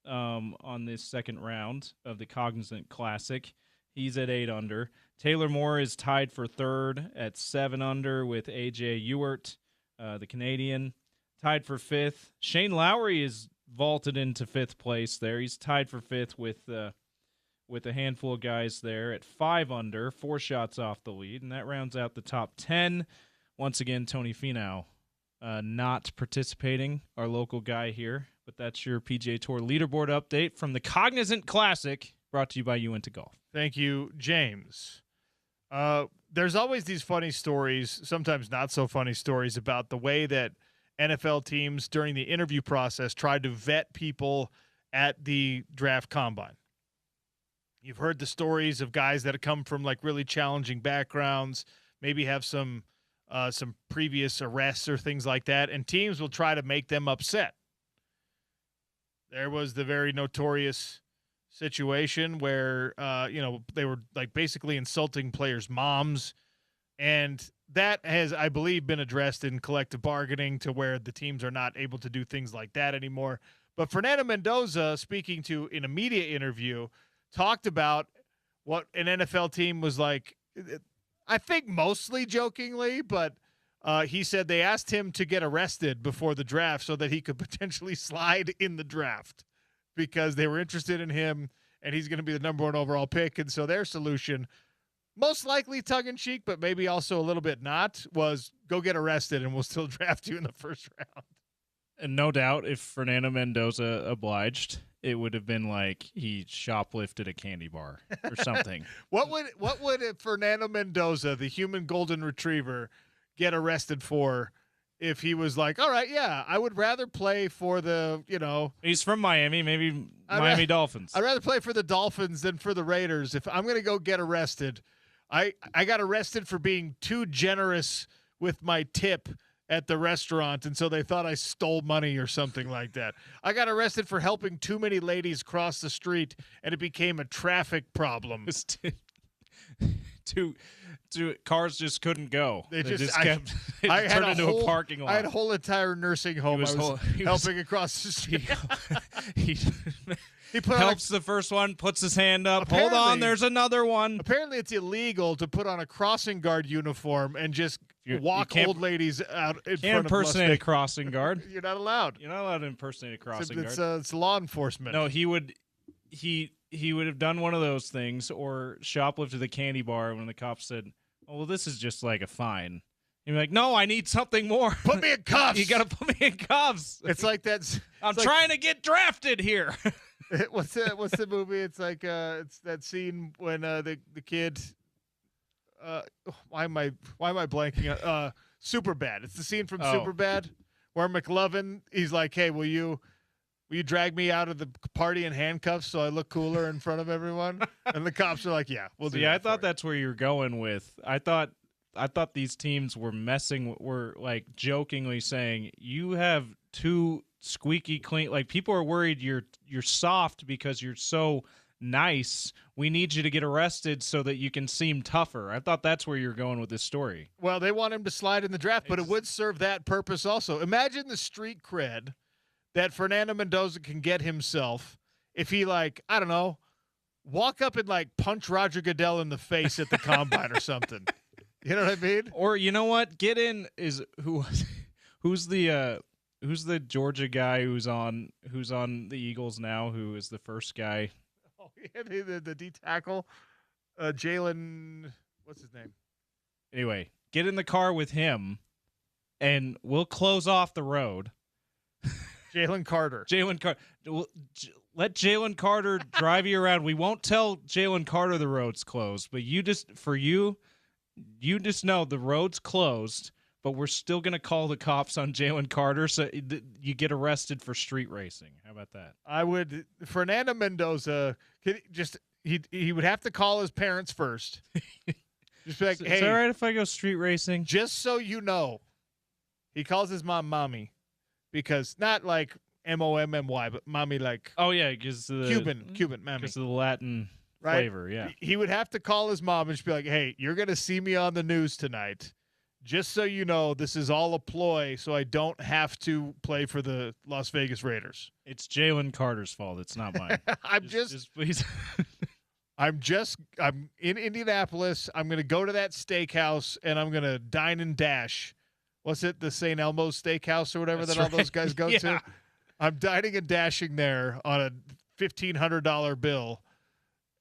on this second round of the Cognizant Classic. He's at 8 under. Taylor Moore is tied for third at 7 under with A.J. Ewart, the Canadian, tied for 5th. Shane Lowry is vaulted into 5th place there. He's tied for 5th with a handful of guys there at 5 under, 4 shots off the lead, and that rounds out the top 10. Once again, Tony Finau not participating, our local guy here, but that's your PGA Tour leaderboard update from the Cognizant Classic, brought to you by You Into Golf. Thank you, James. There's always these funny stories, sometimes not so funny stories, about the way that NFL teams during the interview process tried to vet people at the draft combine. You've heard the stories of guys that have come from like really challenging backgrounds, maybe have some previous arrests or things like that, and teams will try to make them upset. There was the very notorious situation where they were like basically insulting players' moms, and that has, I believe, been addressed in collective bargaining to where the teams are not able to do things like that anymore. But Fernando Mendoza, speaking to in a media interview, talked about what an NFL team was like, I think mostly jokingly, but he said they asked him to get arrested before the draft so that he could potentially slide in the draft because they were interested in him and he's going to be the number 1 overall pick. And so their solution, most likely tongue-in-cheek, but maybe also a little bit not, was go get arrested and we'll still draft you in the first round. And no doubt if Fernando Mendoza obliged, it would have been like he shoplifted a candy bar or something. What would Fernando Mendoza, the human golden retriever, get arrested for if he was like, all right, yeah, I would rather play for the, He's from Miami, maybe Miami Dolphins. I'd rather play for the Dolphins than for the Raiders. If I'm going to go get arrested, I got arrested for being too generous with my tip at the restaurant, and so they thought I stole money or something like that. I got arrested for helping too many ladies cross the street, and it became a traffic problem. Two cars just couldn't go. They just kept. It turned into a parking lot. I had a whole entire nursing home. I was helping across the street. He helps the first one, puts his hand up. Hold on, there's another one. Apparently, it's illegal to put on a crossing guard uniform and just walk old ladies out in front of can't impersonate a crossing guard. You're not allowed. You're not allowed to impersonate a crossing guard. It's law enforcement. No, he would have done one of those things or shoplifted the candy bar when the cops said, "Oh, well, this is just like a fine." He'd be like, "No, I need something more. Put me in cuffs. You got to put me in cuffs." It's like that. I'm trying to get drafted here. What's the movie? It's like it's that scene when the kid. Why am I blanking? Superbad. It's the scene from Superbad where McLovin, he's like, "Hey, will you drag me out of the party in handcuffs so I look cooler in front of everyone?" And the cops are like, "Yeah, we'll do." Yeah, I thought that's where you're going with. I thought I thought these teams were like jokingly saying you have too squeaky clean. Like people are worried you're soft because you're so nice. We need you to get arrested so that you can seem tougher. I thought that's where you're going with this story. Well, they want him to slide in the draft, but it would serve that purpose also. Imagine the street cred that Fernando Mendoza can get himself if he, like, I don't know, walk up and, like, punch Roger Goodell in the face at the combine or something. You know what I mean? Or you know what? Get in is who's the Georgia guy who's on the Eagles now, who is the first guy? Oh, yeah, the D tackle, Jalen. What's his name? Anyway, get in the car with him, and we'll close off the road. Jalen Carter. Let Jalen Carter drive you around. We won't tell Jalen Carter the road's closed, but you just know the road's closed, but we're still going to call the cops on Jalen Carter so you get arrested for street racing. How about that? Fernando Mendoza, he would have to call his parents first. Just be like, hey. Is it all right if I go street racing? Just so you know, he calls his mom mommy because not like M-O-M-M-Y, but mommy like because Cuban mommy. Because of the Latin flavor, yeah. He would have to call his mom and just be like, hey, you're going to see me on the news tonight. Just so you know, this is all a ploy so I don't have to play for the Las Vegas Raiders. It's Jalen Carter's fault. It's not mine. just please. I'm in Indianapolis. I'm going to go to that steakhouse, and I'm going to dine and dash. What's it, the St. Elmo's Steakhouse or whatever all those guys go to? I'm dining and dashing there on a $1,500 bill,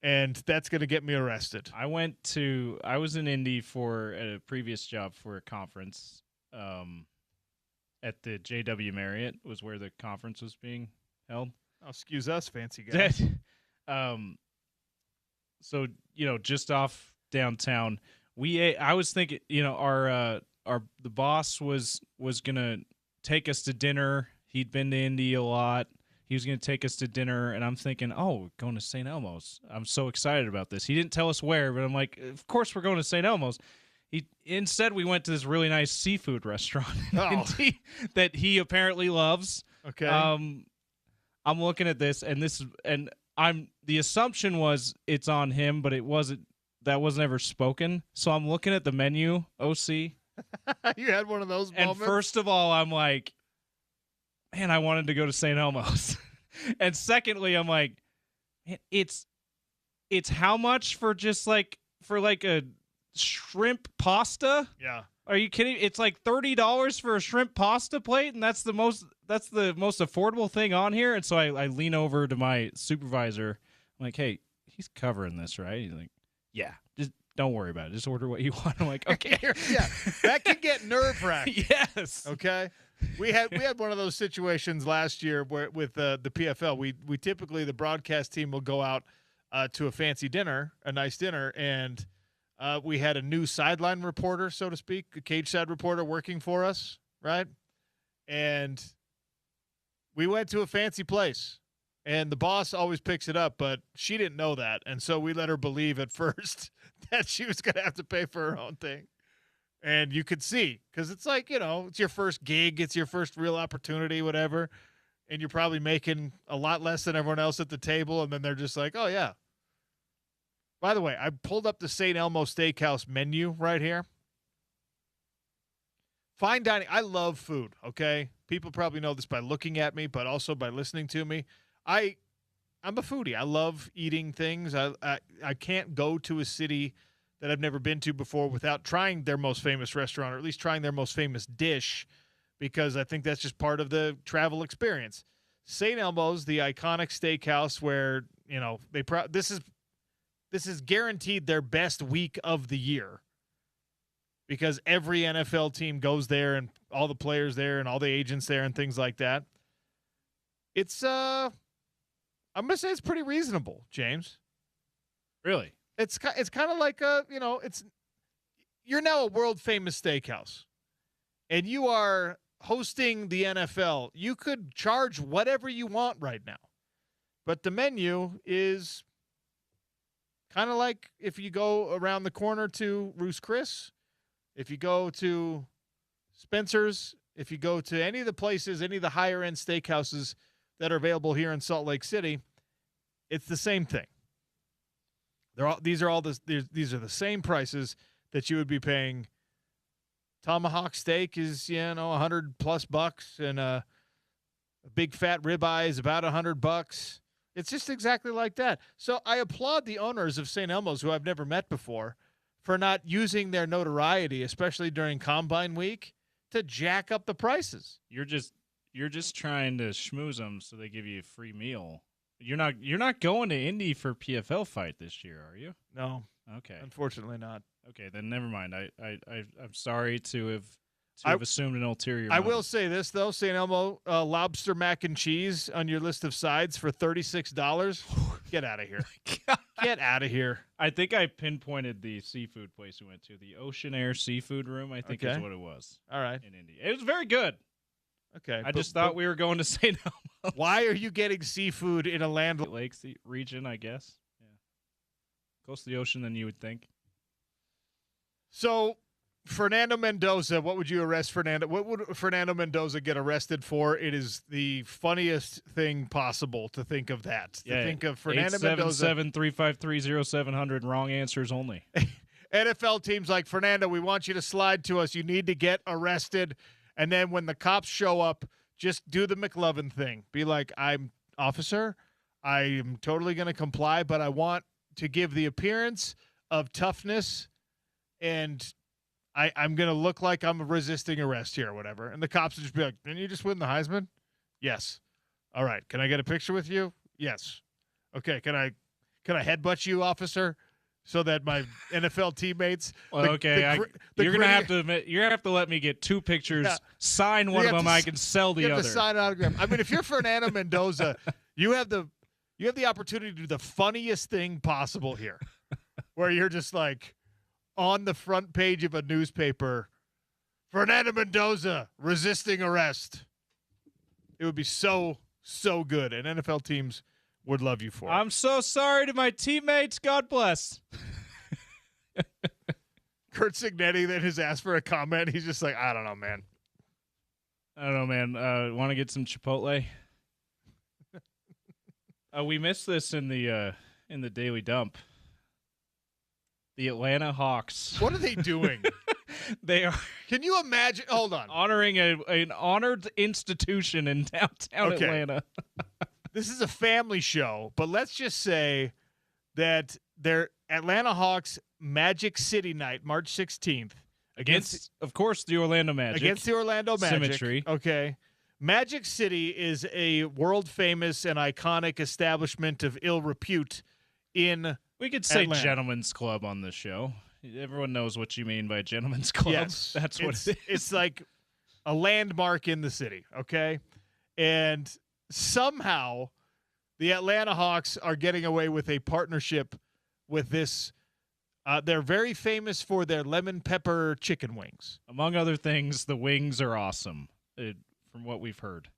and that's going to get me arrested. I was in Indy for a previous job for a conference at the JW Marriott was where the conference was being held. Oh, excuse us, fancy guys. So, just off downtown, I was thinking, the boss was going to take us to dinner. He'd been to Indy a lot. He was going to take us to dinner, and I'm thinking, going to St. Elmo's. I'm so excited about this. He didn't tell us where, but I'm like, of course we're going to St. Elmo's. Instead, we went to this really nice seafood restaurant that he apparently loves. Okay. I'm looking at this, and the assumption was it's on him, but it wasn't. That was never spoken. So I'm looking at the menu, OC. You had one of those moments? And first of all, I'm like, man, I wanted to go to St. Elmo's. And secondly, I'm like, man, it's how much for just like a shrimp pasta? Yeah. Are you kidding? It's like $30 for a shrimp pasta plate, and that's the most affordable thing on here. And so I lean over to my supervisor. I'm like, hey, he's covering this, right? He's like, yeah, just don't worry about it. Just order what you want. I'm like, okay. Yeah, that can get nerve-wracking. Yes. Okay. We had one of those situations last year where with the PFL. We typically, the broadcast team will go out to a fancy dinner, a nice dinner, and we had a new sideline reporter, so to speak, a cage side reporter working for us, right? And we went to a fancy place. And the boss always picks it up, but she didn't know that. And so we let her believe at first that she was going to have to pay for her own thing. And you could see, because it's like, it's your first gig. It's your first real opportunity, whatever. And you're probably making a lot less than everyone else at the table. And then they're just like, oh, yeah. By the way, I pulled up the St. Elmo Steakhouse menu right here. Fine dining. I love food, okay? People probably know this by looking at me, but also by listening to me. I'm a foodie. I love eating things. I can't go to a city that I've never been to before without trying their most famous restaurant, or at least trying their most famous dish, because I think that's just part of the travel experience. St. Elmo's, the iconic steakhouse where, this is guaranteed their best week of the year, because every NFL team goes there and all the players there and all the agents there and things like that. It's I'm going to say it's pretty reasonable, James. Really? It's kind of like you're now a world famous steakhouse, and you are hosting the NFL. You could charge whatever you want right now, but the menu is kind of like if you go around the corner to Ruth's Chris, If you go to Spencer's, if you go to any of the places, any of the higher-end steakhouses that are available here in Salt Lake City, it's the same thing. These are the same prices that you would be paying. Tomahawk steak is, $100+ and a big fat ribeye is about $100. It's just exactly like that. So I applaud the owners of St. Elmo's, who I've never met before, for not using their notoriety, especially during Combine Week, to jack up the prices. You're just trying to schmooze them so they give you a free meal. You're not going to Indy for PFL fight this year, are you? No. Okay. Unfortunately not. Okay, then never mind. I'm sorry to have assumed an ulterior I motive. will say this, though. St. Elmo lobster mac and cheese on your list of sides for $36. Get out of here. Get out of here. I think I pinpointed the seafood place we went to. The Ocean Air Seafood Room, I think is what it was. All right. In Indy. It was very good. Okay. I just thought we were going to St. Elmo. Why are you getting seafood in a land Lakes region, I guess. Yeah. Close to the ocean than you would think. So, Fernando Mendoza, what would you arrest Fernando? What would Fernando Mendoza get arrested for? It is the funniest thing possible to think of that. To think of Fernando Mendoza. 877-353-0700. Wrong answers only. NFL teams like, Fernando, we want you to slide to us. You need to get arrested. And then when the cops show up, just do the McLovin thing. Be like, officer, I am totally going to comply, but I want to give the appearance of toughness, and I'm going to look like I'm resisting arrest here or whatever. And the cops would just be like, didn't you just win the Heisman? Yes. All right. Can I get a picture with you? Yes. Okay. Can I headbutt you, officer? So that my NFL teammates. Well, you're gonna have to let me get two pictures. Yeah. Sign one of them. I can sell the other. You have to sign an autograph. I mean, if you're Fernando Mendoza, you have the opportunity to do the funniest thing possible here, where you're just like on the front page of a newspaper, Fernando Mendoza resisting arrest. It would be so good, and NFL teams would love you for it. I'm so sorry to my teammates. God bless. Kurt Signetti then has asked for a comment. He's just like, I don't know, man. Want to get some Chipotle? We missed this in the Daily Dump. The Atlanta Hawks. What are they doing? They are. Can you imagine? Hold on. Honoring an honored institution in downtown Atlanta. This is a family show, but let's just say that their Atlanta Hawks Magic City night, March 16th. Against, of course, the Orlando Magic. Against the Orlando Magic. Symmetry. Okay. Magic City is a world-famous and iconic establishment of ill repute in We could say Atlanta. Gentlemen's Club on this show. Everyone knows what you mean by Gentlemen's Club. Yes. That's what it is. It's like a landmark in the city, okay? And somehow the Atlanta Hawks are getting away with a partnership with this. They're very famous for their lemon pepper chicken wings. Among other things, the wings are awesome, from what we've heard.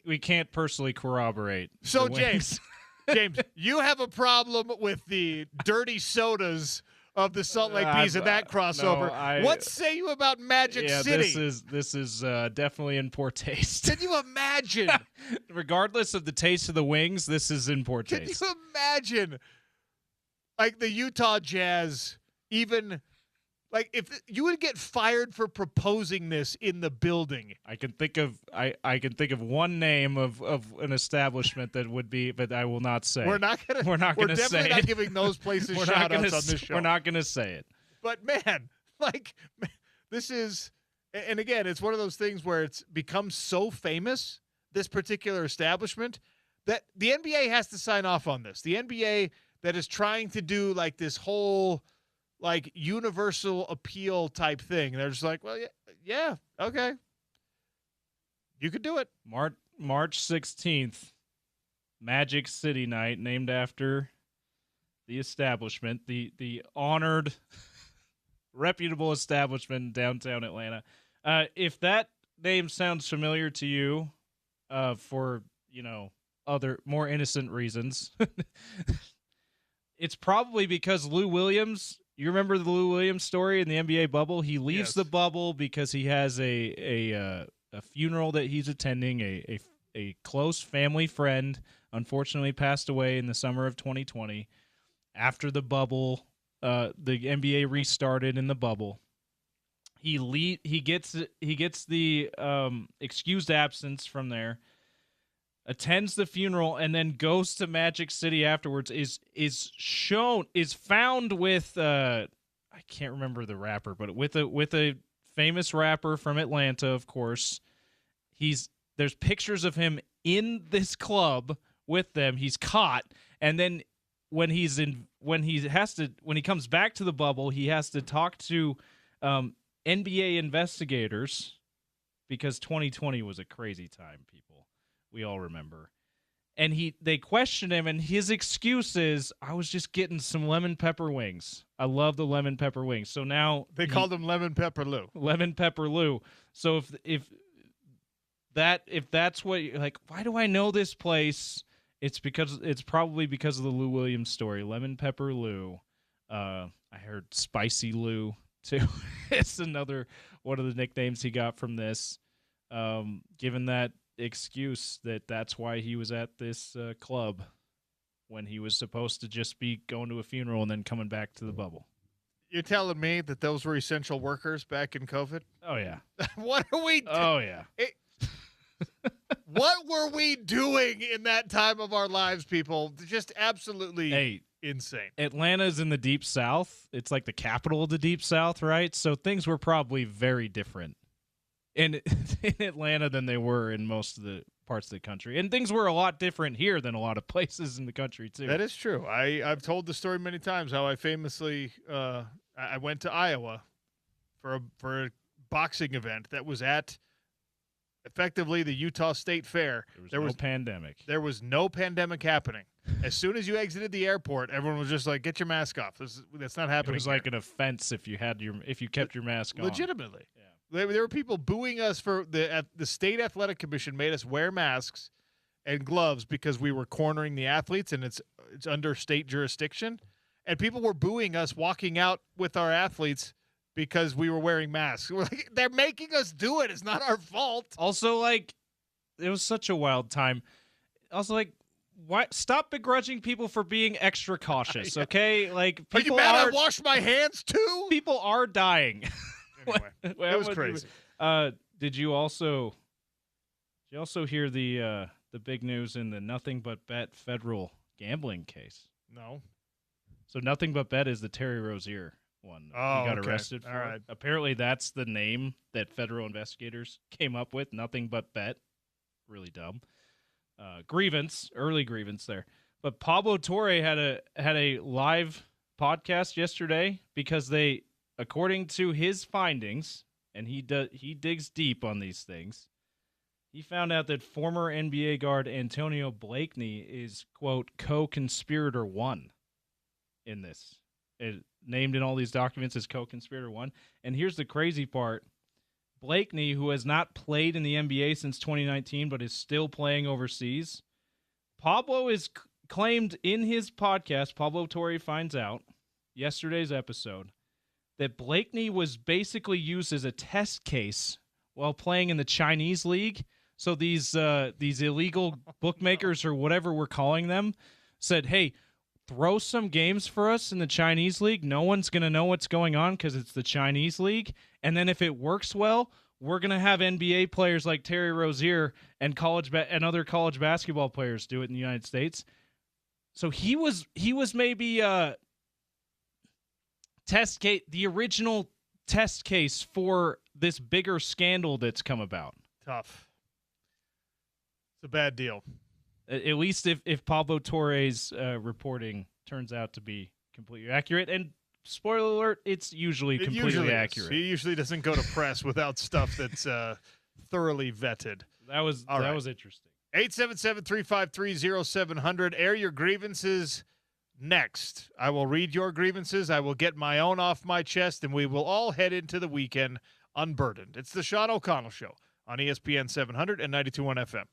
We can't personally corroborate. So, James, you have a problem with the dirty sodas of the Salt Lake Bees and that crossover. What say you about Magic City? This is definitely in poor taste. Can you imagine? Regardless of the taste of the wings, this is in poor taste. Can you imagine, like, the Utah Jazz, even, like, if you would get fired for proposing this in the building? I can think of one name of an establishment that would be, but I will not say. We're definitely not giving those places shout outs on this show. We're not going to say it. But man, this is, and again, it's one of those things where it's become so famous, this particular establishment, that the NBA has to sign off on this. The NBA that is trying to do like this whole like universal appeal type thing. They're just like, well, yeah, okay. You could do it. March 16th, Magic City night, named after the establishment, the honored, reputable establishment in downtown Atlanta. If that name sounds familiar to you, for, other more innocent reasons, it's probably because Lou Williams You remember the Lou Williams story in the NBA bubble? He leaves Yes. the bubble because he has a funeral that he's attending. A close family friend unfortunately passed away in the summer of 2020 after the bubble. The NBA restarted in the bubble. He gets the excused absence from there, attends the funeral, and then goes to Magic City afterwards. Is found with I can't remember the rapper, but with a famous rapper from Atlanta, of course. There's pictures of him in this club with them. He's caught, and then when he comes back to the bubble, he has to talk to NBA investigators because 2020 was a crazy time, people. We all remember. And they question him, and his excuse is, I was just getting some lemon pepper wings. I love the lemon pepper wings. So now They called him Lemon Pepper Lou. Lemon Pepper Lou. So if that's what you're like, why do I know this place? It's probably because of the Lou Williams story. Lemon Pepper Lou. I heard Spicy Lou too. It's another one of the nicknames he got from this. Given that excuse that's why he was at this club when he was supposed to just be going to a funeral and then coming back to the bubble. You're telling me that those were essential workers back in COVID? Oh yeah. What are we doing? Oh yeah. What were we doing in that time of our lives, people? Just absolutely insane. Atlanta's in the Deep South. It's like the capital of the Deep South, right? So things were probably very different in Atlanta than they were in most of the parts of the country. And things were a lot different here than a lot of places in the country, too. That is true. I've told the story many times how I famously I went to Iowa for a boxing event that was at effectively the Utah State Fair. There was no pandemic. There was no pandemic happening. As soon as you exited the airport, everyone was just like, "Get your mask off. That's not happening." It was like an offense if you kept your mask on. Legitimately. Yeah. There were people booing us for the state athletic commission made us wear masks and gloves because we were cornering the athletes and it's under state jurisdiction, and people were booing us walking out with our athletes because we were wearing masks. We're like, they're making us do it. It's not our fault. Also, like, it was such a wild time. Also, like, why stop begrudging people for being extra cautious, okay? Like, Are you mad I washed my hands too? People are dying. Anyway, it was crazy. Did you also hear the big news in the Nothing But Bet federal gambling case? No. So Nothing But Bet is the Terry Rozier one Oh, he got okay. arrested for. All right. Apparently that's the name that federal investigators came up with, Nothing But Bet. Really dumb. Early grievance there. But Pablo Torre had a live podcast yesterday because they, according to his findings, and he digs deep on these things, he found out that former NBA guard Antonio Blakeney is, quote, co-conspirator one in this. Named in all these documents as co-conspirator one. And here's the crazy part. Blakeney, who has not played in the NBA since 2019 but is still playing overseas, Pablo is claimed in his podcast, Pablo Torre Finds Out, yesterday's episode, that Blakeney was basically used as a test case while playing in the Chinese league. So these illegal bookmakers or whatever we're calling them said, hey, throw some games for us in the Chinese league. No one's going to know what's going on because it's the Chinese league. And then if it works well, we're going to have NBA players like Terry Rozier and other college basketball players do it in the United States. So he was maybe the original test case for this bigger scandal that's come about. Tough. It's a bad deal. At least if Pablo Torre's reporting turns out to be completely accurate. And spoiler alert, it's usually completely accurate. He usually doesn't go to press without stuff that's thoroughly vetted. That was interesting. 877-353-0700. Air your grievances next. I will read your grievances. I will get my own off my chest, and we will all head into the weekend unburdened. It's the Sean O'Connell Show on ESPN 700 and 92.1 FM.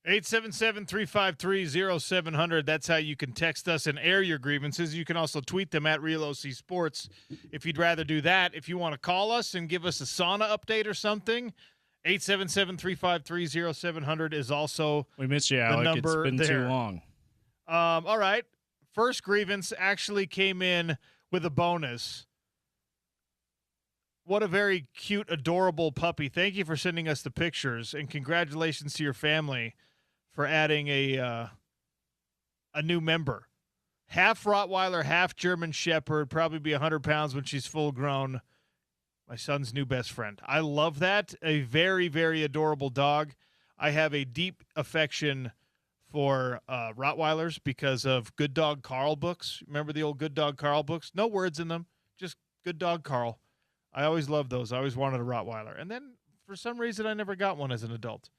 877-353-0700. That's how you can text us and air your grievances. You can also tweet them at Real OC Sports if you'd rather do that. If you want to call us and give us a sauna update or something, 877-353-0700 is also We missed you, the Alec. number It's been there. too long. All right. First grievance actually came in with a bonus. What a very cute, adorable puppy. Thank you for sending us the pictures, and congratulations to your family for adding a new member. Half Rottweiler, half German Shepherd, probably be 100 pounds when she's full grown. My son's new best friend. I love that. A very, very adorable dog. I have a deep affection for Rottweilers because of Good Dog Carl books. Remember the old Good Dog Carl books? No words in them, just Good Dog Carl. I always loved those. I always wanted a Rottweiler. And then for some reason I never got one as an adult.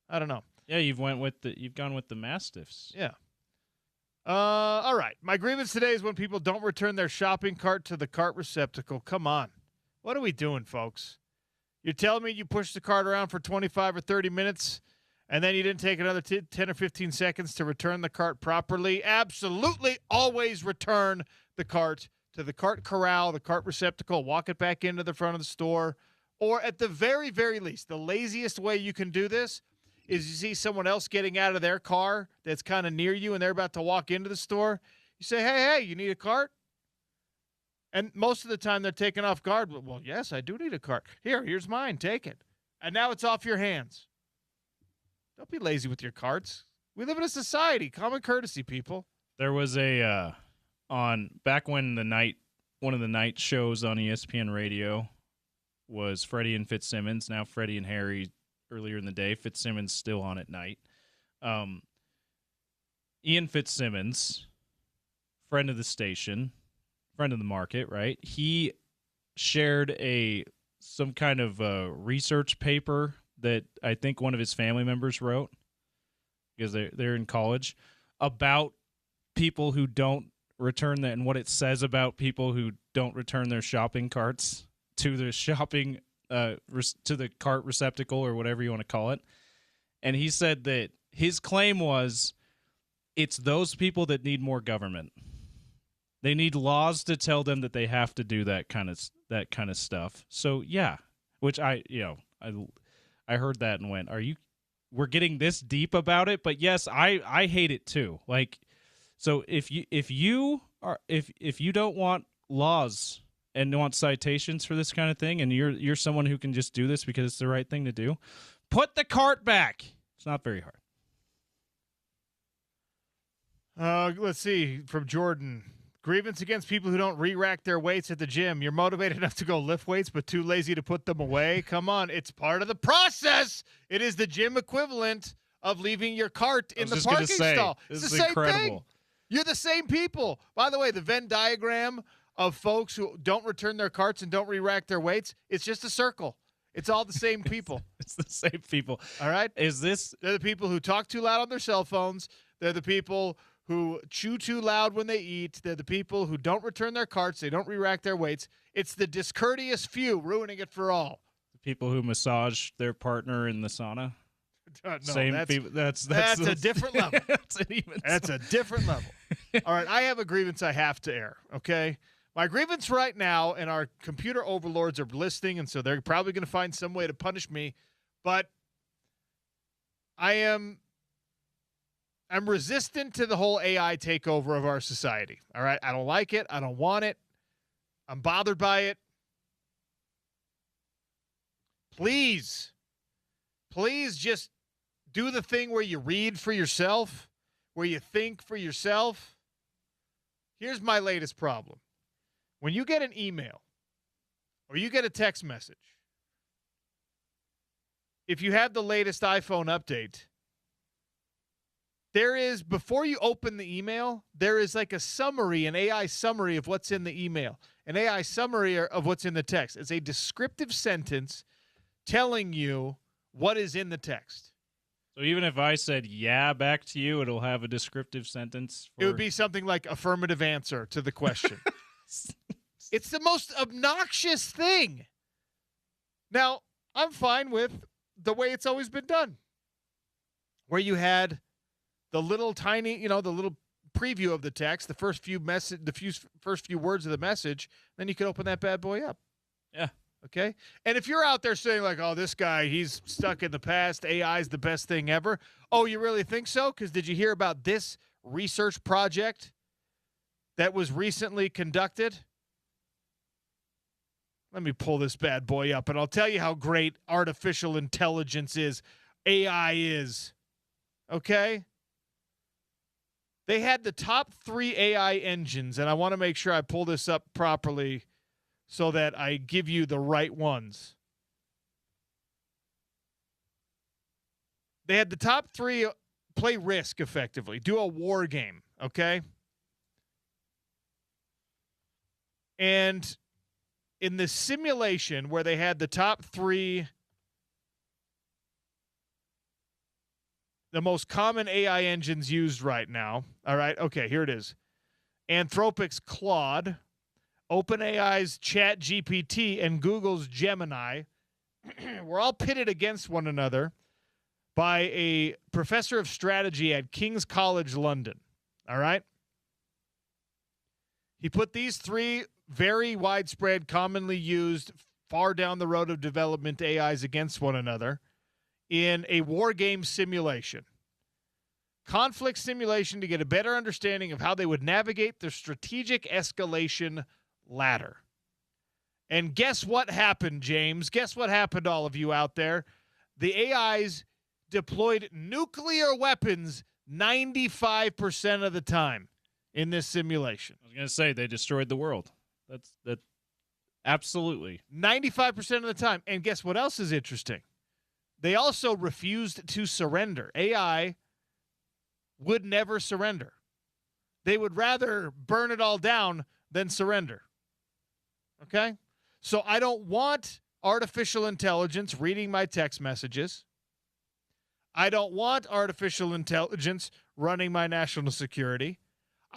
I don't know. Yeah, you've gone with the Mastiffs. Yeah. All right. My grievance today is when people don't return their shopping cart to the cart receptacle. Come on. What are we doing, folks? You're telling me you pushed the cart around for 25 or 30 minutes and then you didn't take another 10 or 15 seconds to return the cart properly? Absolutely always return the cart to the cart corral, the cart receptacle, walk it back into the front of the store. Or at the very, very least, the laziest way you can do this is you see someone else getting out of their car that's kind of near you and they're about to walk into the store. You say, hey, you need a cart? And most of the time they're taken off guard. Well, yes, I do need a cart. Here's mine. Take it. And now it's off your hands. Don't be lazy with your carts. We live in a society. Common courtesy, people. There was back when one of the night shows on ESPN radio was Freddie and Fitzsimmons. Now Freddie and Harry earlier in the day. Fitzsimmons still on at night. Ian Fitzsimmons, friend of the station, friend of the market, right? He shared some kind of research paper that I think one of his family members wrote because they're in college about people who don't return that and what it says about people who don't return their shopping carts to the shopping to the cart receptacle or whatever you want to call it. And he said that his claim was it's those people that need more government. They need laws to tell them that they have to do that kind of stuff. So yeah, which I heard that and went, we're getting this deep about it? But yes, I hate it too. Like, so if you don't want laws and want citations for this kind of thing, and you're someone who can just do this because it's the right thing to do, put the cart back. It's not very hard. Let's see, from Jordan. Grievance against people who don't re-rack their weights at the gym. You're motivated enough to go lift weights, but too lazy to put them away. Come on, it's part of the process. It is the gym equivalent of leaving your cart in the parking stall. It's the same thing. You're the same people. By the way, the Venn diagram of folks who don't return their carts and don't re-rack their weights, it's just a circle. It's all the same people. It's the same people. All right? They're the people who talk too loud on their cell phones. They're the people who chew too loud when they eat. They're the people who don't return their carts. They don't re-rack their weights. It's the discourteous few ruining it for all. The people who massage their partner in the sauna. No, same people. That's a different level. That's a different level. All right, I have a grievance I have to air, okay? My grievance right now, and our computer overlords are listening, and so they're probably going to find some way to punish me, but I'm resistant to the whole AI takeover of our society, all right? I don't like it. I don't want it. I'm bothered by it. Please just do the thing where you read for yourself, where you think for yourself. Here's my latest problem. When you get an email or you get a text message, if you have the latest iPhone update, there is, before you open the email, there is like a summary, an AI summary of what's in the email, an AI summary of what's in the text. It's a descriptive sentence telling you what is in the text. So even if I said yeah back to you, it'll have a descriptive sentence? It would be something like affirmative answer to the question. It's the most obnoxious thing. Now, I'm fine with the way it's always been done. where you had the little tiny, the little preview of the text, the first few words of the message, then you could open that bad boy up. Yeah. Okay? And if you're out there saying like, oh, this guy, he's stuck in the past, AI is the best thing ever. Oh, you really think so? Because did you hear about this research project that was recently conducted? Let me pull this bad boy up, and I'll tell you how great artificial intelligence is, AI is. Okay? They had the top 3 AI engines, and I want to make sure I pull this up properly so that I give you the right ones. They had the top 3 play Risk effectively, do a war game, okay? And in the simulation where they had the top 3, the most common AI engines used right now. All right, okay, here it is. Anthropic's Claude, OpenAI's ChatGPT, and Google's Gemini were all pitted against one another by a professor of strategy at King's College London. All right? He put these 3 very widespread, commonly used, far down the road of development AIs against one another in a war game simulation. Conflict simulation to get a better understanding of how they would navigate the strategic escalation ladder. And guess what happened, James? Guess what happened, all of you out there? The AIs deployed nuclear weapons 95% of the time in this simulation. I was going to say they destroyed the world. That absolutely 95% of the time. And guess what else is interesting? They also refused to surrender. AI would never surrender. They would rather burn it all down than surrender. Okay? So I don't want artificial intelligence reading my text messages. I don't want artificial intelligence running my national security.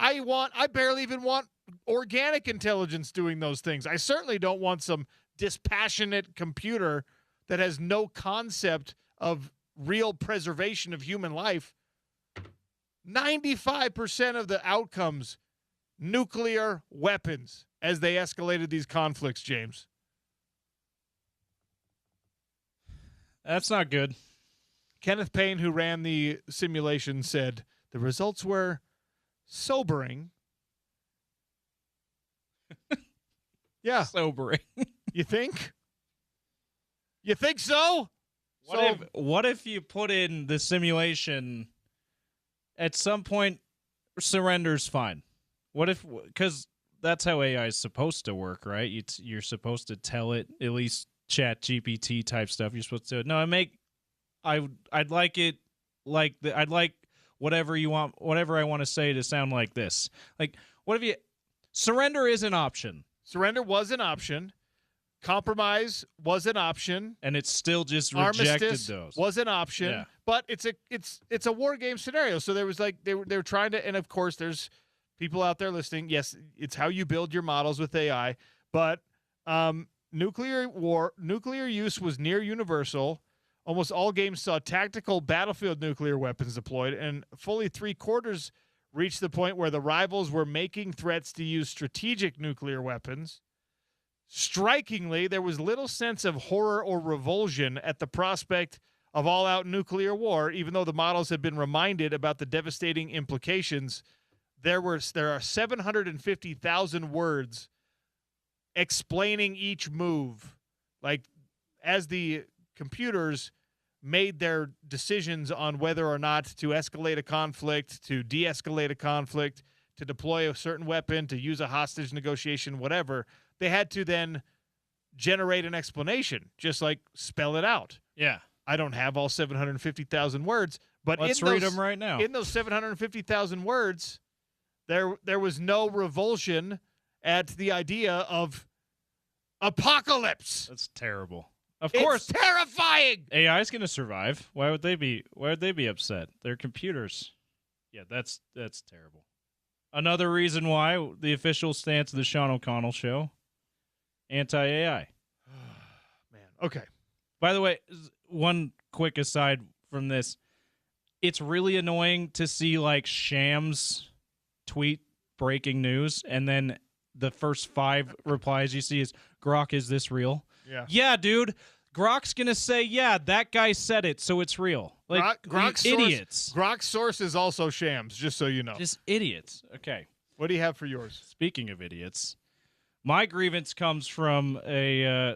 I barely even want organic intelligence doing those things. I certainly don't want some dispassionate computer that has no concept of real preservation of human life. 95% of the outcomes, nuclear weapons as they escalated these conflicts, James. That's not good. Kenneth Payne, who ran the simulation, said the results were sobering. Yeah. Sobering. You think? You think so? What if you put in the simulation at some point surrender's fine? What if, because that's how AI is supposed to work, right? You're supposed to tell it, at least chat GPT type stuff. You're supposed to, no, I'd like it like I'd like whatever you want, whatever I want to say to sound like this. Like, what if you, surrender is an option. Surrender was an option. Compromise was an option, and it's still just rejected. Armistice those was an option, yeah. But it's a war game scenario. So there was like they were trying to, and of course there's people out there listening. Yes, it's how you build your models with AI, but nuclear use was near universal. Almost all games saw tactical battlefield nuclear weapons deployed, and fully 3/4 reached the point where the rivals were making threats to use strategic nuclear weapons. Strikingly, there was little sense of horror or revulsion at the prospect of all-out nuclear war, even though the models had been reminded about the devastating implications. There are 750,000 words explaining each move, like as the computers made their decisions on whether or not to escalate a conflict, to de-escalate a conflict, to deploy a certain weapon, to use a hostage negotiation, whatever. They had to then generate an explanation, just like spell it out. Yeah. I don't have all 750,000 words, but let's read them right now. In those 750,000 words, there was no revulsion at the idea of apocalypse. That's terrible. Of course, it's terrifying. AI is going to survive. Why would they be upset? They're computers. Yeah, that's terrible. Another reason why the official stance of the Sean O'Connell show, anti-AI. Man, okay. By the way, one quick aside from this. it's really annoying to see like Shams tweet breaking news, and then the first 5 replies you see is, Grok, is this real? Yeah, dude. Grok's going to say, yeah, that guy said it, so it's real. Like, Grok's idiots. Grok's source is also Shams, just so you know. Just idiots. Okay. What do you have for yours? Speaking of idiots, my grievance comes from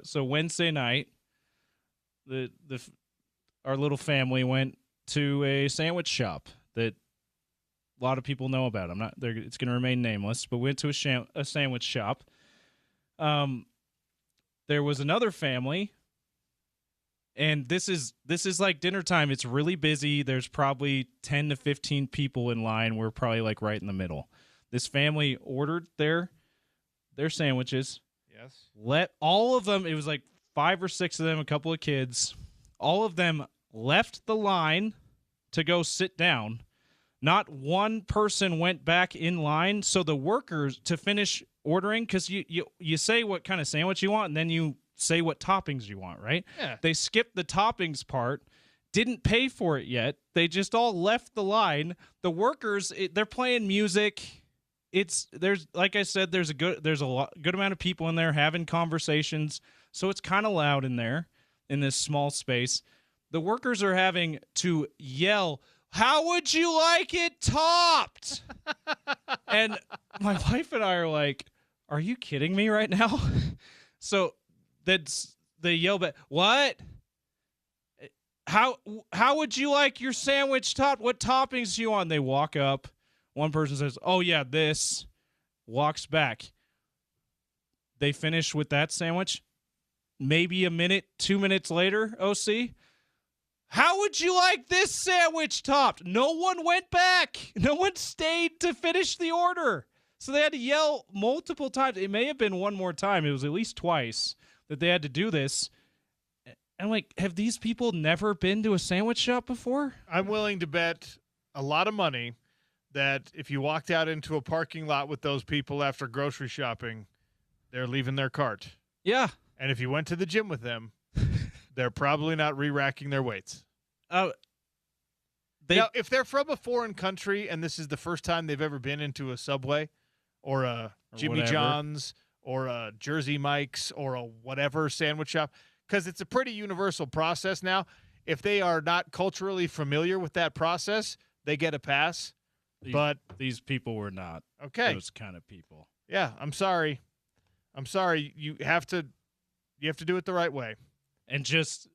so Wednesday night, our little family went to a sandwich shop that a lot of people know about. It's going to remain nameless, but we went to a sandwich shop. There was another family, and this is like dinner time. It's really busy. There's probably 10 to 15 people in line. We're probably like right in the middle. This family ordered their sandwiches. Yes. Let all of them, it was like 5 or 6 of them, a couple of kids, all of them left the line to go sit down. Not one person went back in line. So the workers, to finish ordering, because you say what kind of sandwich you want, and then you say what toppings you want, right? Yeah. They skipped the toppings part, didn't pay for it yet. They just all left the line. The workers, they're playing music. There's like I said, there's a good amount of people in there having conversations, so it's kind of loud in there in this small space. The workers are having to yell, "How would you like it topped?" And my wife and I are like, "Are you kidding me right now?" So they yell back, "What? How would you like your sandwich topped? What toppings do you want?" They walk up. One person says, "Oh, yeah, this." Walks back. They finish with that sandwich. Maybe a minute, 2 minutes later, OC, "How would you like this sandwich topped?" No one went back. No one stayed to finish the order. So they had to yell multiple times. It may have been one more time. It was at least twice that they had to do this. And like, have these people never been to a sandwich shop before? I'm willing to bet a lot of money that if you walked out into a parking lot with those people after grocery shopping, they're leaving their cart. Yeah. And if you went to the gym with them, they're probably not re-racking their weights. Now, if they're from a foreign country and this is the first time they've ever been into a Subway or a Jimmy John's or a Jersey Mike's or a whatever sandwich shop, because it's a pretty universal process now. If they are not culturally familiar with that process, they get a pass. But these people were not those kind of people. Yeah, I'm sorry. You have to do it the right way. And just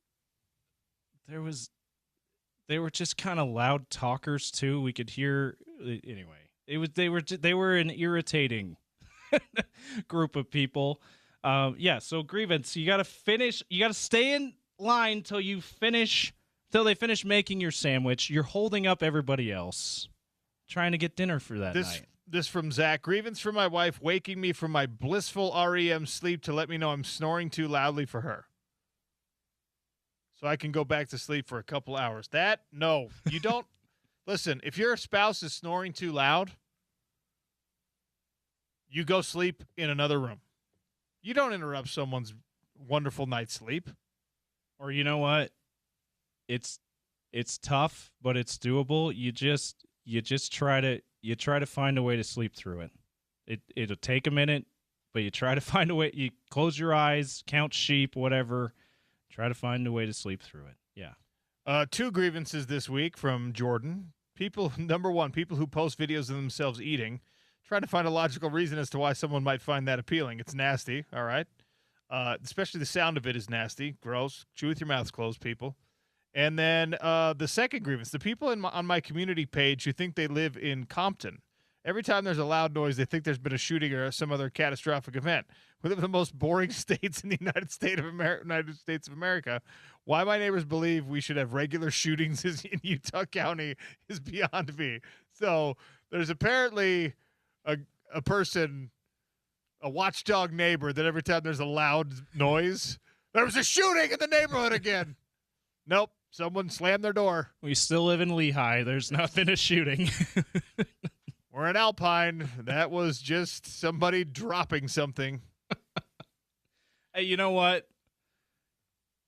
they were just kind of loud talkers too. We could hear anyway. They were an irritating group of people. So grievance, you got to stay in line till they finish making your sandwich. You're holding up everybody else trying to get dinner for that night. This from Zach. Grievance from my wife waking me from my blissful REM sleep to let me know I'm snoring too loudly for her, so I can go back to sleep for a couple hours. No, you don't. Listen, if your spouse is snoring too loud, you go sleep in another room. You don't interrupt someone's wonderful night's sleep. Or you know what? It's tough, but it's doable. You just try to find a way to sleep through it. It'll take a minute, but you try to find a way. You close your eyes, count sheep, whatever. Try to find a way to sleep through it. Yeah. 2 grievances this week from Jordan. Number one, people who post videos of themselves eating. Trying to find a logical reason as to why someone might find that appealing. It's nasty, all right? Especially the sound of it is nasty, gross. Chew with your mouths closed, people. And then the second grievance, the people on my community page who think they live in Compton. Every time there's a loud noise, they think there's been a shooting or some other catastrophic event. We live in the most boring states in the United States of America. Why my neighbors believe we should have regular shootings in Utah County is beyond me. So there's apparently a person, a watchdog neighbor, that every time there's a loud noise, there was a shooting in the neighborhood again. Nope. Someone slammed their door. We still live in Lehigh. There's not been a shooting. We're in Alpine. That was just somebody dropping something. Hey, you know what?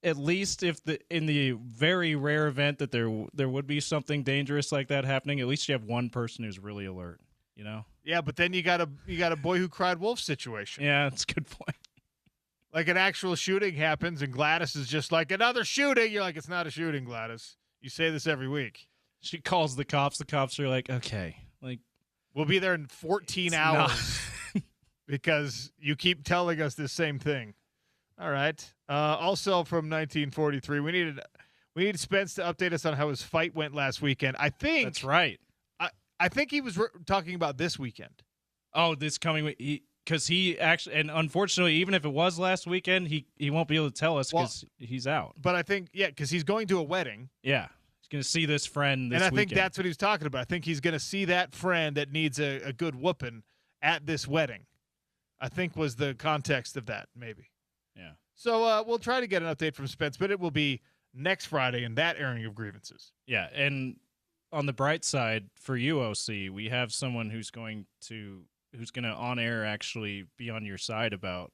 at least if in the very rare event that there would be something dangerous like that happening, at least you have one person who's really alert, you know? Yeah, but then you got a boy who cried wolf situation. Yeah, that's a good point. Like an actual shooting happens and Gladys is just like, another shooting. You're like, it's not a shooting, Gladys. You say this every week. She calls the cops. The cops are like, okay, like, we'll be there in 14 hours because you keep telling us the same thing. All right. Also from 1943, we needed Spence to update us on how his fight went last weekend. I think that's right. I think he was talking about this weekend. Oh, this coming week. Because he actually, and unfortunately, even if it was last weekend, he won't be able to tell us because he's out. But I think, because he's going to a wedding. Yeah. He's going to see this friend this weekend. And I weekend. think that's what he was talking about. I think he's going to see that friend that needs a good whooping at this wedding. I think was the context of that, maybe. Yeah. So we'll try to get an update from Spence, but it will be next Friday in that airing of grievances. Yeah, and on the bright side for you, OC, we have someone who's going to on air actually be on your side about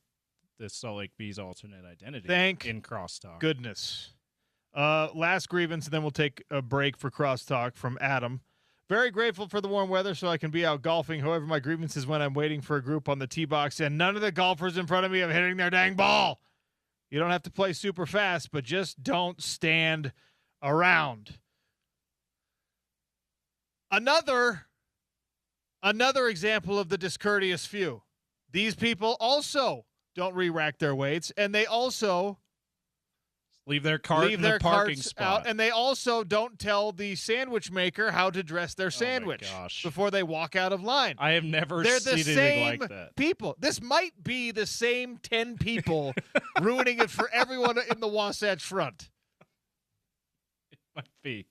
the Salt Lake Bees alternate identity in crosstalk. Goodness. Last grievance, and then we'll take a break for crosstalk from Adam. Very grateful for the warm weather so I can be out golfing. However, my grievance is when I'm waiting for a group on the tee box and none of the golfers in front of me are hitting their dang ball. You don't have to play super fast, but just don't stand around. Another example of the discourteous few. These people also don't re-rack their weights, and they also leave their cart in the parking spot. Out, and they also don't tell the sandwich maker how to dress their sandwich before they walk out of line. I have never They're seen anything like that. People. This might be the same 10 people ruining it for everyone in the Wasatch Front. It might be.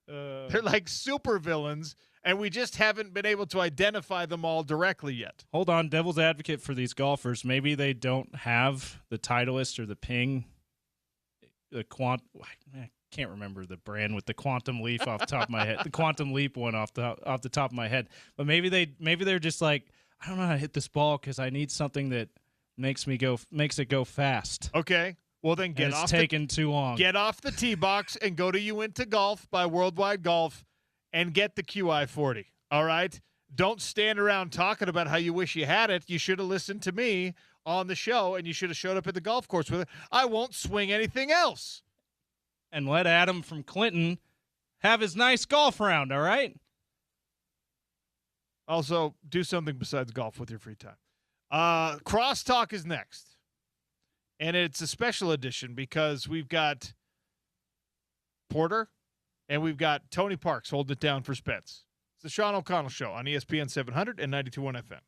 They're like super villains, and we just haven't been able to identify them all directly yet. Hold on, devil's advocate for these golfers. Maybe they don't have the Titleist or the Ping. I can't remember the brand with the Quantum Leaf off the top of my head. The Quantum Leap one off the top of my head. But maybe they're just like, I don't know how to hit this ball because I need something that makes it go fast. Okay. Well, then taking too long. Get off the tee box and go to You Into Golf by Worldwide Golf and get the QI40. All right? Don't stand around talking about how you wish you had it. You should have listened to me on the show, and you should have showed up at the golf course with it. I won't swing anything else. And let Adam from Clinton have his nice golf round, all right? Also, do something besides golf with your free time. Crosstalk is next. And it's a special edition because we've got Porter and we've got Tony Parks holding it down for Spence. It's the Sean O'Connell Show on ESPN 700 and 92.1 FM.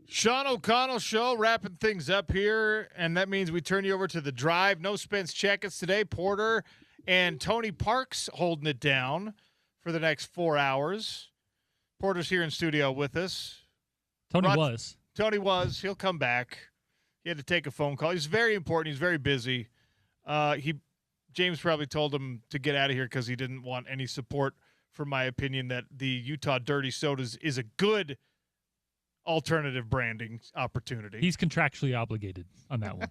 Sean O'Connell Show, wrapping things up here, and that means we turn you over to the drive. No Spence Checketts today. Porter and Tony Parks holding it down for the next 4 hours. Porter's here in studio with us. Tony was. He'll come back. He had to take a phone call. He's very important. He's very busy. James probably told him to get out of here because he didn't want any support for my opinion that the Utah Dirty Sodas is a good alternative branding opportunity. He's contractually obligated on that one.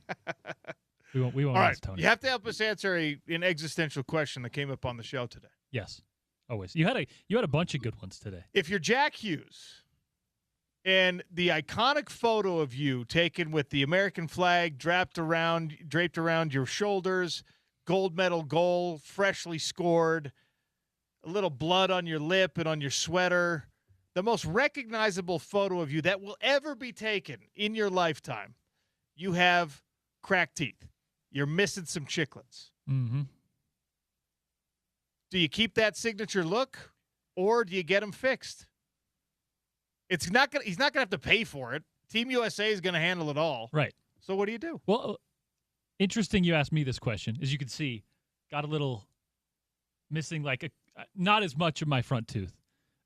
We won't All right. ask Tony. You have to help us answer an existential question that came up on the show today. Yes, always. You had a bunch of good ones today. If you're Jack Hughes and the iconic photo of you taken with the American flag draped around your shoulders, gold medal goal, freshly scored, a little blood on your lip and on your sweater, the most recognizable photo of you that will ever be taken in your lifetime, you have cracked teeth. You're missing some chiclets. Mm-hmm. Do you keep that signature look, or do you get them fixed? He's not gonna have to pay for it. Team USA is going to handle it all. Right. So what do you do? Well, interesting you asked me this question. As you can see, got a little missing, not as much of my front tooth.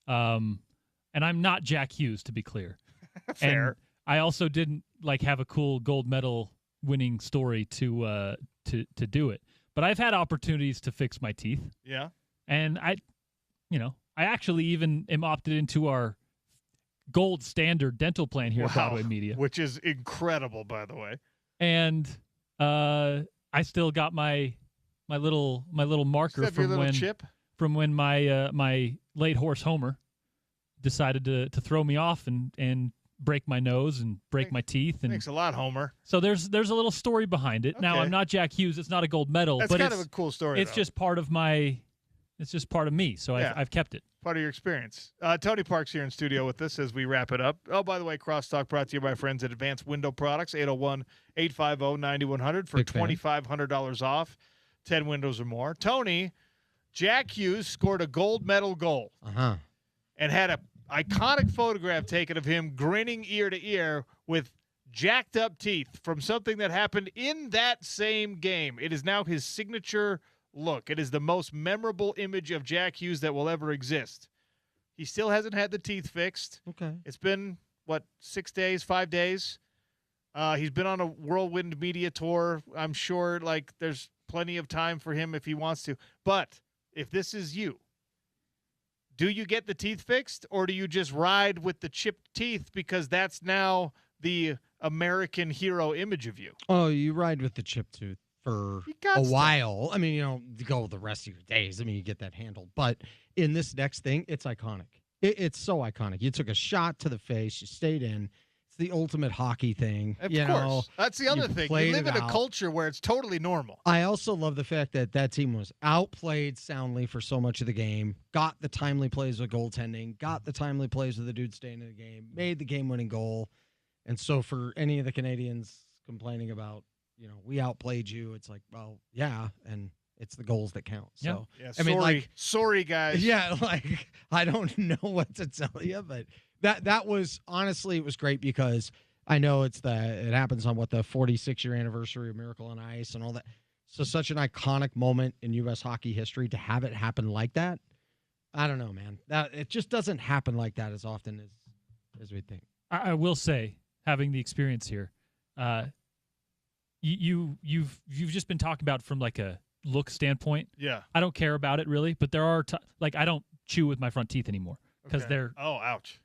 And I'm not Jack Hughes, to be clear. Fair. And I also didn't have a cool gold medal winning story to do it. But I've had opportunities to fix my teeth. Yeah. And I actually even am opted into our gold standard dental plan here at Broadway Media, which is incredible, by the way. And I still got my little marker from when my late horse Homer decided to throw me off and break my nose and break my teeth. And thanks a lot, Homer. So there's a little story behind it. Okay. Now I'm not Jack Hughes. It's not a gold medal. That's but kind of a cool story. It's just part of my. It's just part of me. So yeah. I've kept it. Part of your experience. Tony Parks here in studio with us as we wrap it up. Oh, by the way, Crosstalk brought to you by friends at Advanced Window Products, 801-850-9100 for $2,500 off, 10 windows or more. Tony, Jack Hughes scored a gold medal goal and had an iconic photograph taken of him grinning ear to ear with jacked up teeth from something that happened in that same game. It is now his signature look. It is the most memorable image of Jack Hughes that will ever exist. He still hasn't had the teeth fixed. Okay. It's been, 5 days? He's been on a whirlwind media tour. I'm sure, there's plenty of time for him if he wants to. But if this is you, do you get the teeth fixed, or do you just ride with the chipped teeth because that's now the American hero image of you? Oh, you ride with the chipped tooth for a while. I mean, you go the rest of your days. I mean, you get that handled. But in this next thing, it's iconic. It's so iconic. You took a shot to the face. You stayed in. It's the ultimate hockey thing. Of course. That's the other thing. You live in a culture where it's totally normal. I also love the fact that team was outplayed soundly for so much of the game, got the timely plays with goaltending, got the timely plays with the dude staying in the game, made the game-winning goal. And so for any of the Canadians complaining about, we outplayed you, it's like, well, yeah, and it's the goals that count. So, yeah, sorry, guys. Yeah, I don't know what to tell you, but that was, honestly, it was great because I know it happens on the 46-year anniversary of Miracle on Ice and all that. So such an iconic moment in U.S. hockey history to have it happen like that. I don't know, man. It just doesn't happen like that as often as we think. I will say, having the experience here, you've just been talking about from a look standpoint. Yeah. I don't care about it really, but there are I don't chew with my front teeth anymore because they're ouch,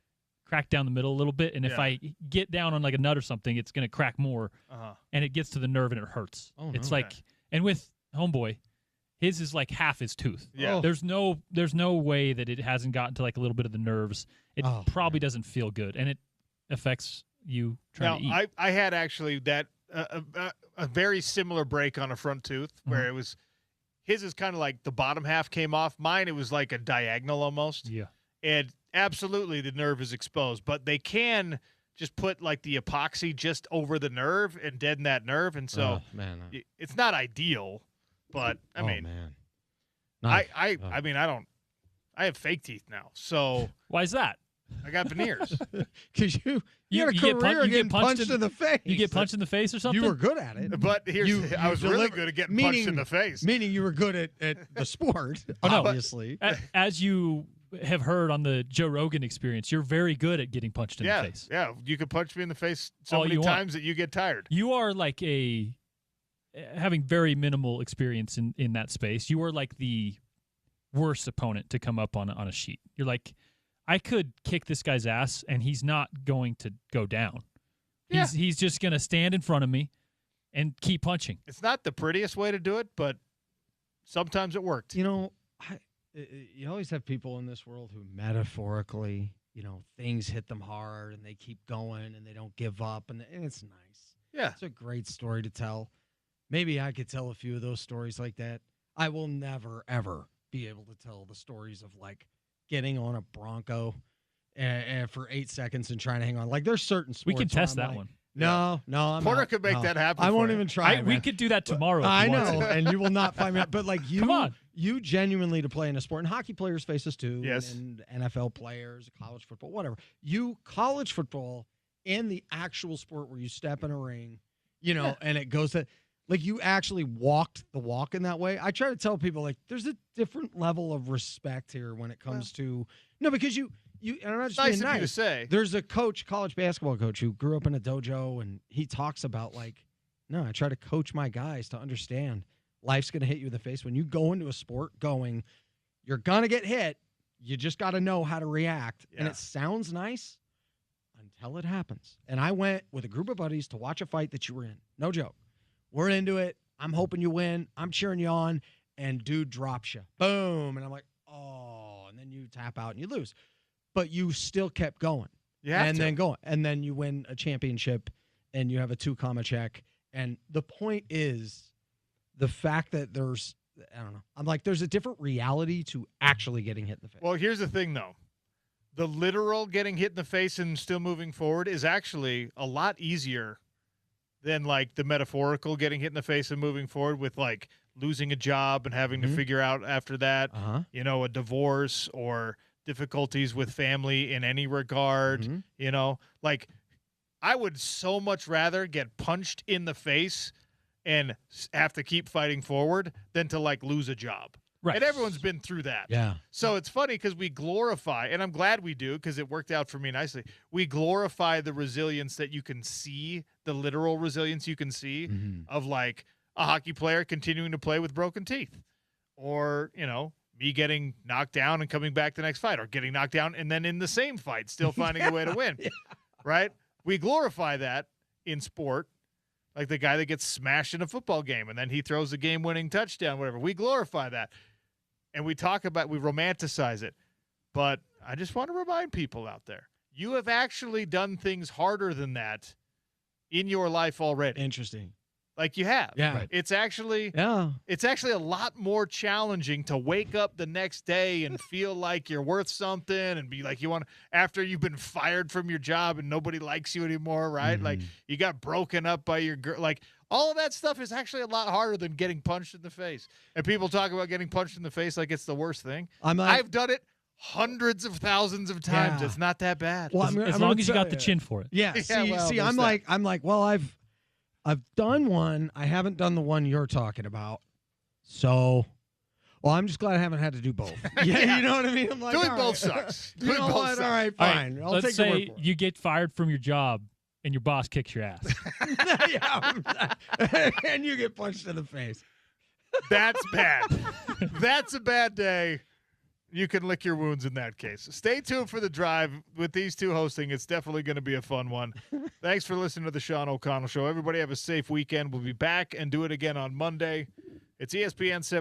cracked down the middle a little bit, and if I get down on a nut or something, it's going to crack more, and it gets to the nerve and it hurts. Oh, it's no. And with Homeboy, his is half his tooth. Yeah. There's no way that it hasn't gotten to a little bit of the nerves. It probably doesn't feel good, and it affects you trying to eat. I had actually that a very similar break on a front tooth where it was his is kind of the bottom half came off. Mine, it was a diagonal almost. Yeah. And absolutely the nerve is exposed, but they can just put the epoxy just over the nerve and deaden that nerve. And so it's not ideal, but I mean, I have fake teeth now. So why is that? I got veneers. Because you had a career getting punched in the face. You get punched in the face or something? You were good at it. But I was really good at getting punched in the face. Meaning you were good at the sport, obviously. As you have heard on the Joe Rogan Experience, you're very good at getting punched in the face. Yeah, you can punch me in the face so many times that you get tired. You are like having very minimal experience in that space. You are like the worst opponent to come up on a sheet. You're like, I could kick this guy's ass and he's not going to go down. Yeah. He's just going to stand in front of me and keep punching. It's not the prettiest way to do it, but sometimes it worked. You know, you always have people in this world who metaphorically, things hit them hard and they keep going and they don't give up, and it's nice. Yeah. It's a great story to tell. Maybe I could tell a few of those stories like that. I will never, ever be able to tell the stories of, like, getting on a Bronco and for 8 seconds and trying to hang on. Like, there's certain sports. We can test that one. No, Porter could make that happen. I won't even try. We could do that tomorrow. I know, and you will not find me out. But like Come on. You genuinely to play in a sport, and hockey players face this too. Yes. And NFL players, college football, whatever. College football and the actual sport where you step in a ring, and it goes to, like, you actually walked the walk in that way. I try to tell people, like, there's a different level of respect here when it comes to because you and I'm not just nice being of nice. you to say. There's a college basketball coach who grew up in a dojo, and he talks about, like, no, I try to coach my guys to understand life's going to hit you in the face. When you go into a sport you're going to get hit. You just got to know how to react. Yeah. And it sounds nice until it happens. And I went with a group of buddies to watch a fight that you were in. No joke. We're into it. I'm hoping you win. I'm cheering you on. And dude drops you. Boom. And I'm like, oh. And then you tap out and you lose. But you still kept going. Then going. And then you win a championship and you have a 2 comma check. And the point is the fact that there's, I don't know. I'm like, there's a different reality to actually getting hit in the face. Well, here's the thing, though. The literal getting hit in the face and still moving forward is actually a lot easier than, like, the metaphorical getting hit in the face and moving forward with, like, losing a job and having to figure out after that, a divorce or difficulties with family in any regard, like, I would so much rather get punched in the face and have to keep fighting forward than to, like, lose a job. Right. And everyone's been through that. Yeah. So it's funny because we glorify, and I'm glad we do because it worked out for me nicely. We glorify the resilience that you can see, the literal resilience you can see of, like, a hockey player continuing to play with broken teeth, or, me getting knocked down and coming back the next fight, or getting knocked down and then in the same fight still finding a way to win. Right? We glorify that in sport, like the guy that gets smashed in a football game and then he throws a game-winning touchdown, whatever. We glorify that. And we romanticize it. But I just want to remind people out there, you have actually done things harder than that in your life already. Interesting. Like you have. Yeah. Right. It's actually a lot more challenging to wake up the next day and feel like you're worth something and be like after you've been fired from your job and nobody likes you anymore, right? Like you got broken up by your girl. Like all of that stuff is actually a lot harder than getting punched in the face. And people talk about getting punched in the face like it's the worst thing. I've done it hundreds of thousands of times. Yeah. It's not that bad. Well, as long as you got the chin for it. Yeah. I'm like, well, I've done one. I haven't done the one you're talking about. So, I'm just glad I haven't had to do both. Yeah, you know what I mean? I'm like, doing both sucks. You know what? All right, fine. All right, let's say you get fired from your job and your boss kicks your ass. And you get punched in the face. That's bad. That's a bad day. You can lick your wounds in that case. Stay tuned for the drive with these two hosting. It's definitely going to be a fun one. Thanks for listening to the Sean O'Connell Show. Everybody have a safe weekend. We'll be back and do it again on Monday. It's ESPN 7.